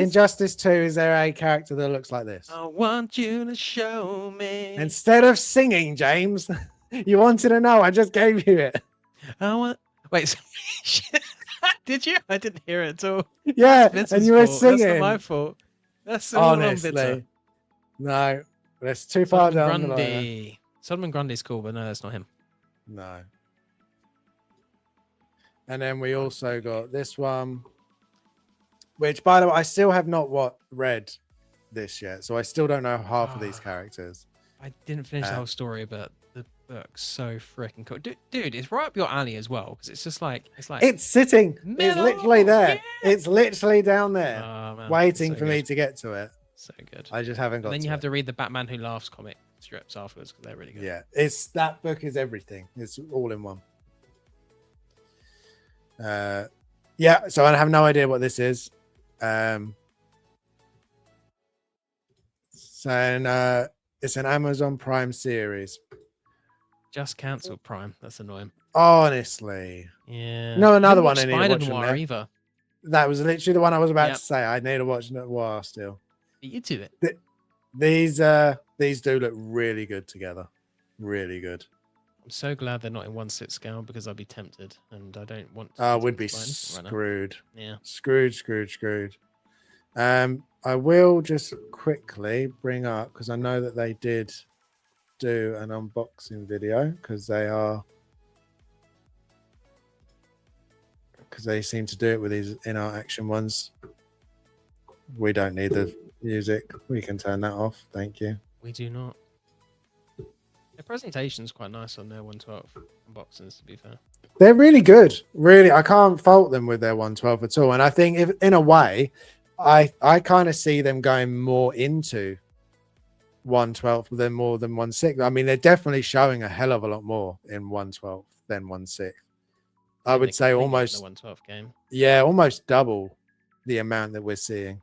Injustice 2, is there a character that looks like this? I want you to show me. Instead of singing, James, you wanted to know. I just gave you it. I want. Wait. Did you? I didn't hear it at all. Yeah, Vince's and you were fault. That's not singing. my fault. That's all on Vince. Honestly, no, that's too far Solomon down the line. Grundy. Solomon Grundy's cool, but no, that's not him. No. And then we also got this one, which, by the way, I still have not read this yet, so I still don't know half of these characters. I didn't finish the whole story, but the book's so freaking cool. Dude, it's right up your alley as well, because it's just like It's sitting. It's Middle, literally there. yeah. It's literally down there, Oh, man, waiting so for me good. to get to it. So good. I just haven't got. And then to you have it. to read the Batman Who Laughs comic strips afterwards because they're really good. Yeah, it's that book is everything. It's all in one. Yeah, so I have no idea what this is. It's an Amazon Prime series. Just cancelled Prime. That's annoying. Honestly, Yeah. No, another Didn't one watch I need to Spider watch from Noir there. either. that was literally the one I was about Yep. to say. I need to watch Noir still. You do it. These do look really good together. Really good. I'm so glad they're not in 1/6 scale because I'd be tempted, and I don't want to. I would be tempted by anything right now. screwed. Yeah. Screwed. I will just quickly bring up, because I know that they did do an unboxing video, because they seem to do it with these INART action ones. We don't need the music. We can turn that off. Thank you. We do not. Their presentation's quite nice on their 112 unboxings, to be fair. They're really good. Really, I can't fault them with their 112 at all. And I think, if in a way, I kind of see them going more into 112 than more than 1/6. I mean, they're definitely showing a hell of a lot more in 112 than 1/6. I would say almost the 112 game. Yeah, almost double the amount that we're seeing.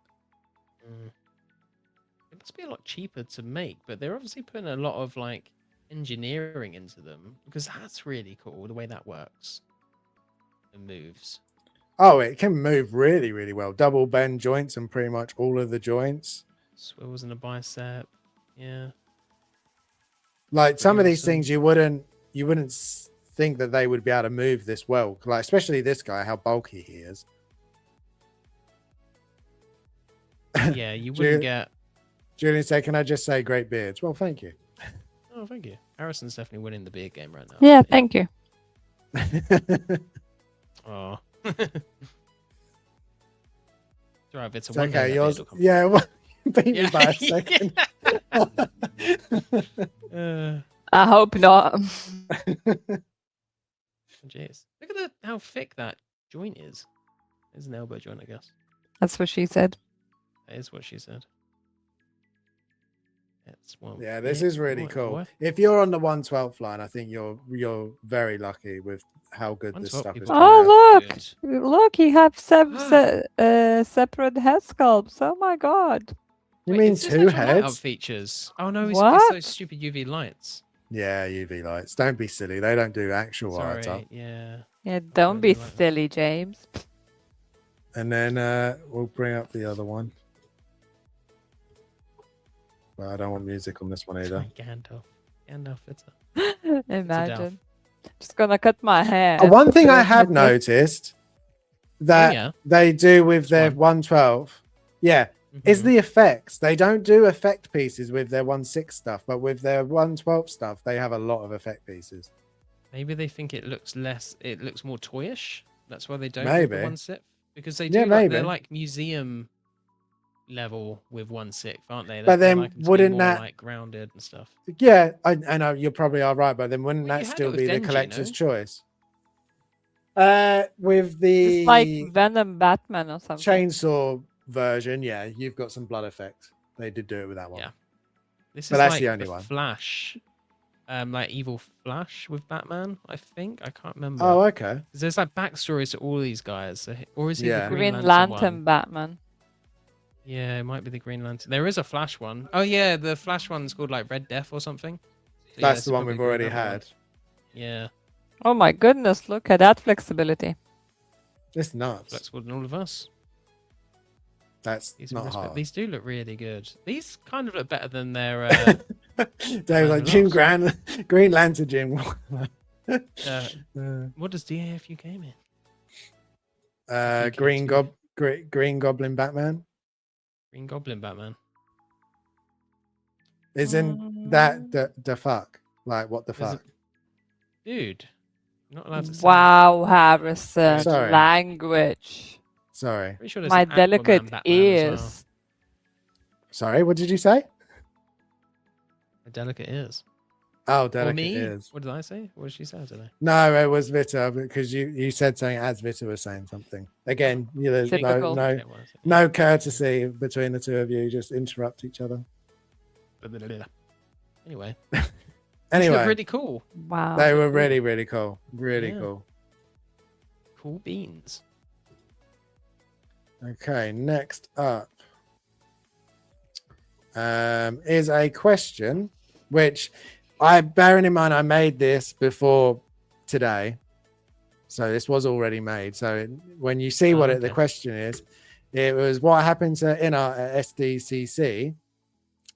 It must be a lot cheaper to make, but they're obviously putting a lot of like engineering into them, because that's really cool the way that works and moves. Oh, it can move really, really well. Double bend joints and pretty much all of the joints. Swivels in a bicep. Yeah. Like some of Pretty these awesome. things, you wouldn't think that they would be able to move this well. Like especially this guy, how bulky he is. Yeah, you wouldn't get. Julian said, "Can I just say great beards?" Well, thank you. Oh, thank you. Harrison's definitely winning the beer game right now. Yeah, thank you. Oh. It's alright, it's a It's one day okay. that Yours, beard will come yeah. Well, you beat me Yeah. by a second. I hope not. Jeez, look at how thick that joint is. It's an elbow joint, I guess. That's what she said. That is what she said. It's well. Yeah, this is really nice, cool. boy. If you're on the 112th line, I think you're very lucky with how good this 112 stuff is. people coming out. Oh, look! Good. Look, he has separate head sculpts. Oh my god. You Wait, mean is this two actual light up heads? features? Oh no, it's What? those stupid UV lights. Yeah, UV lights. Don't be silly. They don't do actual lights up. Sorry, yeah. Yeah, don't be really like that. silly, James. And then we'll bring up the other one. Well, I don't want music on this one It's either. like Gandalf, it's a... Imagine. Just gonna cut my hair. One thing I Put it have in my noticed that yeah. they do with their one? 112, is Mhm. the effects. They don't do effect pieces with their 1/6 stuff, but with their 112 stuff, they have a lot of effect pieces. Maybe they think it looks more toyish. That's why they don't Maybe. with the 1/6. Because they do Yeah, like, they're maybe. like museum level with 1/6, aren't they? But They then like 'em to be wouldn't more, that- like grounded and stuff? Yeah, I know you probably are right, but then wouldn't Well, you that had it still with be the Denji, collector's no? choice? With It's like the Venom Batman or something. chainsaw version, yeah, you've got some blood effect. They did do it with that one. Yeah. This But is that's like the only one. Flash, like Evil Flash with Batman. I think I can't remember. Oh, okay. 'Cause there's like backstories to all these guys. Or is he Yeah. the Green Green Lantern Lantern one? Batman. Yeah, it might be the Green Lantern. There is a Flash one. Oh yeah, the Flash one's called like Red Death or something. So, yeah, That's this the is one probably we've Green already Lantern one. had. Yeah, Oh my goodness, look at that flexibility. It's nuts. flexible than all of us. That's These, are not best, but hard. these do look really good. These kind of look better than their. Dave's like Jim Green Lantern Jim. What does DAFU game in? Green Goblin Batman. Green Goblin Batman. Isn't that the fuck? Like what the There's a- fuck? Dude, you're not allowed to say. Wow, Harrison. Sorry. Language. Sorry. Pretty sure there's My an Aquaman delicate Batman as well. ears. Sorry, what did you say? My delicate ears. Oh, Or delicate me? ears. What did I say? What did she say today? No, it was Vita because you said something as Vita was saying something. Again, there's Typical. no courtesy between the two of you. Just interrupt each other. Anyway. Anyway, These look really cool. Wow. they were really, really cool. Really Yeah. cool. Cool beans. Okay, next up is a question which bearing in mind I made this before today, so this was already made. So when you see what the Okay. question is, it was what happened to INART at SDCC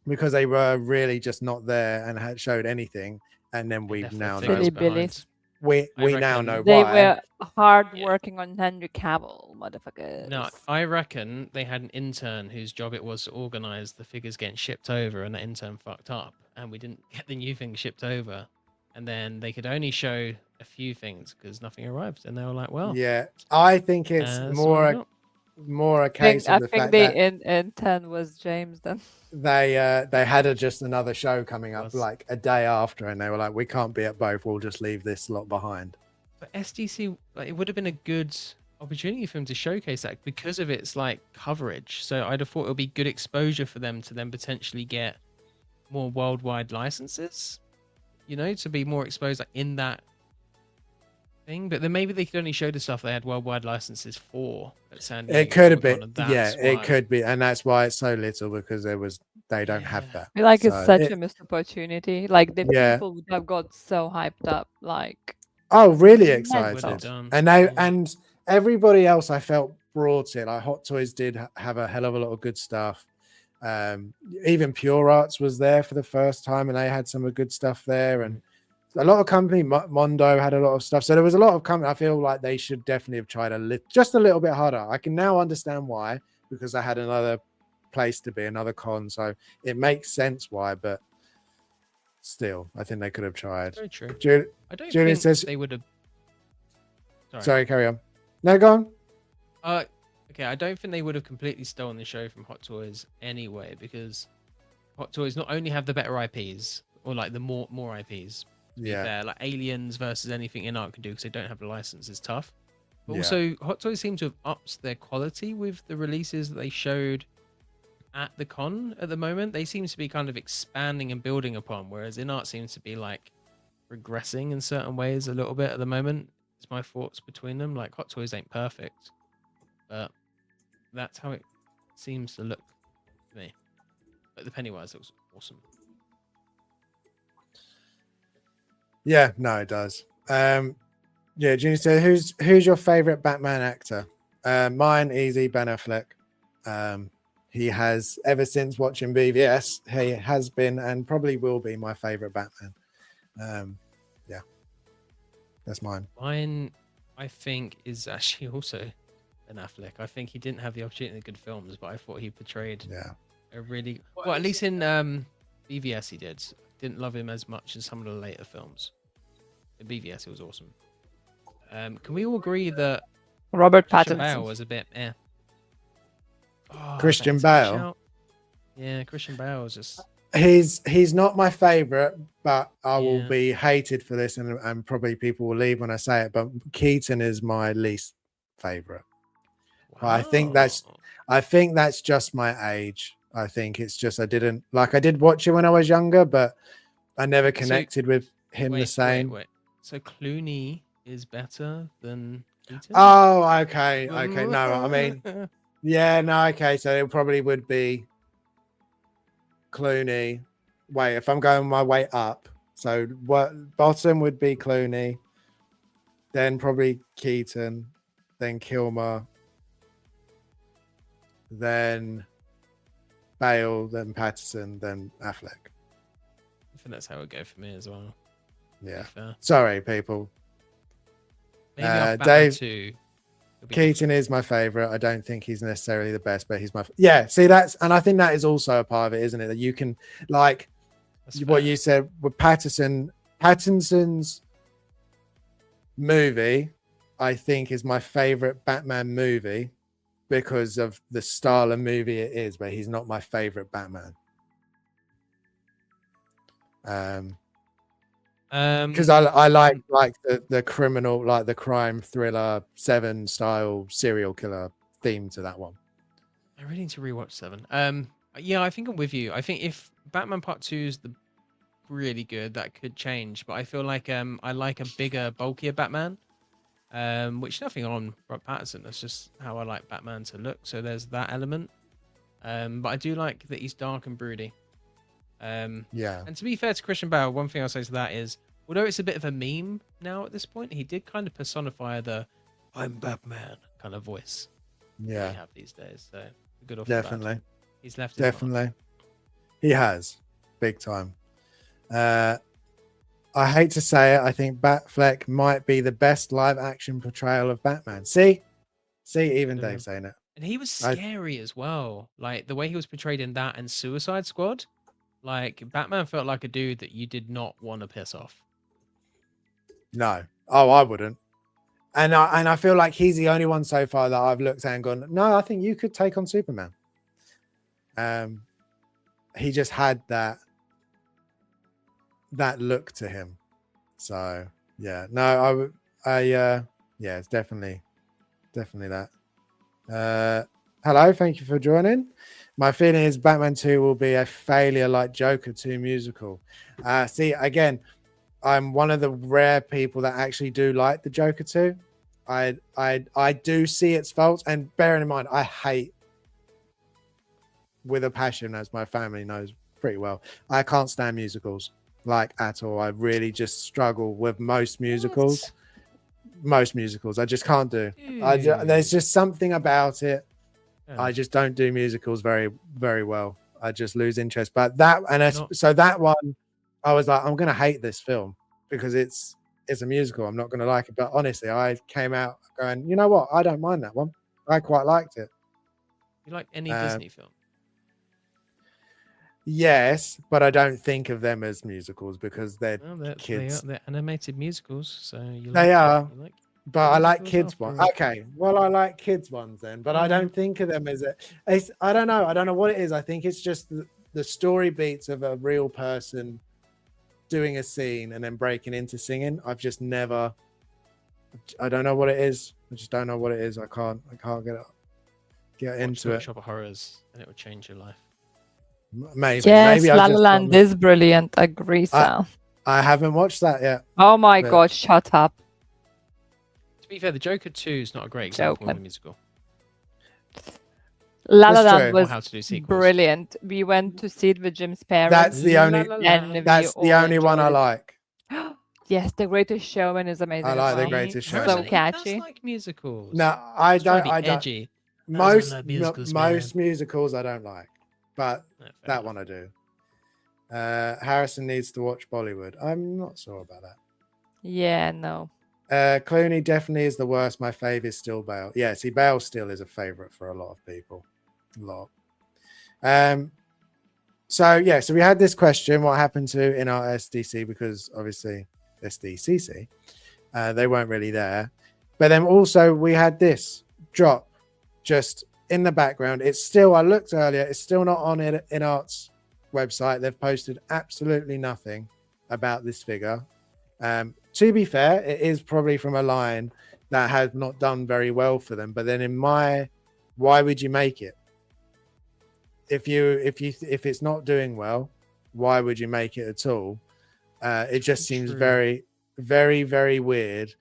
because they were really just not there and had showed anything, and then we Left now their know Silly fingers behind. Billies. we I now reckon know They why. were hard Yeah. working on Henry Cavill, motherfuckers. No, I reckon they had an intern whose job it was to organise the figures getting shipped over, and that intern fucked up, and we didn't get the new thing shipped over, and then they could only show a few things because nothing arrived, and they were like, "Well, Yeah, I think it's that's more all a I case think, of the fact the that intern was James then. they had just another show coming up Was. like a day after, and they were like, we can't be at both, we'll just leave this lot behind. But SDC, like, it would have been a good opportunity for him to showcase that because of its like coverage. So I'd have thought it would be good exposure for them to then potentially get more worldwide licenses, to be more exposed like, in that thing. But then maybe they could only show the stuff they had worldwide licenses for at San Diego. It could have Comic-Con, been, and yeah, that's it why. could be, and that's why it's so little because they don't have Yeah. that. I feel like it's So such a missed opportunity. Like the Yeah. people would have got so hyped up. Like Oh, really Mental. excited, Would have done. and and everybody else I felt brought it. Like Hot Toys did have a hell of a lot of good stuff. Even Pure Arts was there for the first time, and they had some good stuff there, and a lot of company Mondo had a lot of stuff. So there was a lot of company. I feel like they should definitely have tried just a little bit harder. I can now understand why, because I had another place to be, another con, so it makes sense why. But still, I think they could have tried. Very true. I don't Julian think says- they would have. Sorry, carry on. No, go on. Okay, I don't think they would have completely stolen the show from Hot Toys anyway, because Hot Toys not only have the better IPs or like the more IPs. Yeah, There, like Aliens versus anything INART can do because they don't have the license is tough. But Yeah. also, Hot Toys seem to have upped their quality with the releases that they showed at the con at the moment. They seem to be kind of expanding and building upon, whereas INART seems to be like regressing in certain ways a little bit at the moment. It's my thoughts between them. Like Hot Toys ain't perfect, but that's how it seems to look to me. But the Pennywise looks awesome. Yeah, no, it does. Yeah, Junior said, who's your favorite Batman actor? Mine, easy, Ben Affleck. He has, ever since watching BVS, he has been and probably will be my favorite Batman. Yeah, that's mine. Mine, I think, is actually also Ben Affleck. I think he didn't have the opportunity in good films, but I thought he portrayed a really well, at least in BVS he did. Didn't love him as much as some of the later films. In BVS, it was awesome. Can we all agree that Robert Christian Pattinson Bale was a bit eh? Oh, Christian that's a good Bale? shout. Yeah, Christian Bale was just He's not my favorite, but I will Yeah. be hated for this, and probably people will leave when I say it. But Keaton is my least favorite. But I think that's just my age. I think it's just I did watch it when I was younger, but I never connected with him the same. Wait. So Clooney is better than Keaton? Oh, okay. No, I mean, yeah, no, okay. So it probably would be Clooney. Wait, if I'm going my way up, so what bottom would be Clooney, then probably Keaton, then Kilmer, then Bale, then Patterson, then Affleck. I think that's how it would go for me as well. Yeah. Fair. Sorry, people. Maybe off Batman Dave 2. Keaton is my favorite. I don't think he's necessarily the best, but he's yeah. See, and I think that is also a part of it, isn't it? That you can like what you said with Pattinson's movie. I think is my favorite Batman movie because of the style of movie it is, but he's not my favorite Batman. Because I like the criminal, like the crime thriller 7 style serial killer theme to that one. I really need to rewatch 7. Yeah, I think I'm with you. I think if Batman Part 2 is the really good, that could change. But I feel like I like a bigger, bulkier Batman. Which nothing on Robert Pattinson. That's just how I like Batman to look. So there's that element. But I do like that he's dark and broody. Yeah. And to be fair to Christian Bale, one thing I'll say to that is, although it's a bit of a meme now at this point, he did kind of personify the "I'm Batman" kind of voice. Yeah. We have these days. So good off Definitely. He's left his mark. Definitely. He has. Big time. I hate to say it, I think Batfleck might be the best live action portrayal of Batman. See, even Yeah. Dave saying it. And he was scary as well. Like the way he was portrayed in that and Suicide Squad. Like Batman felt like a dude that you did not want to piss off. No. Oh, I wouldn't. And I feel like he's the only one so far that I've looked at and gone, no, I think you could take on Superman. He just had that look to him. So yeah, no, yeah, it's definitely that. Hello, thank you for joining. My feeling is Batman 2 will be a failure like Joker 2 musical. See, again, I'm one of the rare people that actually do like the Joker 2. I do see its faults, and bearing in mind, I hate with a passion, as my family knows pretty well. I can't stand musicals like at all. I really just struggle with most musicals. Most musicals, I just can't do. There's just something about it. I just don't do musicals very, very well. I just lose interest. But so that one, I was like, I'm gonna hate this film because it's a musical. I'm not gonna like it. But honestly, I came out going, you know what? I don't mind that one. I quite liked it. You like any Disney film? Yes, but I don't think of them as musicals because they're kids. They're animated musicals, so They are. You like but I like musicals kids after ones. all. Okay, well, I like kids ones then, but I don't think of them as I don't know. I don't know what it is. I think it's just the story beats of a real person doing a scene and then breaking into singing. I've just never. I don't know what it is. I just don't know what it is. I can't get Watch into Little it. Shop of Horrors, and it will change your life. Maybe. Yes, Maybe La I've La just Land is brilliant. Agree, Sal. I haven't watched that yet. Oh my but- god, shut up. To be fair, The Joker 2 is not a great example of a Joking. musical. La La That's Land true. Or was how to do sequels. brilliant. We went to see it with Jim's parents. That's the only. La La and Land. That's we the all only one I enjoyed it. like. Yes, The Greatest Showman is amazing. I as like The well. Greatest Harrison, Showman. So he does catchy. like musicals. No, I He's trying don't. to be I don't. edgy. Most like musicals, man. most musicals I don't like, but No, fair that enough. one I do. Harrison needs to watch Bollywood. I'm not sure about that. Yeah, no. Clooney definitely is the worst. My fave is still Bale. Yeah, see, Bale still is a favorite for a lot of people. A lot. So yeah, so we had this question: what happened to in our SDC? Because obviously SDCC, they weren't really there. But then also we had this drop just in the background. It's still, I looked earlier, it's still not on INART's website. They've posted absolutely nothing about this figure. To be fair, it is probably from a line that has not done very well for them. But then why would you make it? If it's not doing well, why would you make it at all? It just seems True. very, very, very weird.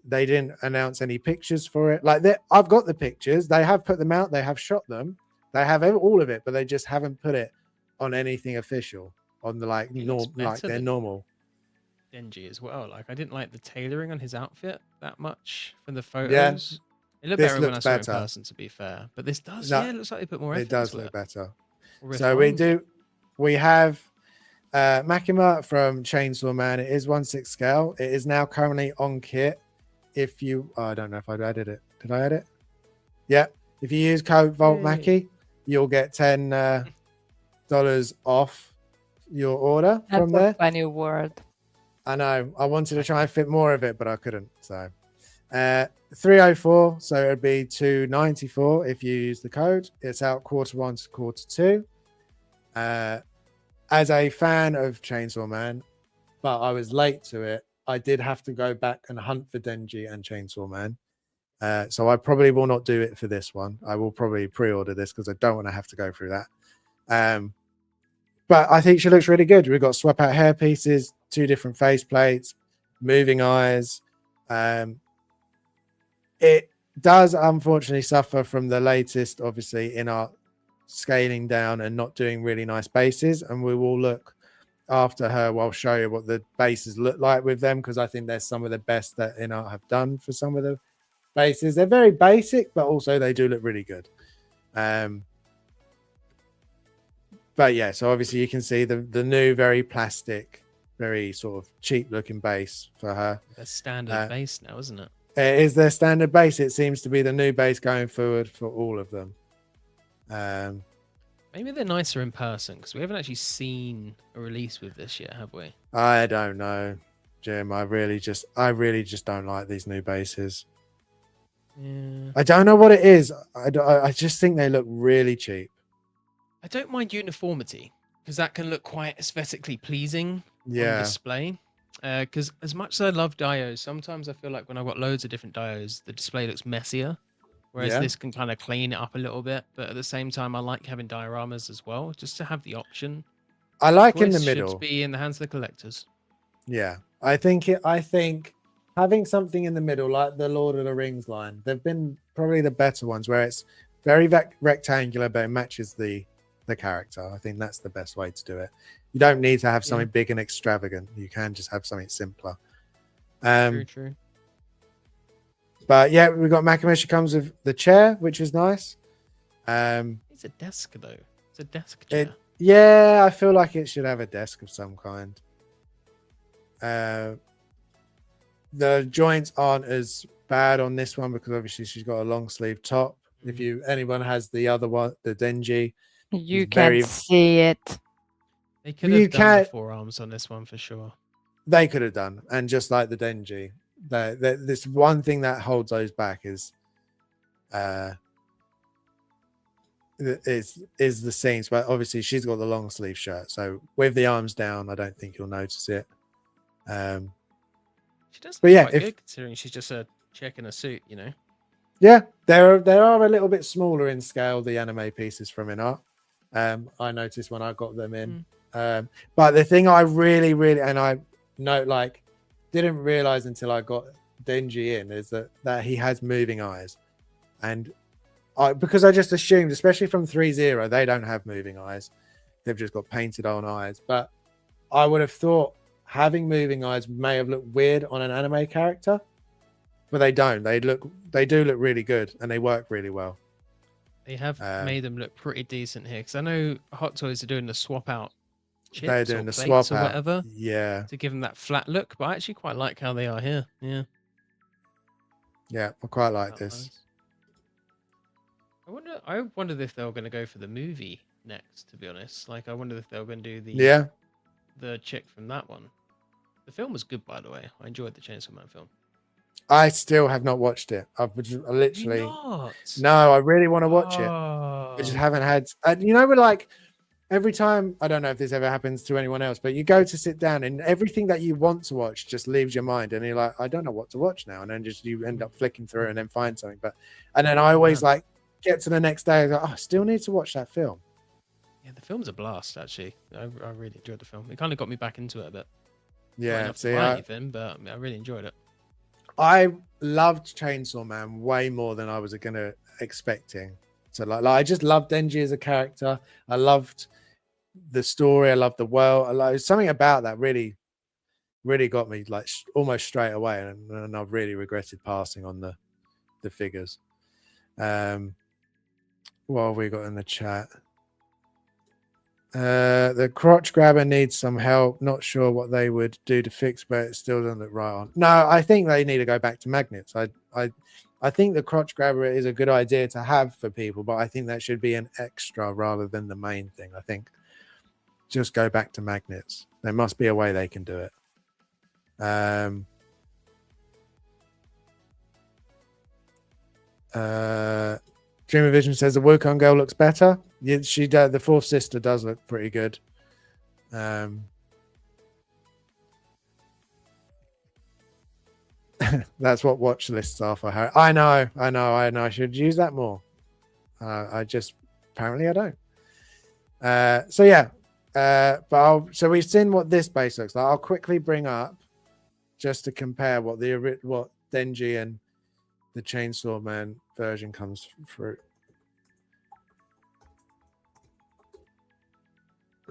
They didn't announce any pictures for it. Like I've got the pictures. They have put them out. They have shot them. They have all of it, but they just haven't put it on anything official on the It looks like better their than- normal. Denji as well. Like I didn't like the tailoring on his outfit that much from the photos. It looked this better when I looks saw it in better. person, to be fair. But this does, No, yeah, it looks like they put more effort It does into look better. Or So we refined. we have Makima from Chainsaw Man. It is 1/6 scale. It is now currently on kit. If you, I don't know if I added it. Did I add it? Yeah. If you use code VoltMaki, you'll get $10 off your order That's from there. a funny word. I know. I wanted to try and fit more of it, but I couldn't. So 304. So it'd be 294 if you use the code. It's out Q1 to Q2. As a fan of Chainsaw Man, but I was late to it. I did have to go back and hunt for Denji and Chainsaw Man. So I probably will not do it for this one. I will probably pre-order this because I don't want to have to go through that. But I think she looks really good. We've got swap out hair pieces, 2 different face plates, moving eyes. It does unfortunately suffer from the latest, obviously, in our scaling down and not doing really nice bases. And we will look after her. I'll show you what the bases look like with them because I think they're some of the best that INART have done for some of the bases. They're very basic, but also they do look really good. But yeah, so obviously you can see the new, very plastic, very sort of cheap looking base for her. The standard base now, isn't it? It is their standard base. It seems to be the new base going forward for all of them. Maybe they're nicer in person because we haven't actually seen a release with this yet, have we? I don't know, Jim. I really just don't like these new bases. Yeah. I don't know what it is. I just think they look really cheap. I don't mind uniformity because that can look quite aesthetically pleasing on Yeah. display. Because as much as I love dios, sometimes I feel like when I've got loads of different dios, the display looks messier. Whereas Yeah. this can kind of clean it up a little bit. But at the same time, I like having dioramas as well, just to have the option. I like in the Choice middle. should be in the hands of the collectors. Yeah, I think having something in the middle, like the Lord of the Rings line, they've been probably the better ones where it's very rectangular, but it matches the character. I think that's the best way to do it. You don't need to have something big and extravagant. You can just have something simpler. True. But yeah, we've got Makima. She comes with the chair, which is nice. It's a desk though. It's a desk chair. Yeah, I feel like it should have a desk of some kind. The joints aren't as bad on this one because obviously she's got a long sleeve top. If anyone has the other one, the Denji, You it's can very- see it. They could You have done can't- the forearms on this one for sure. they could have done, and just like the Denji, this one thing that holds those back is the seams. But obviously she's got the long sleeve shirt, so with the arms down, I don't think you'll notice it. She does But look yeah, quite if- good considering she's just a chick in a suit, you know. Yeah, there are a little bit smaller in scale, the anime pieces from INART. I noticed when I got them in. But the thing I really and I note, like, didn't realize until I got Denji in, is that he has moving eyes. And because I just assumed, especially from 3.0, they don't have moving eyes. They've just got painted on eyes. But I would have thought having moving eyes may have looked weird on an anime character, but they don't. They do look really good, and they work really well. They have made them look pretty decent here, because I know Hot Toys are doing the swap out chips They're doing or the plates swap or out, whatever, yeah, to give them that flat look. But I actually quite like how they are here. Yeah, I quite like that this. nice. I wondered if they were going to go for the movie next. To be honest, like I wondered if they were going to do the chick from that one. The film was good, by the way. I enjoyed the Chainsaw Man film. I still have not watched it. I've literally Not? no. I really want to watch it. Oh. I just haven't had. We're like, every time, I don't know if this ever happens to anyone else, but you go to sit down and everything that you want to watch just leaves your mind, and you're like, I don't know what to watch now, and then just you end up flicking through and then find something. And then I always like get to the next day and go, I still need to watch that film. Yeah, the film's a blast. Actually, I really enjoyed the film. It kind of got me back into it a bit. Yeah, see, anything, but I really enjoyed it. I loved Chainsaw Man way more than I was expecting. So like I just loved Denji as a character. I loved the story. I loved the world. Something about that really got me like almost straight away, and I've really regretted passing on the figures. What have we got in the chat? The crotch grabber needs some help. Not sure what they would do to fix, but it still doesn't look right on. No, I think they need to go back to magnets. I think the crotch grabber is a good idea to have for people, but I think that should be an extra rather than the main thing. I think just go back to magnets. There must be a way they can do it. Dreamer Vision says the Wukong girl looks better. Yeah, she does. The fourth sister does look pretty good. That's what watch lists are for her. I know. I should use that more. I just apparently I don't. So yeah. So we've seen what this base looks like. I'll quickly bring up just to compare what Denji and the Chainsaw Man version comes through.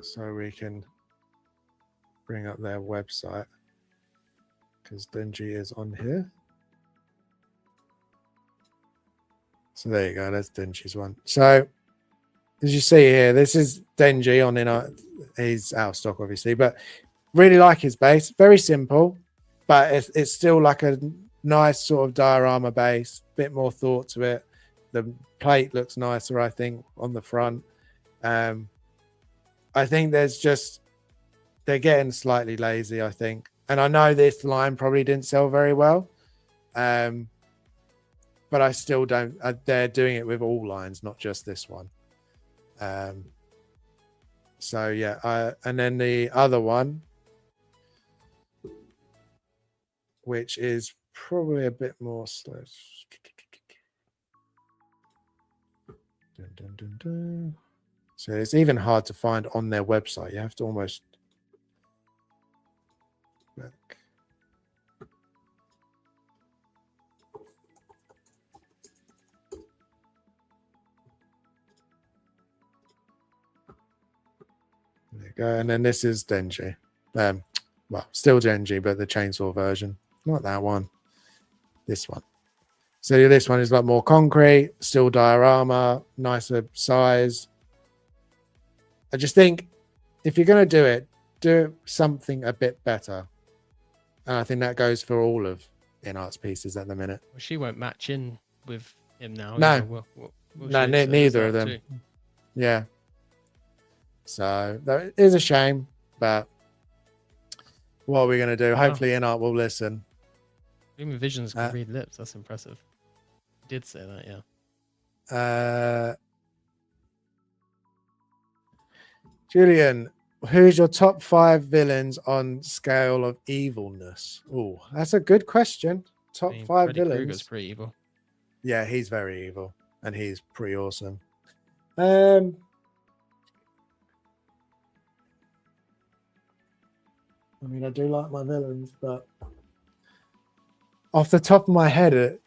So we can bring up their website, because Denji is on here. So there you go. That's Denji's one. So as you see here, this is Denji on INART. He's out of stock, obviously, but really like his base. Very simple, but it's still like a nice sort of diorama base. Bit more thought to it. The plate looks nicer, I think, on the front. I think they're getting slightly lazy, I think. And I know this line probably didn't sell very well. But I still don't. They're doing it with all lines, not just this one. So yeah, and then the other one, which is probably a bit more slow. Dun, dun, dun, dun. So it's even hard to find on their website. You have to almost look. There you go. And then this is Denji. Well, still Denji, but the chainsaw version. Not that one. This one. So this one is like more concrete, still diorama, nicer size. I just think if you're going to do something a bit better. And I think that goes for all of INART's pieces at the minute. Well, she won't match in with him now. No. We'll Neither of them. Too. Yeah. So that is a shame, but what are we going to do? Hopefully INART will listen. Dream Visions can read lips. That's impressive. You did say that, yeah. Julian, who's your top 5 villains on scale of evilness? Oh, that's a good question. Top 5 Freddy villains. Krueger's pretty evil. Yeah, he's very evil, and he's pretty awesome. I mean, I do like my villains, but off the top of my head,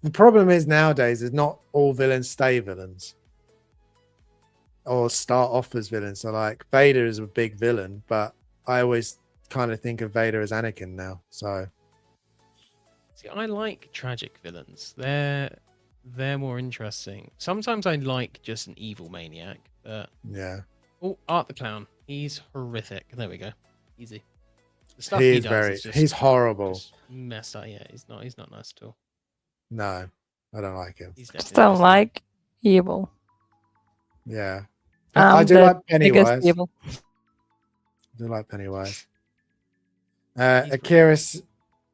the problem is nowadays is not all villains stay villains or start off as villains. So like Vader is a big villain, but I always kind of think of Vader as Anakin now. So See, I like tragic villains. They're more interesting. Sometimes I like just an evil maniac, but yeah, oh, Art the Clown. He's horrific. There we go. Easy. The stuff he he is does very is just, he's horrible. just messed up. Yeah, he's not nice at all. No, I don't like him. He's Just definitely don't messed up. like evil. Yeah, I I'm do the like biggest Pennywise. I evil. do like Pennywise. He's pretty Akira's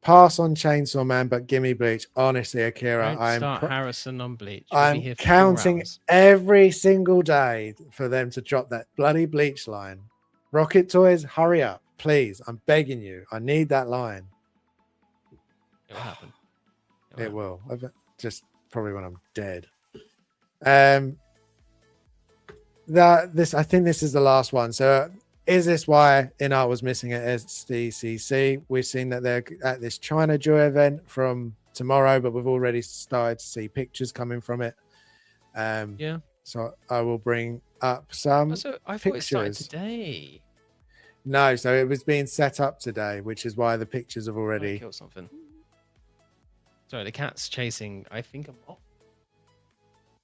pass on Chainsaw Man, but gimme Bleach. Honestly, Akira, Don't start Harrison on Bleach. We'll be I'm here for 4 counting hours. every single day for them to drop that bloody Bleach line. Rocket Toys, hurry up, please. I'm begging you. I need that line. It will happen. It will. Just probably when I'm dead. I think this is the last one. So is this why INART was missing at SDCC? We've seen that they're at this China Joy event from tomorrow, but we've already started to see pictures coming from it. Yeah. So I will bring up some Also, I thought it started pictures. today. No, so it was being set up today, which is why the pictures have I already. killed something. Sorry, the cat's chasing, I think, a moth.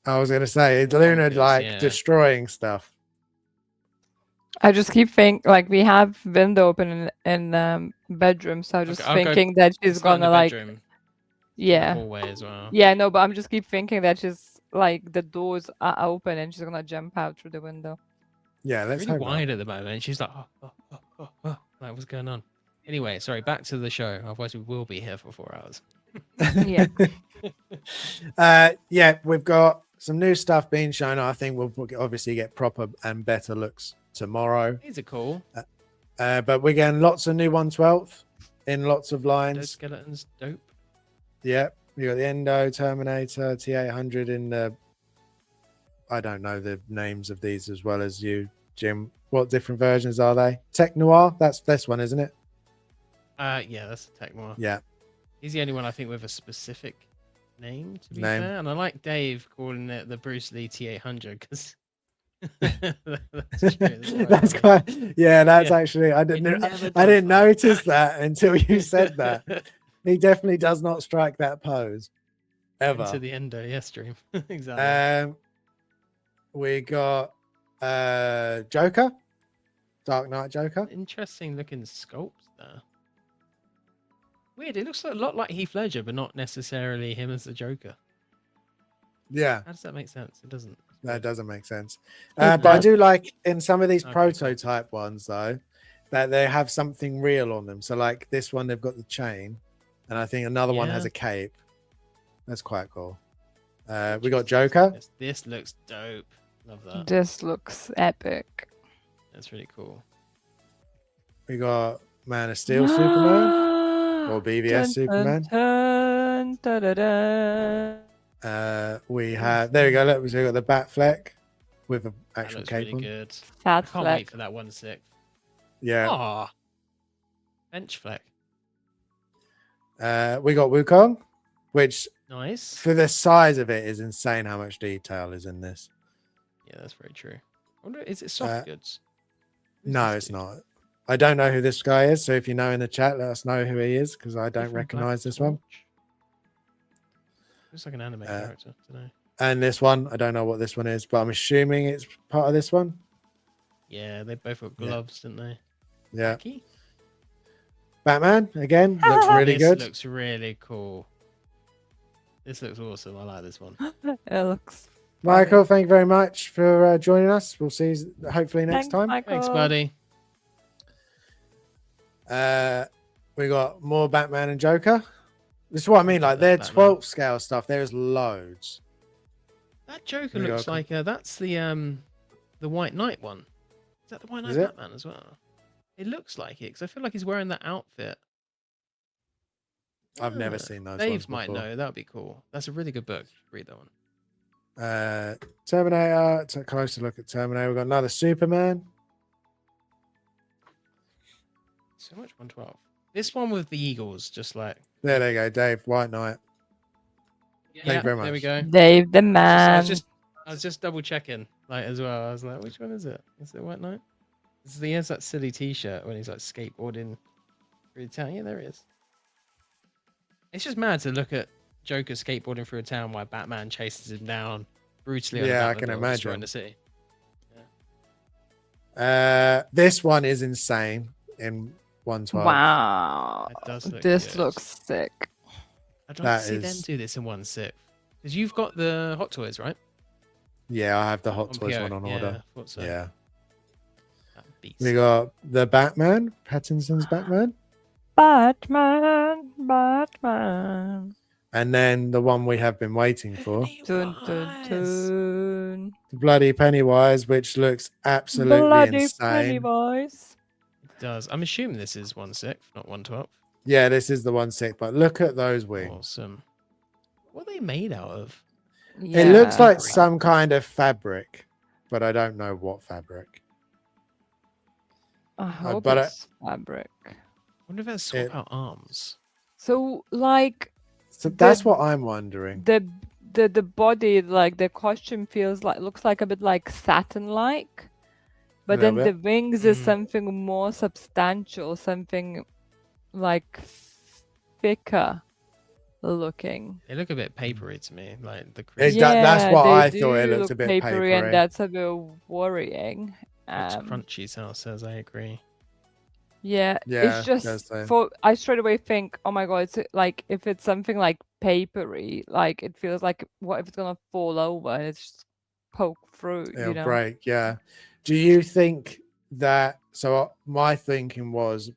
I was going to say, Or Luna fungus, like yeah. destroying stuff. I just keep thinking, like, we have window open in bedroom, so I'm just I'll go- thinking that she's It's not in the gonna like, bedroom, in the yeah, hallway as well. yeah, no, but I'm just keep thinking that she's like the doors are open and she's gonna jump out through the window. Yeah, It's let's really hope not. wide at the moment. She's like, oh. Like, what's going on? Anyway, sorry, back to the show. Otherwise, we will be here for 4 hours. Yeah. Yeah, we've got some new stuff being shown. I think we'll obviously get proper and better looks tomorrow. These are cool. But we're getting lots of new 112 in lots of Those lines. skeletons, dope. Yep. You got the Endo, Terminator, T800 in the. I don't know the names of these as well as you, Jim. What different versions are they? Tech Noir? That's this one, isn't it? Yeah, that's the Tech Noir. Yeah. He's the only one I think with a specific name, to be Name. fair. And I like Dave calling it the Bruce Lee T800 because that's true. That's funny. quite. Yeah, that's Yeah. actually. I It didn't. never I does didn't that. notice that until you said that. He definitely does not strike that pose ever. Into the Endo, yeah, stream. Exactly. We got Joker, Dark Knight Joker. Interesting looking sculpt there. Weird, it looks a lot like Heath Ledger, but not necessarily him as the Joker. Yeah, How does that make sense? It doesn't. It's that weird. doesn't make sense. It But I does. do like in some of these Okay, cool. prototype ones though that they have something real on them. So like this one, they've got the chain, and I think another one has Yeah. a cape. That's quite cool. We got Joker. This looks dope. Love that. This looks epic. That's really cool. We got Man of Steel Superman or BVS Superman. Dun, dun, dun, dun. We have there we go. Look, we got the Batfleck with an That actual looks cape really on. good. Fat I can't fleck. wait for that 1/6. Yeah. Aw. Bench fleck. We got Wukong, which Nice. for the size of it is insane how much detail is in this. Yeah, that's very true. I wonder, is it soft goods? Who's No, this it's dude? not. I don't know who this guy is. So if you know in the chat, let us know who he is because I don't Different Black recognize this one. Torch. Looks like an anime character. Don't know. And this one, I don't know what this one is, but I'm assuming it's part of this one. Yeah, they both got Yeah. gloves, didn't they? Yeah. Wacky. Batman again looks really This good. looks really cool. This looks awesome. I like this one. It looks. Michael, thank you very much for joining us. We'll see you hopefully next Thanks, time. Michael. Thanks, buddy. We got more Batman and Joker. This is what I mean. Like their Batman. 12th scale stuff. There's loads. That Joker We looks got- like that's the White Knight one. Is that the White Knight Is it? Batman as well? It looks like it because I feel like he's wearing that outfit. I've never Ah, seen those Dave ones might before. know. That would be cool. That's a really good book. Read that one. Terminator. Take a closer look at Terminator. We've got another Superman. So much 112. This one with the Eagles, just like There you go, Dave. White Knight. Thank you very much. there we go. Dave the man. I was just double checking like as well. I was like, which one is it? Is it White Knight? He has that silly T-shirt when he's like skateboarding through the town. Yeah, there he is. It's just mad to look at Joker skateboarding through a town while Batman chases him down brutally. Yeah, on I can imagine. the city. This one is insane in 112. Wow. That does look This good. looks sick. I'd like That to see them is- do this in 1/6. Because you've got the Hot Toys, right? Yeah, I have the Hot On Toys PO. one on Yeah, order. thought so. Yeah. That beats. We got the Batman, Pattinson's Batman. Batman. And then the one we have been waiting for, Dun, dun, dun. the bloody Pennywise, which looks absolutely Bloody insane. Pennywise. It does. I'm assuming this is 1/6, not 1/12. Yeah, this is the 1/6, but look at those wings. Awesome. What are they made out of? It looks Yeah. like some kind of fabric, but I don't know what fabric. I hope but it's fabric. I wonder if that's swap It- out arms. So, like, So that's what I'm wondering. the body, like the costume looks like a bit like satin like, but Little then the bit. wings is something more substantial, something like thicker looking. They look a bit papery to me, like the It crease. that's what they I thought. It do looked a look bit papery, papery. and that's a bit worrying. Looks crunchy, Sal says. I agree. Yeah, Yeah, it's just does say. I straight away think, oh my god, it's like if it's something like papery, like it feels like what if it's gonna fall over and it's just poke through, It'll break. Yeah. Do you think that? So my thinking was,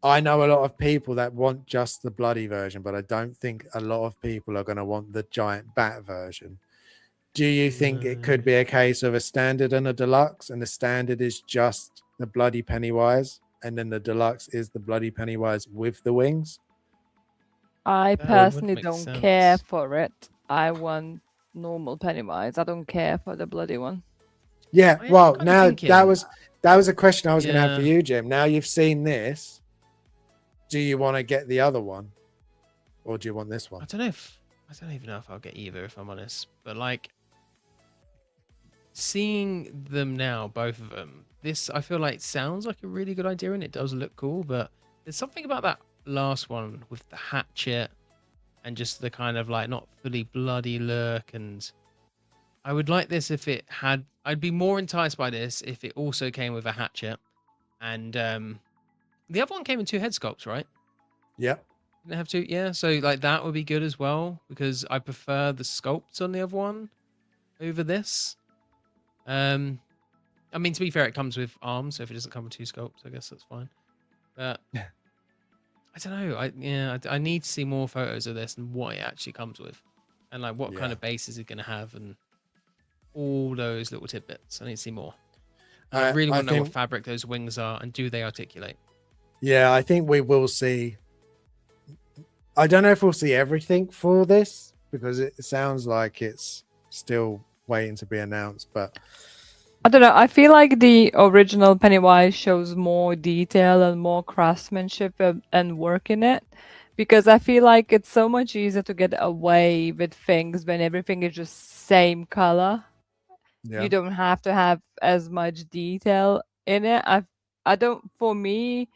I know a lot of people that want just the bloody version, but I don't think a lot of people are going to want the giant bat version. Do you think it could be a case of a standard and a deluxe, and the standard is just the bloody Pennywise, and then the deluxe is the bloody Pennywise with the wings? I That would personally make don't care sense. for it. I want normal Pennywise. I don't care for the bloody one. Yeah. I am Well, kinda now thinking- that was a question I was going to have for Yeah. you, Jim. Now you've seen this, do you want to get the other one, or do you want this I one? don't know if I don't even know if I'll get either, if I'm honest. But like seeing them now, both of them, this I feel like sounds like a really good idea, and it does look cool. But there's something about that last one with the hatchet and just the kind of like not fully bloody look. And I would like this if it had. I'd be more enticed by this if it also came with a hatchet. And the other one came in 2 head sculpts, right? Yep. Didn't have to, yeah. So like that would be good as well, because I prefer the sculpts on the other one over this. I mean, to be fair, it comes with arms, so if it doesn't come with 2 sculpts, I guess that's fine. But Yeah. I don't know. I need to see more photos of this and what it actually comes with, and like what kind Yeah. of base is it going to have, and all those little tidbits. I need to see more. And I I really want to know what think- fabric those wings are, and do they articulate? Yeah, I think we will see. I don't know if we'll see everything for this, because it sounds like it's still waiting to be announced. But I don't know. I feel like the original Pennywise shows more detail and more craftsmanship and work in it, because I feel like it's so much easier to get away with things when everything is just same color. yeah, You don't have to have as much detail in it. I don't. For me,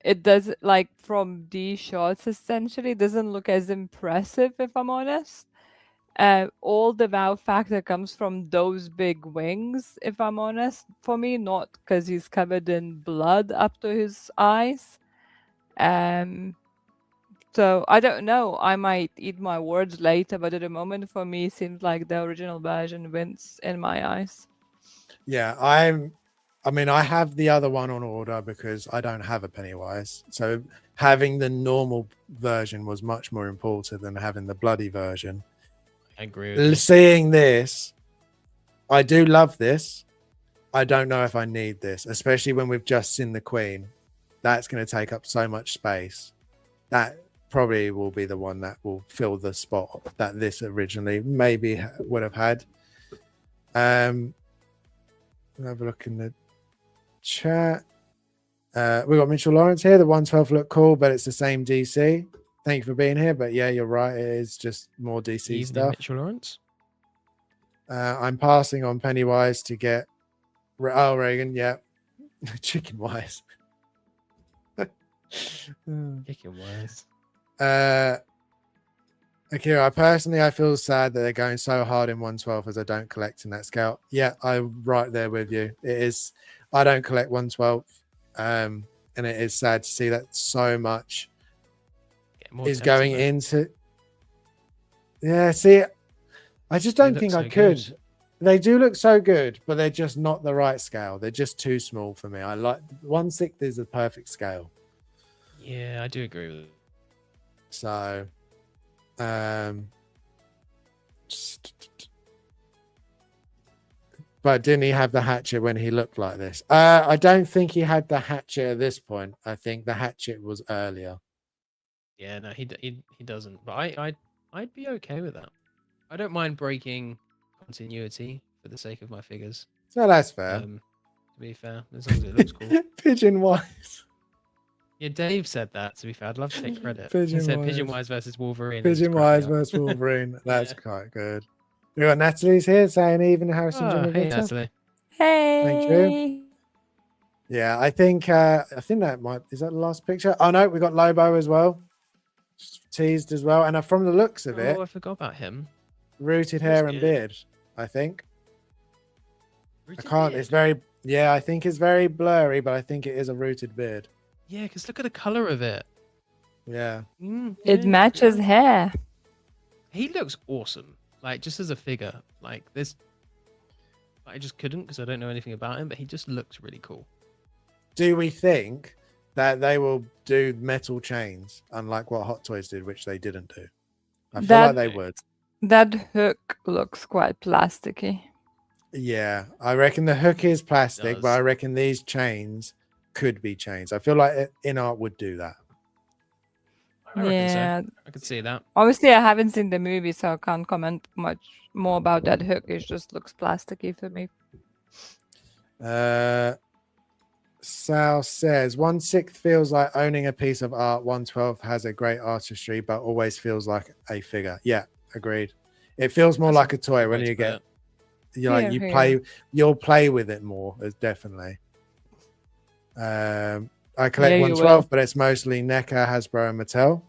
it does, like, from these shots essentially doesn't look as impressive, if I'm honest. All the wow factor comes from those big wings, if I'm honest, for me, not because he's covered in blood up to his eyes. So I don't know. I might eat my words later, but at the moment, for me, it seems like the original version wins in my eyes. yeah. I mean, I have the other one on order because I don't have a Pennywise. So having the normal version was much more important than having the bloody version. I agree with you. Seeing this, I do love this. I don't know if I need this, especially when we've just seen the Queen. That's going to take up so much space. That probably will be the one that will fill the spot that this originally maybe would have had. Have a look in the chat. We got Mitchell Lawrence here. The 112 look cool, but it's the same DC. Thank you for being here. But yeah, you're right. It is just more DC Evening, stuff. Mitchell Lawrence. I'm passing on Pennywise to get. Oh, Reagan. Yeah. Chicken wise. Chicken wise. Akira, I feel sad that they're going so hard in 112 as I don't collect in that scale. Yeah, I'm right there with you. It is. I don't collect 112, and it is sad to see that so much is going into. Yeah, see, I just don't think I could. Good. They do look so good, but they're just not the right scale. They're just too small for me. I like 1/6 is the perfect scale. Yeah, I do agree with it. So, but didn't he have the hatchet when he looked like this? I don't think he had the hatchet at this point. I think the hatchet was earlier. Yeah, no, he doesn't. But I'd be okay with that. I don't mind breaking continuity for the sake of my figures. So that's fair. To be fair, as long as it looks cool. Pigeon wise. Yeah, Dave said that. To be fair, I'd love to take credit. Pigeon He said Wise. Pigeon Wise versus Wolverine. Pigeon Wise versus Wolverine. That's quite good. We got Natalie's here saying even Harrison Jimmy Hey, Victor. Natalie. Hey. Thank you. Yeah, I think that might is that the last picture. Oh no, we got Lobo as well. Just teased as well, and from the looks of it, Oh, I forgot about him. rooted That's hair and good. beard. I think. Rooted I can't. beard. It's very. Yeah, I think it's very blurry, but I think it is a rooted beard. Yeah, because look at the color of it. Yeah. It Yeah, matches yeah. hair. He looks awesome. Like just as a figure. Like this. I just couldn't because I don't know anything about him, but he just looks really cool. Do we think that they will do metal chains, unlike what Hot Toys did, which they didn't do? I feel like they would. That hook looks quite plasticky. Yeah, I reckon the hook is plastic, but does. I reckon these chains could be chains. I feel like INART would do that. I reckon Yeah. so. I could see that. Obviously, I haven't seen the movie, so I can't comment much more about that hook. It just looks plasticky for me. Sal says 1/6 feels like owning a piece of art. 112 has a great artistry, but always feels like a figure. Yeah, agreed. It feels more That's like a a toy good when way you to put get. it. You like Here. you'll play with it more. Definitely. I collect Yeah, you 112, will. but it's mostly NECA, Hasbro, and Mattel.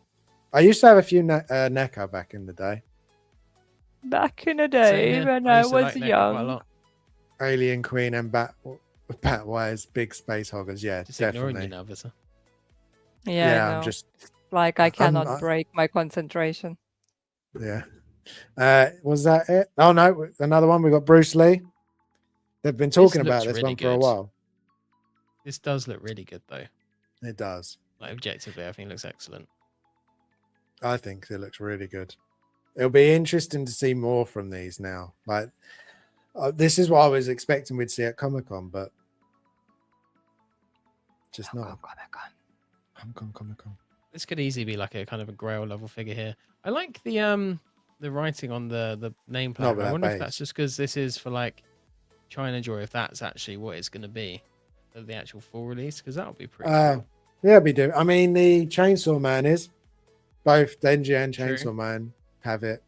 I used to have a few NECA back in the day. Back in the Same day here. when I used to was like NECA quite a young. lot. Alien Queen and Batwise, big space hoggers. Yeah, Just ignoring definitely. you now, Vissa. Yeah, I I'm know. just Like I cannot I- break my concentration. yeah. Was that it? Oh no, another one. We got Bruce Lee. They've been talking about looks this really one for a good. while. This does look really good though. It does. Like objectively, I think it looks excellent. I think it looks really good. It'll be interesting to see more from these now. Like, this is what I was expecting we'd see at Comic-Con, but just not. Comic-Con. This could easily be like a kind of a Grail level figure here. I like the writing on the nameplate. Not with I that wonder if base. that's just because this is for like China Joy, if that's actually what it's going to be for the actual full release, because that would be pretty cool. Yeah, be do. I mean, the Chainsaw Man is both Denji and True. Chainsaw Man have it,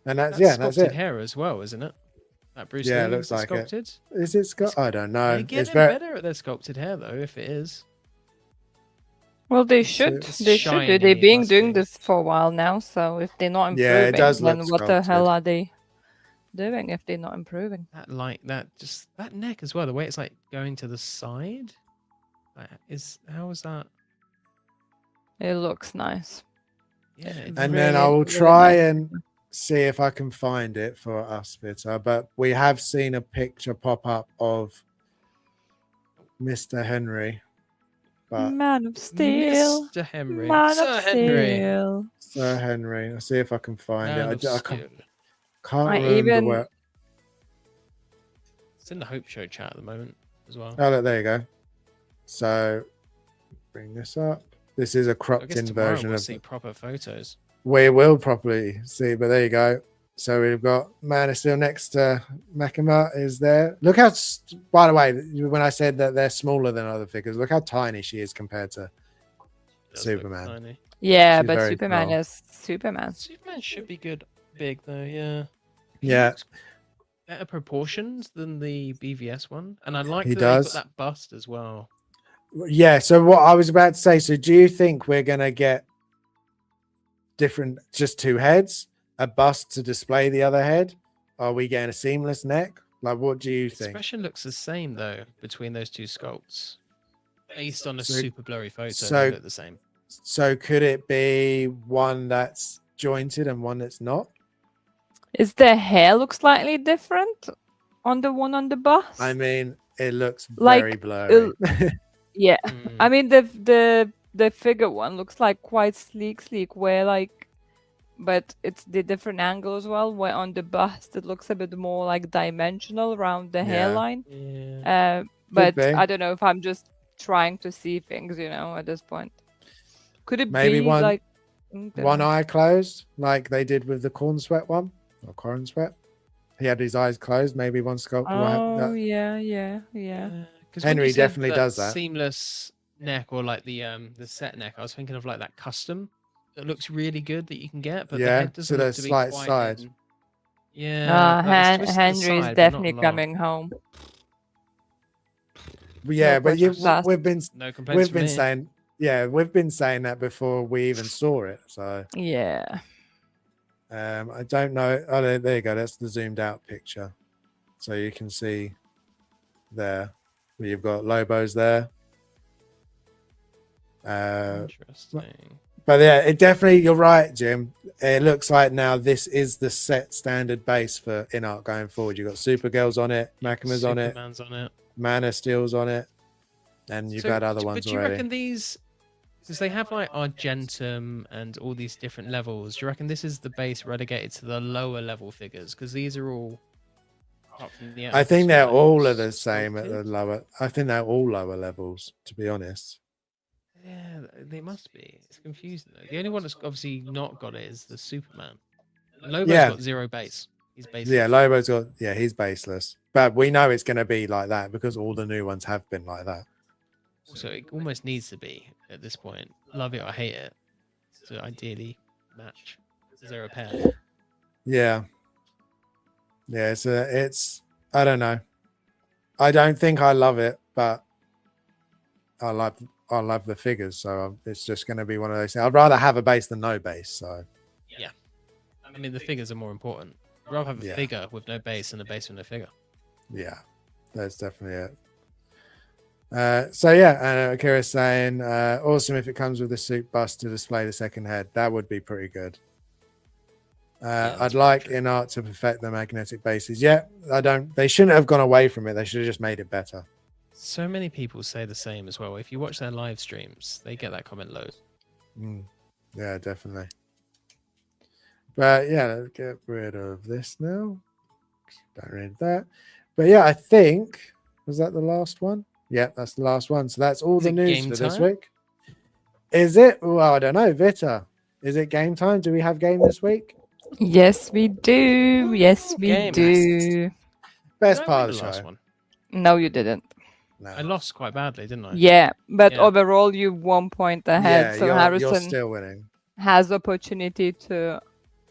and that's Sculpted it. hair as well, isn't it? That Bruce Yeah, it Lee, looks is it like it. sculpted? Is it Scott? I don't know. They're getting It's very. better at their sculpted hair though, if it is. Well, they It's should. it's They should do. shiny, They've it been must doing be. this for a while now. So if they're not improving, Yeah, it does then look what the hell sculpted. are they doing if they're not improving? That neck as well, the way it's like going to the side. How is that? It looks nice. Yeah, And it's then I really, will really try nice. and see if I can find it for us, Peter. But we have seen a picture pop up of Mr. Henry. But Man of Steel. Mr. Henry. Man Sir of Henry. Steel. Sir Henry, I'll see if I can find Man it. of I Steel. can't I remember even- where. It's in the Hope Show chat at the moment as well. Oh, look, there you go. So bring this up. This is a I cropped guess in tomorrow version we'll of. see proper photos. We will probably see, but there you go. So we've got Man of Steel next to Makima is there. Look how, by the way, when I said that they're smaller than other figures, look how tiny she is compared to Does look Superman. tiny. Yeah, She's but very Superman small. is Superman. Superman should be good big though, yeah. He Yeah. looks better proportions than the BVS one. And I like He that they've does. got that bust as well. Yeah. So what I was about to say. So do you think we're gonna get different, just two heads, a bust to display the other head? Are we getting a seamless neck? Like, what do you think? Expression looks the same though between those two sculpts. Based on a So- super blurry photo, so- they look the same. So could it be one that's jointed and one that's not? Is the hair look slightly different on the one on the bus? I mean, it looks Like, very blurry. yeah. Mm. I mean the figure one looks like quite sleek, where like, but it's the different angle as well. Where on the bust it looks a bit more like dimensional around the Yeah. hairline. Yeah. But be. I don't know if I'm just trying to see things, you know, at this point. Could it Maybe be one- like One eye closed, like they did with the corn sweat one, or corn sweat. He had his eyes closed. Maybe one sculptor will have Oh that. yeah. 'Cause when Henry you said definitely that does that. seamless neck or like the set neck, I was thinking of like that custom that looks really good that you can get, but the Yeah, head so doesn't the look to be slight quite side. in. Yeah, like it's twisted to the Henry's side, but not a definitely lot. coming home. Yeah, No but you, questions asked. we've been No complaints we've from been me. saying, yeah, we've been saying that before we even saw it. So Yeah. I don't know. Oh, there you go. That's the zoomed out picture, so you can see there. You've got Lobos there. Interesting. But yeah, it definitely, you're right, Jim. It looks like now this is the set standard base for INART going forward. You've got Supergirl's on it, Makima's on it, Superman's on it. Man of Steel's on it, and you've had other ones But do you already. reckon these, because they have like Argentum and all these different levels, do you reckon this is the base relegated to the lower level figures? Because these are all, apart from the I think actual they're all levels, are the same at the sculpted? lower. I think they're all lower levels, to be honest. Yeah, they must be. It's confusing though. The only one that's obviously not got it is the Superman. Lobo's Yeah. got 0 base. He's base. Yeah, Lobo's got, yeah, he's baseless. But we know it's going to be like that because all the new ones have been like that. So it almost needs to be at this point. Love it or hate it. To ideally match 0 pair. Yeah. Yeah, it's I don't know. I don't think I love it, but I love the figures, so it's just going to be one of those things. I'd rather have a base than no base. So Yeah. I mean, the figures are more important. I'd rather have a Yeah. figure with no base than a base with no figure. yeah, that's definitely it. So yeah, Akira's saying, awesome if it comes with a suit bust to display the second head. That would be pretty good. that's I'd pretty like true. INART to perfect the magnetic bases. Yeah, they shouldn't have gone away from it. They should have just made it better. So many people say the same as well. If you watch their live streams, they get that comment loads. Yeah, definitely. But yeah, let's get rid of this now. Don't read that. But yeah, I think, was that the last one? Yeah, that's the last one. So that's all Is the it news game for this time? week. Is it? Well, I don't know. Vita, is it game time? Do we have game this week? Yes, we do. Yes, we Game. do. Best Did I part win of the the last show. one? No, you didn't. No. I lost quite badly, didn't I? Yeah, but Yeah. overall you 1 point ahead. Yeah, so you're Harrison still winning. has opportunity to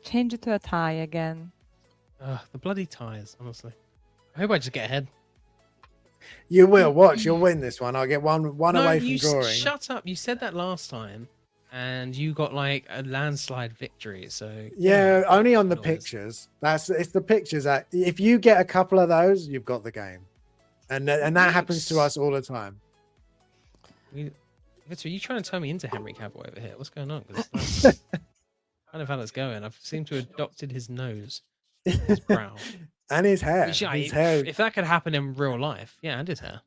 change it to a tie again. The bloody ties, honestly. I hope I just get ahead. You will watch. You'll win this one. I'll get one No, away from you drawing. shut up. You said that last time, and you got like a landslide victory. So Yeah, only on the noise. pictures. It's the pictures that if you get a couple of those, you've got the game, and that happens to us all the time. Victor, are you trying to turn me into Henry Cavill over here? What's going on? 'Cause that's kind of how that's going. I've seemed to have adopted his nose, his brow. And his hair. Which, yeah, His hair. if that could happen in real life, yeah, and his hair.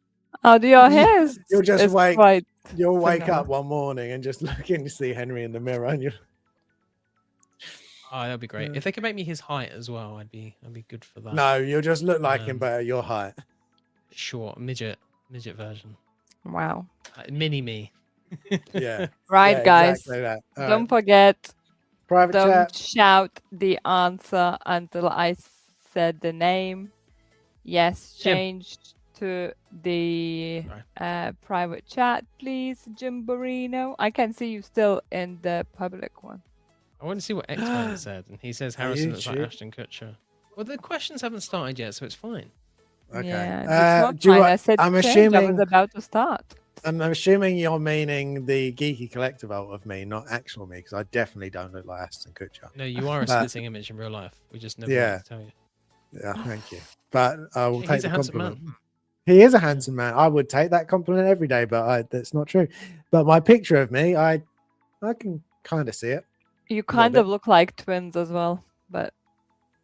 Oh, your hair is, You'll just is wake- quite You'll wake similar. up one morning and just look and see Henry in the mirror, and you. Oh, that'd be great. Yeah. If they could make me his height as well, I'd be good for that. No, you'll just look like him, Um, but at your height. Short midget version, Wow. mini me. Yeah. Right, Yeah, guys. exactly that. All Don't right. forget, Private don't chat. shout the answer until I said the name. Yes, Jim. change to the private chat, please, Jim Barino. I can see you still in the public one. I want to see what X-Man said, and he says Are Harrison you looks like cheap? Ashton Kutcher. Well, the questions haven't started yet, so it's fine. Okay. Yeah, it's not do you fine. want- I said I'm change. I assuming was about to start. I'm assuming you're meaning the geeky collective art of me, not actual me, because I definitely don't look like Ashton Kutcher. No, you are a But- splitting image in real life. We just never Yeah. wanted to tell you. Yeah, thank you. But I will He's take a the handsome compliment. man. He is a handsome man. I would take that compliment every day, but that's not true. But my picture of me, I can kind of see it. You little kind of bit. look like twins as well, but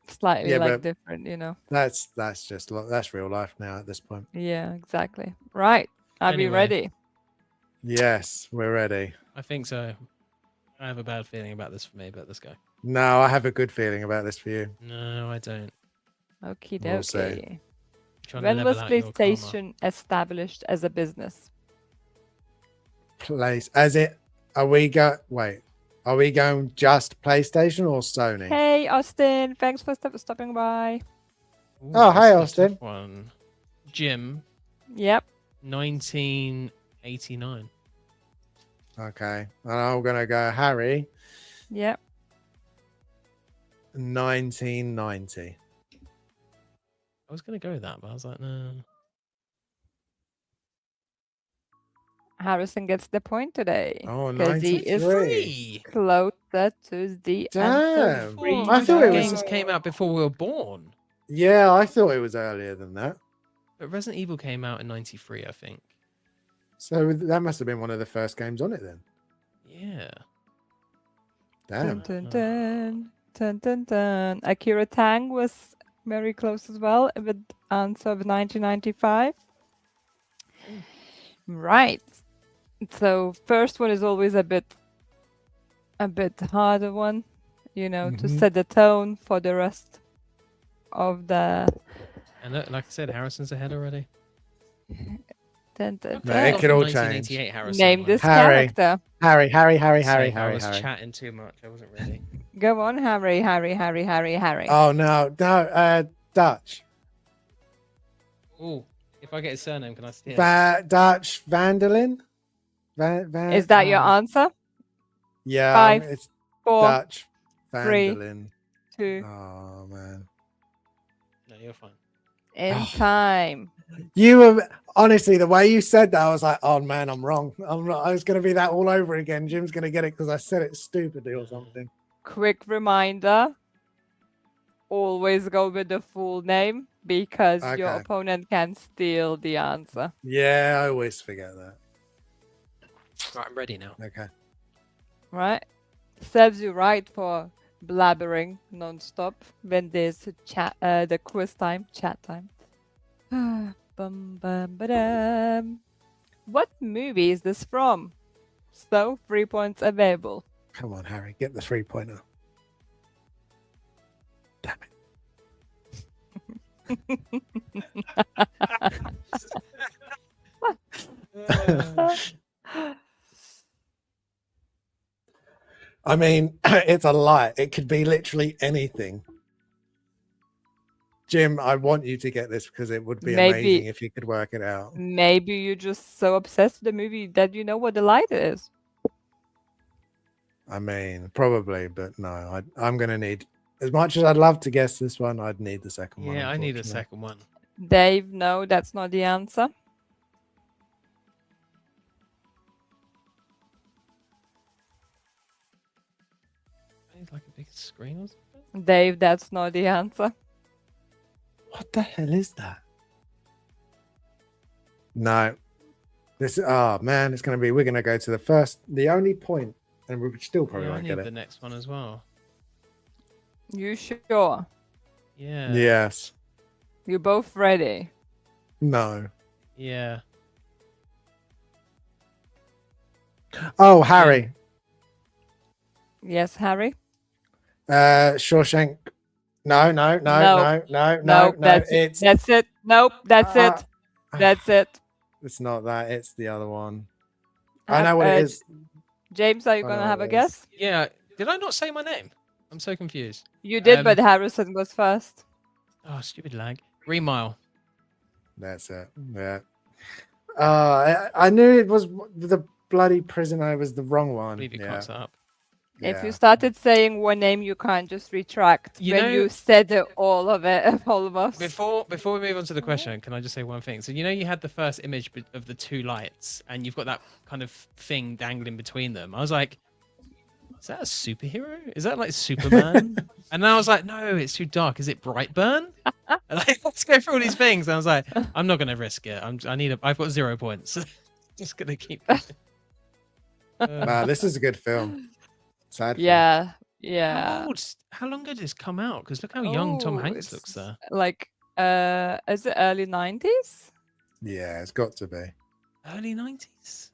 slightly Yeah, like but- different, you know. That's that's real life now at this point. Yeah, exactly. Right. Are we Anyway. ready? Yes, we're ready. I think so. I have a bad feeling about this for me, but let's go. No, I have a good feeling about this for you. No, I don't. Okie We'll see. dokie. Trying to When level was out your karma. PlayStation established as a business? Place as it. Are we going just PlayStation or Sony? Hey, Austin. Thanks for stopping by. Ooh, Oh, this hi, is a tough Austin. One. Jim, Yep. 1989. Okay, and I'm gonna go Harry, Yep. 1990. I was going to go with that, but I was like, no. Harrison gets the point today. Oh, 'cause he is 93. closer to the answer. Damn. Free I thought it was- games came out before we were born. Yeah, I thought it was earlier than that. But Resident Evil came out in 93, I think. So that must have been one of the first games on it then. Yeah. Damn. Dun, dun, dun, dun, dun, dun. Akira Tang was very close as well with answer of 1995. Right. So first one is always a bit harder one, you know, to Mhm. set the tone for the rest of the. And like I said, Harrison's ahead already. Dun, dun, No, it dun. could all 1988 change. Harrison. Name like, this Harry. character. Harry. sake, I was Harry. chatting too much. I wasn't ready. Go on, Harry. Oh no, Dutch. Oh, if I get his surname, can I steal? Dutch Vanderlyn. Is that your answer? Yeah, 5, it's 4, Dutch 3, Vanderlyn. 2, Oh man, No, you're fine. in Oh. time. you were honestly the way you said that. I was like, oh man, I'm wrong. I'm not. I was gonna be that all over again. Jim's gonna get it because I said it stupidly or something. Quick reminder, always go with the full name because your Okay. opponent can steal the answer. Yeah, I always forget that. Right, I'm ready now. Okay. Right? Serves you right for blabbering non-stop when there's the quiz time, chat time. Bum, bum, ba-dum. What movie is this from? So 3 points available. Come on, Harry, get the 3-pointer. Damn it. I mean, it's a lie. It could be literally anything. Jim, I want you to get this because it would be Maybe- amazing if you could work it out. Maybe you're just so obsessed with the movie that you know what the light is. I mean, probably, but no, I'm going to need, as much as I'd love to guess this one, I'd need the second one. Yeah, I need a unfortunately. second one. Dave, no, that's not the answer. I need like a big screen or something. Dave, that's not the answer. What the hell is that? No. This, oh man, it's going to be, we're going to go to the only point, and we still probably Yeah, I won't need get the it. next one as well. You sure? Yeah. Yes. You both ready? No. Yeah. Oh, Harry. Yes, Harry? Shawshank. No. That's It's That's it. Nope, that's it. That's it. It's not that. It's the other one. I know what it is. James, are you I gonna know have what a it is. guess? Yeah. Did I not say my name? I'm so confused. You did, Um, but Harrison was first. Oh, stupid lag. Green Mile. That's it. Yeah. I knew it was the bloody prisoner was the wrong I one. believe you Yeah. can't set up. If you Yeah. started saying one name, you can't just retract. You when know- you said it, all of it, all of us. Before we move on to the question, can I just say one thing? So you had the first image of the two lights, and you've got that kind of thing dangling between them. I was like, is that a superhero? Is that like Superman? And then I was like, no, it's too dark. Is it Brightburn? And let's go through all these things. And I was like, I'm not gonna risk it. I've got 0 points. Just gonna keep. Wow, this is a good film. Sad. film. Yeah. How long ago did this come out? Because look how young Tom Oh, Hanks it's looks there. Like, is it early 90s? Yeah, it's got to be. Early 90s,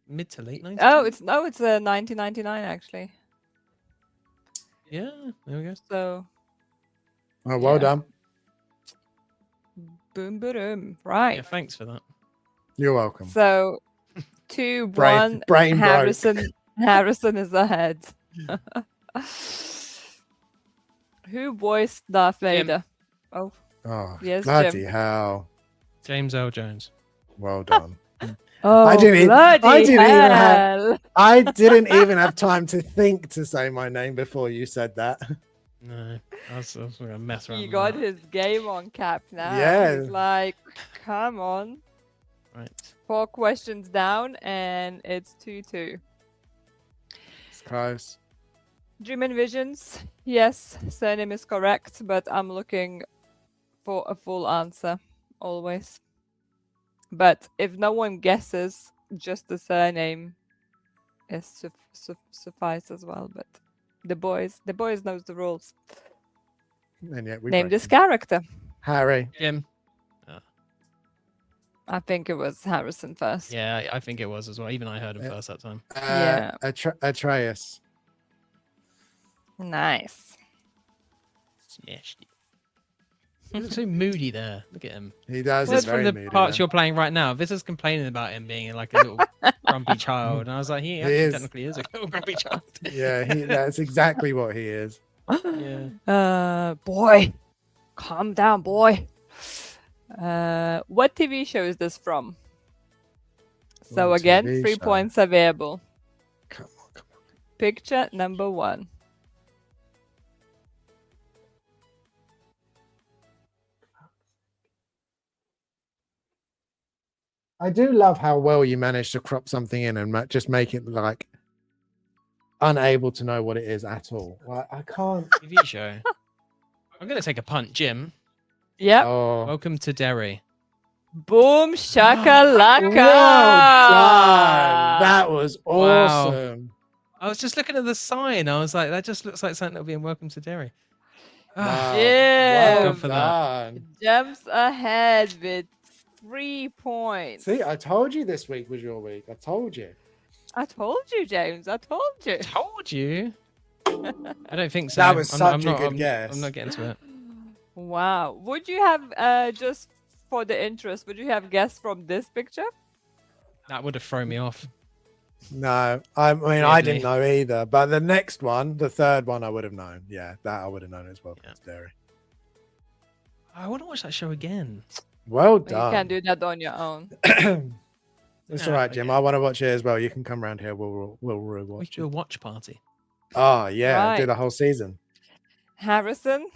mid to late 90s. Oh, it's 1999 actually. Yeah. There we go. So Oh, well Yeah. done. boom, boom. Right. Yeah. Thanks for that. You're welcome. So 2-1. Brain broke. Harrison is ahead. Who voiced Darth Vader? Oh, Oh, Yes, bloody Jim. hell. James L. Jones. Well done. oh, didn't bloody even have- hell. I didn't even have time to think to say my name before you said that. No, I was gonna mess around. He with got that. his game on cap now. Yeah. He's like, come on. Right. 4 questions down, and it's 2-2. It's close. Dream and Visions. Yes, surname is correct, but I'm looking for a full answer always. But if no one guesses, just the surname is suffice as well. But the boys knows the rules. And yet we Name broke this them. character. Harry. Jim. I think it was Harrison first. Yeah, I think it was as well. Even I heard him first that time. Yeah. Atreus. Nice. Smashed it. He looks so moody there. Look at him. He does. This It's is from very the moody, parts though. you're playing right now. This is complaining about him being like a little grumpy child, and I was like, he actually is. technically is a little grumpy child. Yeah, that's exactly what he is. Yeah. Boy, calm down, boy. What TV show is this from? So What again, TV 3 show? points available. Come on. Picture number 1. I do love how well you managed to crop something in and just make it like unable to know what it is at all. Like, I can't. TV show. I'm gonna take a punt, Jim. Yep. Oh, Welcome to Derry. Boom shakalaka. well done. That was Wow. awesome. I was just looking at the sign. I was like, that just looks like something that'll be in Welcome to Derry. Ah, Wow. Yeah. Well for that. done. Jumps ahead with 3 points. See, I told you this week was your week. I told you. I told you, James. I told you. Told you. I don't think so. That was I'm such a not, good I'm, guess. I'm not getting to it. Wow. Would you have just for the interest, would you have guessed from this picture? That would have thrown me off. No, I mean, I didn't Weirdly. know either. But the next one, the third one, I would have known. Yeah, that I would have known as well. Yeah. Derry. I want to watch that show again. Well You done. can't do that on your own. It's No, all right, I Jim. get I want to watch it as well. You can come around here. We'll We rewatch should do a it. watch party. Oh yeah, do Right. the whole season. Harrison,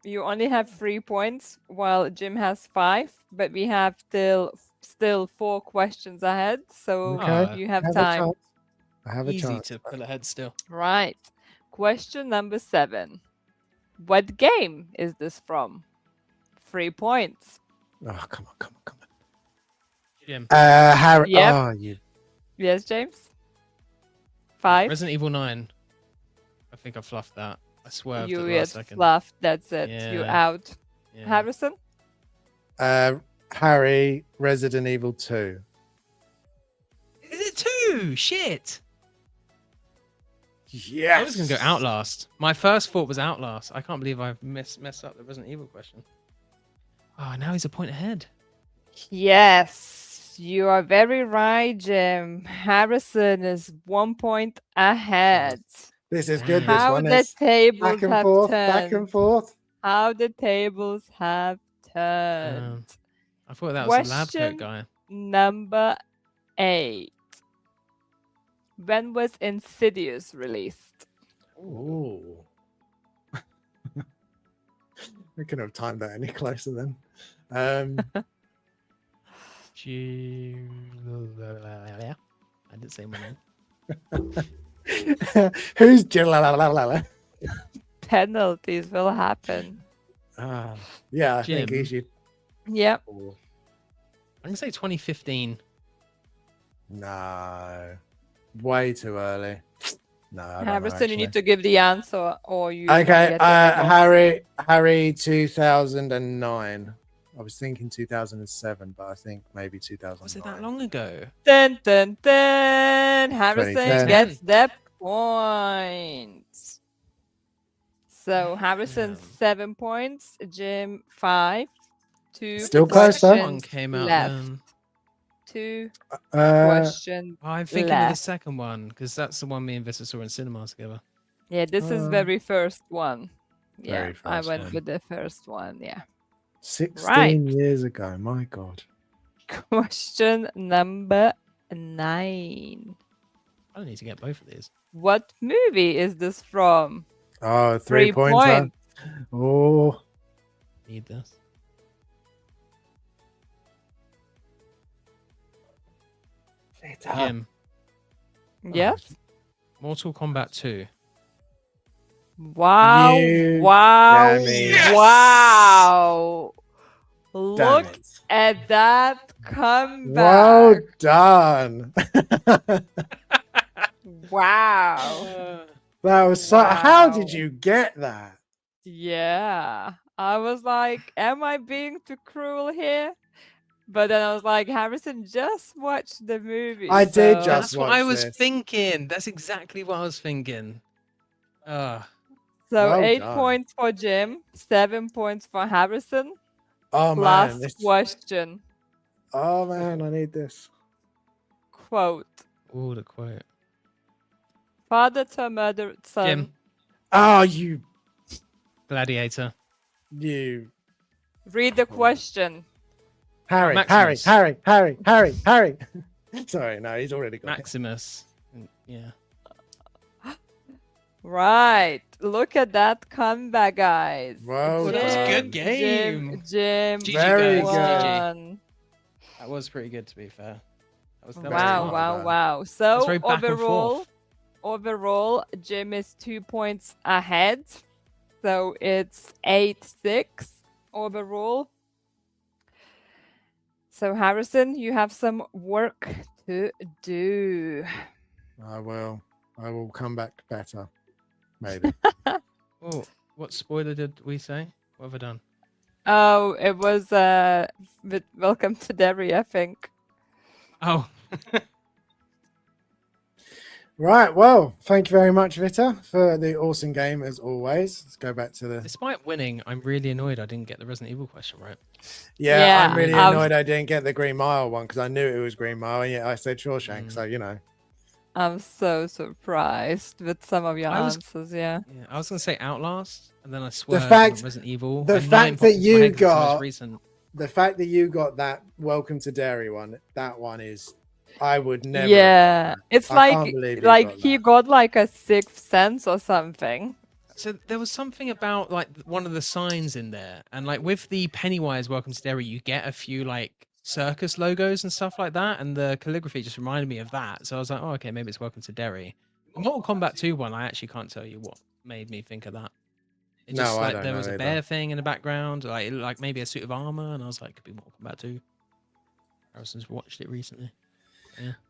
you only have 3 points, while Jim has 5, but we have still 4 questions ahead, so Okay. you have I time. I have a Easy chance. to pull ahead still. Right. Question number 7. What game is this from? 3 points. Oh, come on. Jim. Harry. Yep. Oh, you. Yes, James? 5. Resident Evil 9. I think I fluffed that. I swerved at You the get last second. fluffed. That's it. You're Yeah. out. Yeah. Harrison? Harry. Resident Evil 2. Is it 2? Shit. Yeah. I was going to go Outlast. My first thought was Outlast. I can't believe I've messed up the Resident Evil question. Oh, now he's a point ahead. Yes. You are very right, Jim. Harrison is 1 point ahead. This is good. This How one the is tables back and have forth, turned. back and forth. How the tables have turned. I thought that was a lab Question coat guy. number 8. When was Insidious released? Ooh. We couldn't have timed that any closer then. I didn't say my name. Who's Jill? Penalties will happen. Yeah, I think Jim. he should. Yep. I'm gonna say 2015. No, way too early. No, I don't know, Harrison, you need actually. to give the answer, or you. Okay, get the results. Harry, 2009. I was thinking 2007, but I think maybe 2009. Was it that long ago? Dun, dun, dun. Harrison 2010. gets the points. So Harrison Damn. 7 points, Jim 5. 2 Still close, though. One questions came out left. then. 2 Uh, questions. I'm thinking of the left. second one because that's the one me and Vista saw in cinema together. Yeah, this is very first one. Yeah, Very I first went one. with the first one. Yeah. 16 Right. years ago. My God. Question number 9. I don't need to get both of these. What movie is this from? Oh, 3 points. points. Oh, Need this. Jim, Yes. Mortal Kombat 2. Wow! You Wow! dummy. Wow! damn Look it. at that comeback! Well done. Wow! That was so. How did Wow. you get that? Yeah, I was like, am I being too cruel here? But then I was like, Harrison, just watch the movie. I did so- just- That's what I watch was this. thinking. That's exactly what I was thinking. So Well 8 done. points for Jim, 7 points for Harrison. Oh man, Last this. question. Oh man, I need this. Quote. Oh, the quote. Father to murdered son. Jim, Oh, you. Gladiator. Read the question. Harry, Maximus. Harry. Sorry, no, he's already got it. Maximus. Yeah. Right. Look at that comeback, guys. Well Well, that was a good Jim, game. Jim GG, Very guys. won. That was pretty good, to be fair. That was Very Wow, well wow, done. wow. That's So very back and forth. overall, Jim is 2 points ahead. So it's 8-6 overall. So Harrison, you have some work to do. I will come back better. Maybe. Oh, what spoiler did we say? What have I done? Oh, it was with Welcome to Derry, I think. Oh, Right. Well, thank you very much, Vita, for the awesome game as always. Let's go back to the. despite winning, I'm really annoyed I didn't get the Resident Evil question right. Yeah, I'm Yeah, really I've- annoyed I didn't get the Green Mile one because I knew it was Green Mile. And yeah, I said Shawshank, so you know. I'm so surprised with some of your I was- answers, yeah. Yeah, I was gonna say Outlast, and then I swear fact- Resident Evil. the and fact 9 that popped into my you head 'cause it's the most got- recent. The fact that you got that Welcome to Derry one, that one is, I would never. have Yeah, got that. it's I can't believe you got he that. got like a sixth sense or something. So there was something about like one of the signs in there, and like with the Pennywise Welcome to Derry, you get a few like circus logos and stuff like that, and the calligraphy just reminded me of that. So I was like, oh, okay, maybe it's Welcome to Derry. The Mortal Kombat 2 one, I actually can't tell you what made me think of that. It No, just I like don't there know was a either. bear thing in the background, like it looked like maybe a suit of armor, and I was like, could be Mortal Kombat 2. Harrison's watched it recently.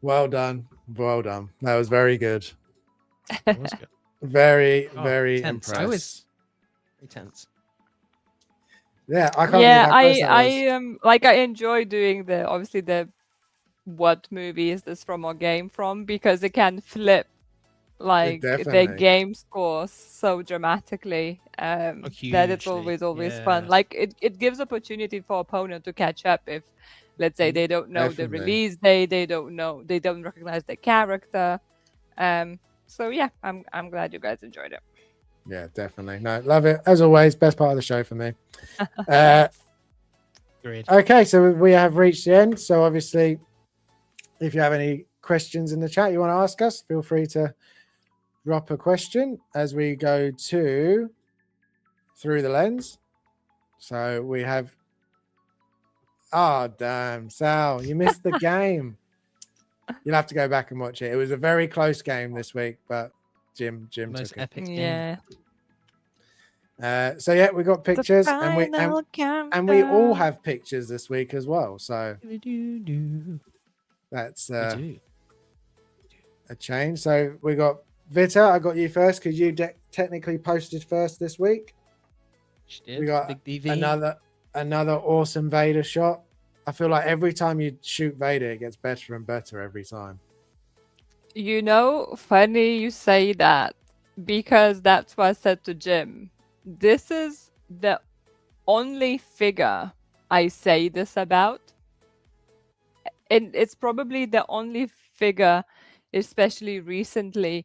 Well done. Well done. That was very good. It was good. Very, Oh, very tense. impressed. I was very tense. Yeah, I can't Yeah, believe how close that was. like I enjoy doing the what movie is this from or game from, because it can flip like the definitely. game scores so dramatically that it's hugely, always fun. yeah. Like it gives opportunity for opponent to catch up if let's say they don't know the Definitely. release date, they don't recognize the character. So yeah, I'm glad you guys enjoyed it. Yeah, definitely. No, love it as always. Best part of the show for me. Agreed. Okay, so we have reached the end. So obviously, if you have any questions in the chat you want to ask us, feel free to drop a question as we go to Through the Lens. So we have. Oh damn, Sal, you missed the game. You'll have to go back and watch it. It was a very close game this week, but Jim Most took it. epic game. Yeah. So yeah, we got pictures, and we all countdown. have pictures this week as well. So We that's do. a change. So we got Vita. I got you first because you technically posted first this week. She did. We got Big DV. another awesome Vader shot. I feel like every time you shoot Vader, it gets better and better every time. You know, funny you say that, because that's what I said to Jim. This is the only figure I say this about. And it's probably the only figure, especially recently,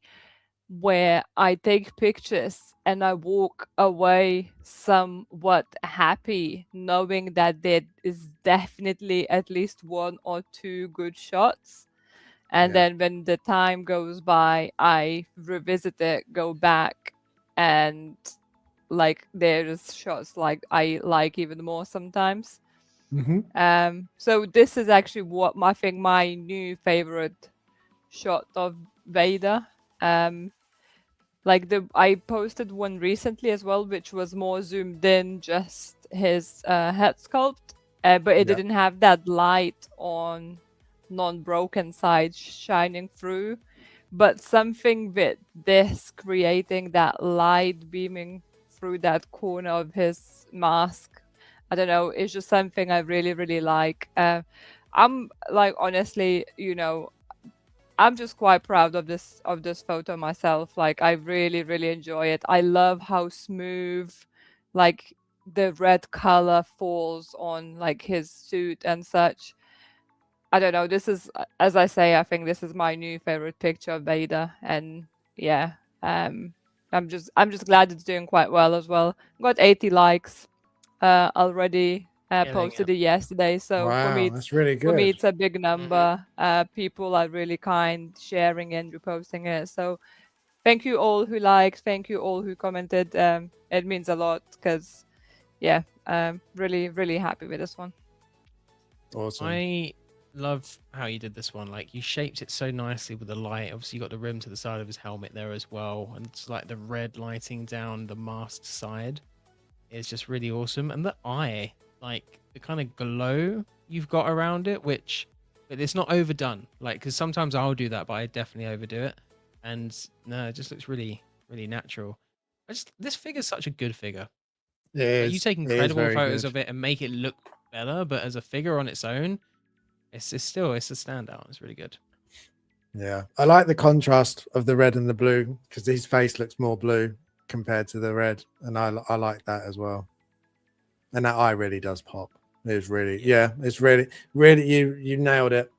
where I take pictures and I walk away somewhat happy, knowing that there is definitely at least one or two good shots. And Yeah. then when the time goes by, I revisit it, go back, and like there's shots like I like even more sometimes. So this is actually what I think my new favorite shot of Vader. Like I posted one recently as well, which was more zoomed in, just his head sculpt, but it didn't have that light on non-broken side shining through. But something with this creating that light beaming through that corner of his mask, I don't know, it's just something I really, really like. I'm like, honestly, I'm just quite proud of this photo myself. Like, I really, really enjoy it. I love how smooth, like, the red color falls on like his suit and such. I don't know. This is, as I say, I think this is my new favorite picture of Vader, and yeah, I'm just glad it's doing quite well as well. Got 80 likes already. Posted it yesterday, so for me, Wow, that's really for me, good. it's a big number. People are really kind, sharing and reposting it. So thank you all who liked. Thank you all who commented. It means a lot because, yeah, really, really happy with this one. Awesome. I love how you did this one. Like, you shaped it so nicely with the light. Obviously, you got the rim to the side of his helmet there as well, and it's like the red lighting down the masked side is just really awesome. And the eye, like the kind of glow you've got around it, but it's not overdone. Like, because sometimes I'll do that, but I definitely overdo it. And no, it just looks really, really natural. This figure's such a good figure. It is. You take It is incredible very photos good. of it and make it look better, but as a figure on its own, it's a standout. It's really good. Yeah, I like the contrast of the red and the blue because his face looks more blue compared to the red, and I like that as well. And that eye really does pop. It's really, yeah, it's really, really, you nailed it.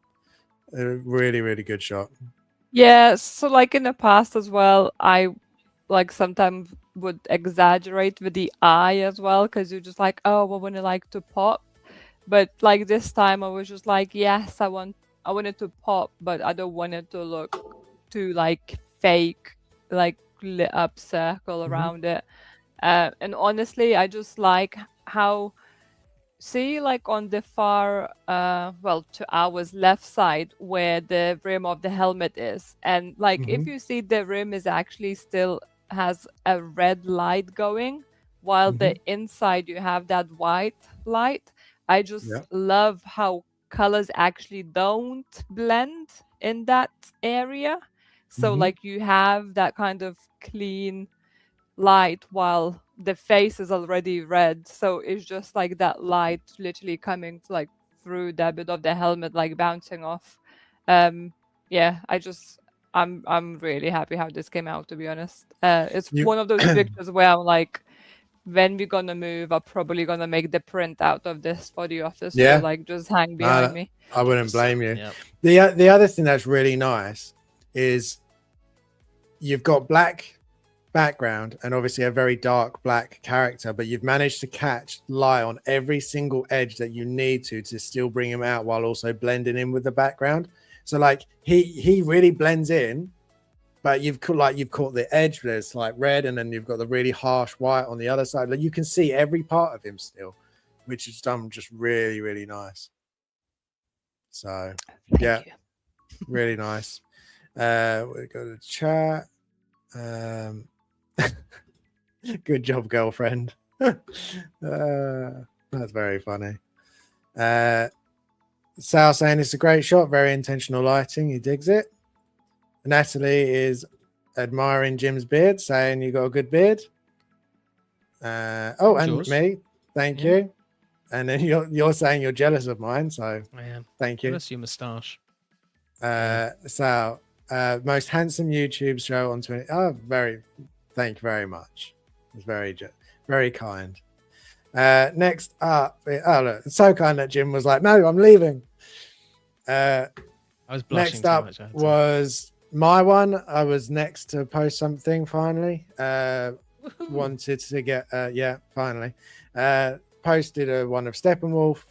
A really, really good shot. Yeah, so like in the past as well, I like sometimes would exaggerate with the eye as well, because you're just like, oh, I want to like to pop. But like this time I was just like, yes, I want it to pop, but I don't want it to look too like fake, like lit up circle around it. And honestly, I just like how, see, like on the far, to our left side where the rim of the helmet is, and like if you see, the rim is actually still has a red light going, while the inside you have that white light. I just love how colors actually don't blend in that area. So like you have that kind of clean light while the face is already red. So it's just like that light literally coming like through the bit of the helmet, like bouncing off. Yeah, I'm really happy how this came out, to be honest. It's one of those pictures where I'm like, when we're gonna move, I'm probably gonna make the print out of this for the office Yeah. to like just hang behind me. I wouldn't blame you. Yep. The other thing that's really nice is you've got black background and obviously a very dark black character, but you've managed to catch light on every single edge that you need to still bring him out while also blending in with the background. So like he really blends in, but you've caught the edge. There's like red, and then you've got the really harsh white on the other side. Like you can see every part of him still, which is done just really, really nice. So yeah, really nice. We go to the chat. Good job, girlfriend. That's very funny. Sal saying it's a great shot, very intentional lighting. He digs it. Natalie is admiring Jim's beard, saying you got a good beard. And Yours. me, thank you. And then you're saying you're jealous of mine, so I am. Thank you. Jealous of your moustache. Sal, most handsome YouTube show on Twitter. Oh, thank you very much. It's very kind. Next up, look, it's so kind that Jim was like, no, I'm leaving. I was blushing Next too up much. was my one. I was next to post something finally. Wanted to get, finally. Posted one of Steppenwolf.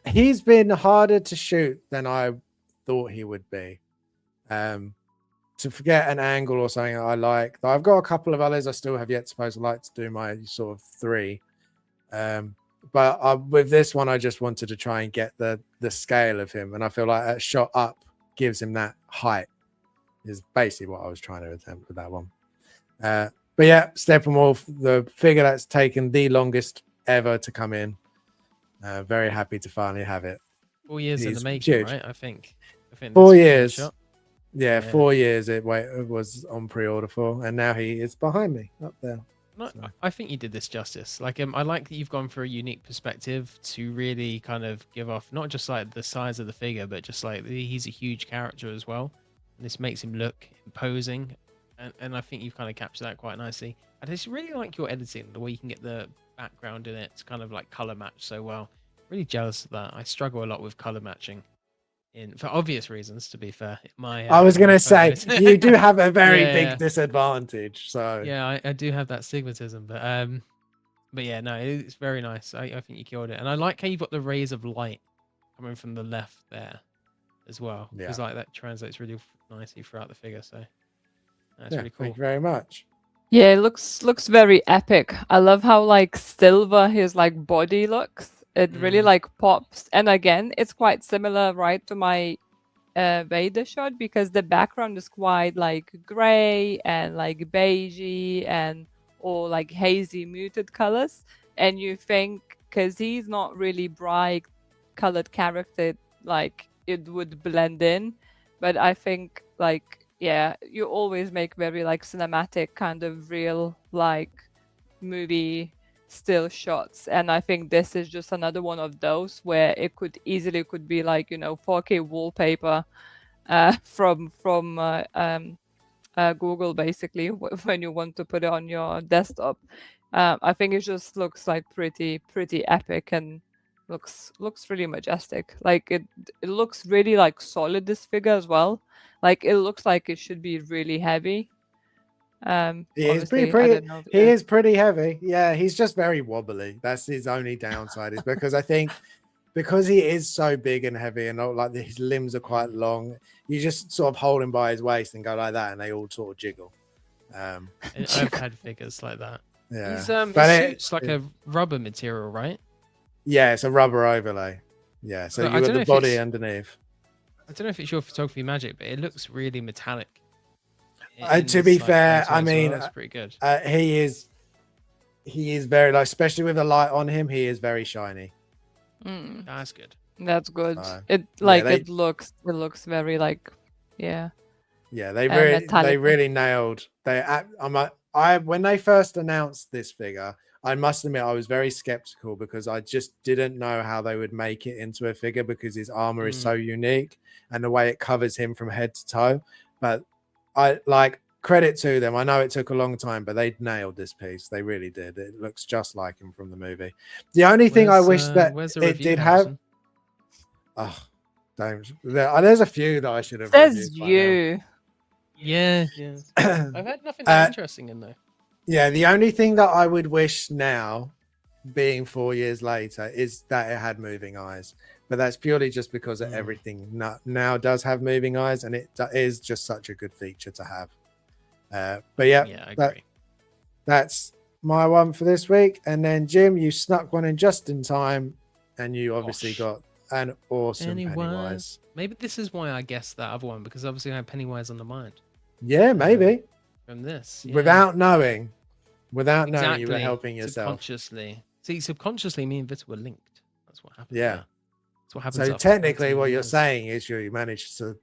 He's been harder to shoot than I thought he would be. To forget an angle or something I like. I've got a couple of others I still have yet to post. I like to do my sort of 3. But with this one, I just wanted to try and get the scale of him. And I feel like a shot up gives him that height is basically what I was trying to attempt with that one. But yeah, Steppenwolf, the figure that's taken the longest ever to come in. Very happy to finally have it. 4 years in He's the making, huge. right? I think 4 that's a good years. shot. Yeah, 4 years it was on pre-order for, and now he is behind me up there. No, I think you did this justice. Like, I like that you've gone for a unique perspective to really kind of give off not just like the size of the figure, but just like he's a huge character as well. And this makes him look imposing, and I think you've kind of captured that quite nicely. I just really like your editing, the way you can get the background in it to kind of like color match so well. Really jealous of that. I struggle a lot with color matching. For obvious reasons, to be fair. I was going to say, you do have a very big yeah. disadvantage. So yeah, I do have that stigmatism, but yeah, no, it's very nice. I think you killed it, and I like how you've got the rays of light coming from the left there as well, because like that translates really nicely throughout the figure. So that's really cool. Thank you very much. Yeah, it looks very epic. I love how like silver his like body looks. It really like pops, and again, it's quite similar, right, to my Vader shot, because the background is quite like gray and like beigey and or like hazy muted colors, and you think because he's not really bright colored character, like it would blend in, but I think like you always make very like cinematic kind of real like movie still shots, and I think this is just another one of those where it could easily be like 4K wallpaper from Google, basically, when you want to put it on your desktop. I think it just looks like pretty epic and looks really majestic. Like it looks really like solid, this figure as well. Like it looks like it should be really heavy. He is pretty heavy. Yeah, he's just very wobbly. That's his only downside, is because I think because he is so big and heavy and like his limbs are quite long, you just sort of hold him by his waist and go like that and they all sort of jiggle. I've had figures like that. Yeah, his suit's like a rubber material, right? Yeah, it's a rubber overlay. Yeah, so you got the body underneath. I don't know if it's your photography magic, but it looks really metallic. To be fair, I mean, that's pretty good. He is very, like, especially with the light on him, he is very shiny. That's good. That's good. It looks very like they really nailed. When they first announced this figure, I must admit I was very skeptical because I just didn't know how they would make it into a figure because his armor is so unique and the way it covers him from head to toe. But I like credit to them. I know it took a long time, but they nailed this piece. They really did. It looks just like him from the movie. The only thing I wish that where's the it review, did Harrison? have. Oh, don't. There's a few that I should have. Says reviewed by now. you. Yeah. I've had nothing that interesting in there. Yeah, the only thing that I would wish now, being 4 years later, is that it had moving eyes. But that's purely just because of everything now does have moving eyes, and it is just such a good feature to have. But yeah, I agree. That's my one for this week. And then Jim, you snuck one in just in time, and you obviously got an awesome Pennywise. Maybe this is why I guessed that other one, because obviously I had Pennywise on the mind. Yeah, maybe. From this. Without knowing. You Exactly. were helping yourself. Subconsciously. See, subconsciously, me and Vita were linked. That's what happened. Yeah. That's what happens. So technically what you're saying is you managed to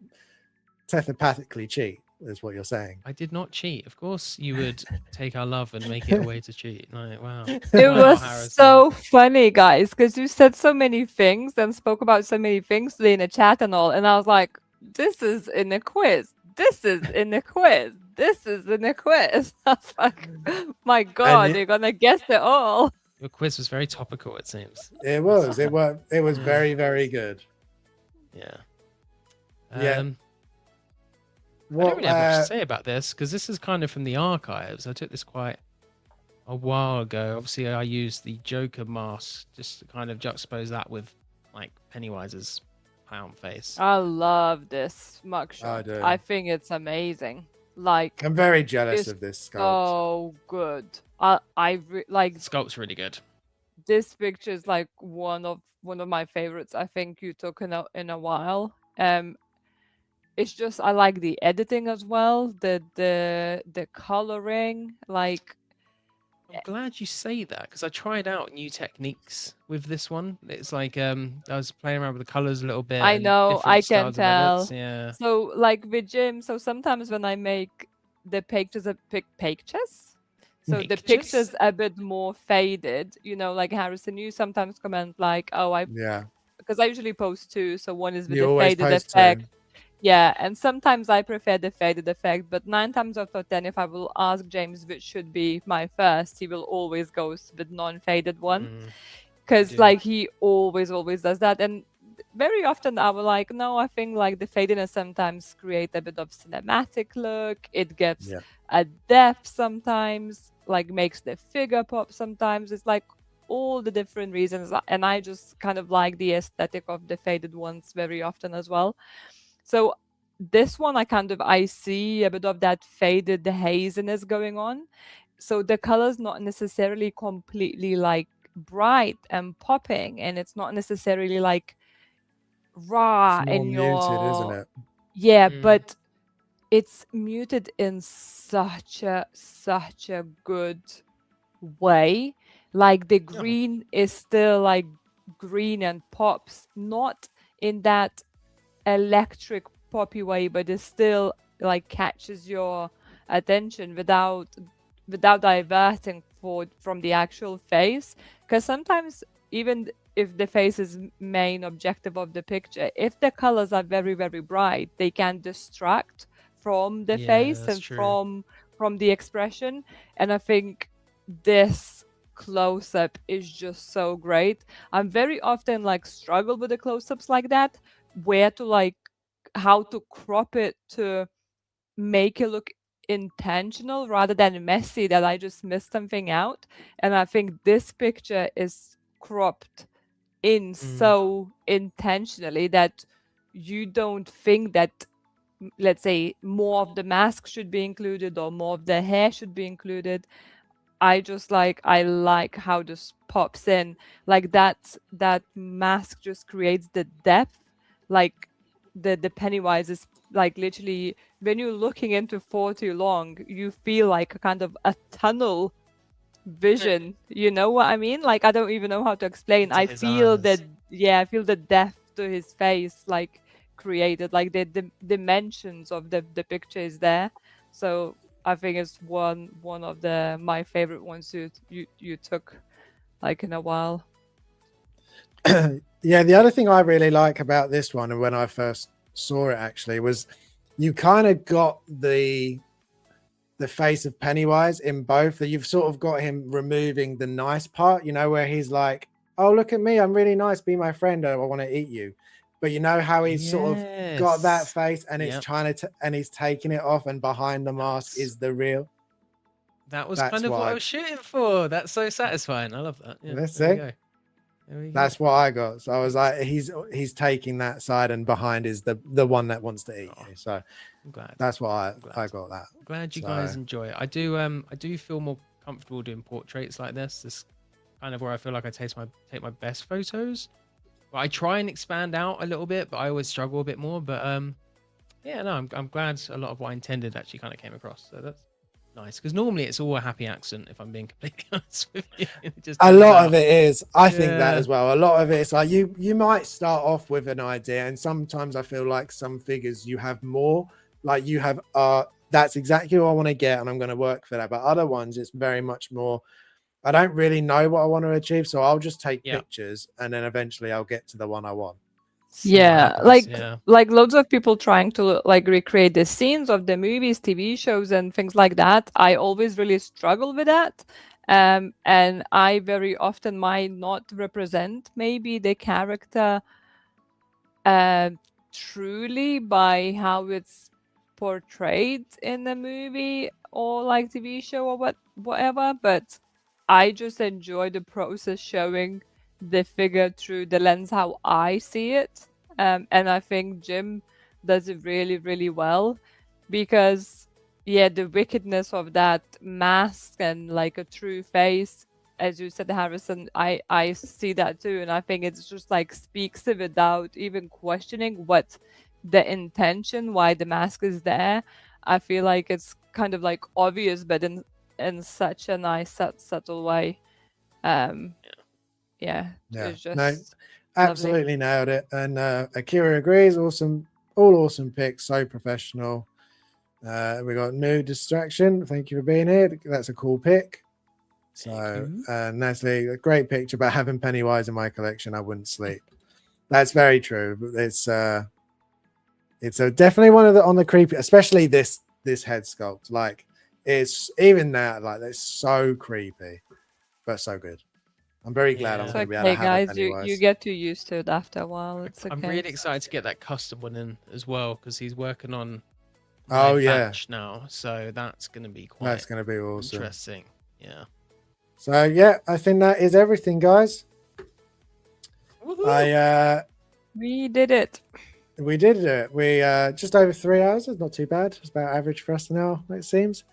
telepathically cheat, is what you're saying. I did not cheat. Of course you would take our love and make it a way to cheat. Like, wow. It was so funny, guys, because you said so many things and spoke about so many things in the chat and all, and I was like, this is in a quiz. This is in a quiz. This is in a quiz. I was like, my God, you're gonna guess it all. Your quiz was very topical, it seems. It was. It was very, very good. Yeah. Yeah. I don't really have much to say about this, because this is kind of from the archives. I took this quite a while ago. Obviously, I used the Joker mask just to kind of juxtapose that with like Pennywise's clown face. I love this mugshot. I do. I think it's amazing. Like, I'm very jealous of this sculpt. So good. Like Sculpt's really good. This picture is like one of my favorites. I think you took in a while. It's just I like the editing as well. The coloring, like. I'm glad you say that, because I tried out new techniques with this one. It's like I was playing around with the colors a little bit. I know, I can different styles of edits. tell. Yeah. So like with Jim, so sometimes when I make the pictures so the pictures a bit more faded, like Harrison, you sometimes comment like, oh, because I usually post two, so one is with the faded effect. Yeah, and sometimes I prefer the faded effect, but 9 times out of 10, if I will ask James which should be my first, he will always go with non-faded one, because like he always does that. And very often I will like, no, I think like the fadiness sometimes create a bit of cinematic look. It gives a depth sometimes, like makes the figure pop sometimes. It's like all the different reasons, and I just kind of like the aesthetic of the faded ones very often as well. So this one, I see a bit of that faded haziness going on. So the color's not necessarily completely like bright and popping, and it's not necessarily like raw in your muted, isn't it? Yeah, but it's muted in such a good way. Like the green is still like green and pops, not in that electric poppy way, but it still like catches your attention without diverting from the actual face. Because sometimes even if the face is main objective of the picture, if the colors are very, very bright, they can distract from the face and from the expression. And I think this close-up is just so great. I'm very often like struggle with the close-ups like that, where to like how to crop it to make it look intentional rather than messy, that I just missed something out. And I think this picture is cropped in so intentionally that you don't think that, let's say, more of the mask should be included or more of the hair should be included. I like how this pops in, like that mask just creates the depth. Like the Pennywise is like literally, when you're looking into for too long, you feel like a kind of a tunnel vision. You know what I mean? Like, I don't even know how to explain. I feel I feel the depth to his face, like created, like the dimensions of the picture is there. So I think it's one of my favorite ones you took like in a while. Yeah, the other thing I really like about this one, and when I first saw it actually, was you kind of got the the face of Pennywise in both, that you've sort of got him removing the nice part, you know, where he's like, oh, look at me, I'm really nice, be my friend, I want to eat you. But you know how he's sort of got that Yes. face, and it's Yep. trying to and he's taking it off, and behind the mask is the real. That was That's kind of what why- I was shooting for. That's so satisfying. I love that. Yeah, Let's there we see. go. There we go. That's what I got. So I was like, he's taking that side, and behind is the one that wants to eat you. So I'm glad. that's why glad. I got that. Glad you guys So- enjoy it. I do feel more comfortable doing portraits like this. This kind of where I feel like I take my best photos. But I try and expand out a little bit, but I always struggle a bit more. But yeah, no, I'm glad a lot of what I intended actually kind of came across. So that's nice, because normally it's all a happy accent, if I'm being completely honest with you. It just A turns lot out- of it is. I think that Yeah. as well. A lot of it's like you might start off with an idea, and sometimes I feel like some figures you have more. Like you have that's exactly what I want to get, and I'm going to work for that. But other ones, it's very much more. I don't really know what I want to achieve, so I'll just take pictures, and then eventually I'll get to the one I want. See what Yeah, happens, like loads of people trying to like recreate the scenes of the movies, TV shows, and things like that. I always really struggle with that, and I very often might not represent maybe the character truly by how it's portrayed in the movie or like TV show or whatever. But I just enjoy the process showing the figure through the lens how I see it. And I think Jim does it really, really well, because yeah, the wickedness of that mask and like a true face, as you said, Harrison, I see that too, and I think it's just like speaks it without even questioning what the intention, why the mask is there. I feel like it's kind of like obvious, but in such a nice subtle way. Yeah, it's just No, lovely. absolutely nailed it. And Akira agrees. Awesome, all awesome picks. So professional. We got New Distraction. Thank you for being here. That's a cool pick. So Natalie, a great picture about having Pennywise in my collection. I wouldn't sleep. That's very true. It's definitely one of the on the creepy, especially this head sculpt. Like it's even that, like it's so creepy, but so good. I'm very glad I'm It's going to be able to okay, have a guys. Pennywise. You get too used to it after a while. It's okay. I'm really excited to get that custom one in as well, because he's working on Oh, my yeah. batch now, so that's going to be quite That's going to be awesome. interesting. Yeah. So yeah, I think that is everything, guys. We did it. We did it. We just over 3 hours. It's not too bad. It's about average for us now, it seems.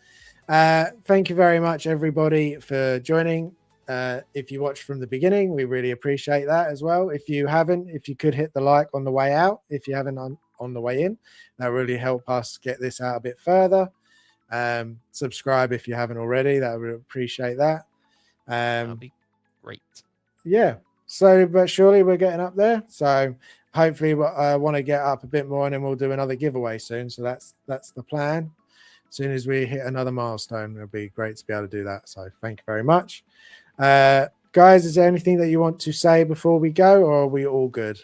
Thank you very much, everybody, for joining. If you watched from the beginning, we really appreciate that as well. If you haven't, if you could hit the like on the way out, if you haven't on the way in, that really help us get this out a bit further. Subscribe if you haven't already. That would appreciate that. That'll be great. Yeah, slowly but surely we're getting up there. So hopefully I want to get up a bit more, and then we'll do another giveaway soon. So that's the plan. As soon as we hit another milestone, it'll be great to be able to do that. So thank you very much. Guys, is there anything that you want to say before we go, or are we all good?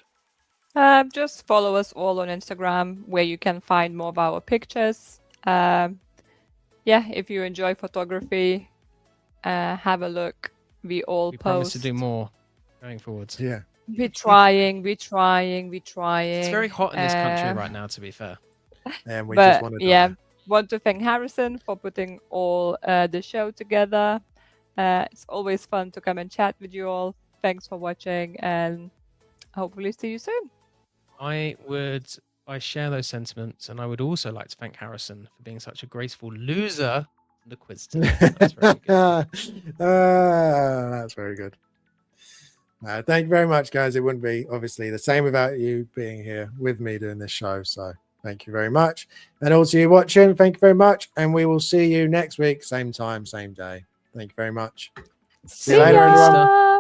Just follow us all on Instagram, where you can find more of our pictures. Yeah, if you enjoy photography, have a look. We We promise post. to do more going forwards. Yeah. We're trying. It's very hot in this country right now, to be fair. And we but just want to yeah, want to thank Harrison for putting all the show together. It's always fun to come and chat with you all. Thanks for watching, and hopefully see you soon. I share those sentiments, and I would also like to thank Harrison for being such a graceful loser in the quiz today. That's very good. That's very good. Thank you very much, guys. It wouldn't be obviously the same without you being here with me doing this show. So thank you very much. And also you watching, thank you very much. And we will see you next week, same time, same day. Thank you very much. See you later, everyone. ya!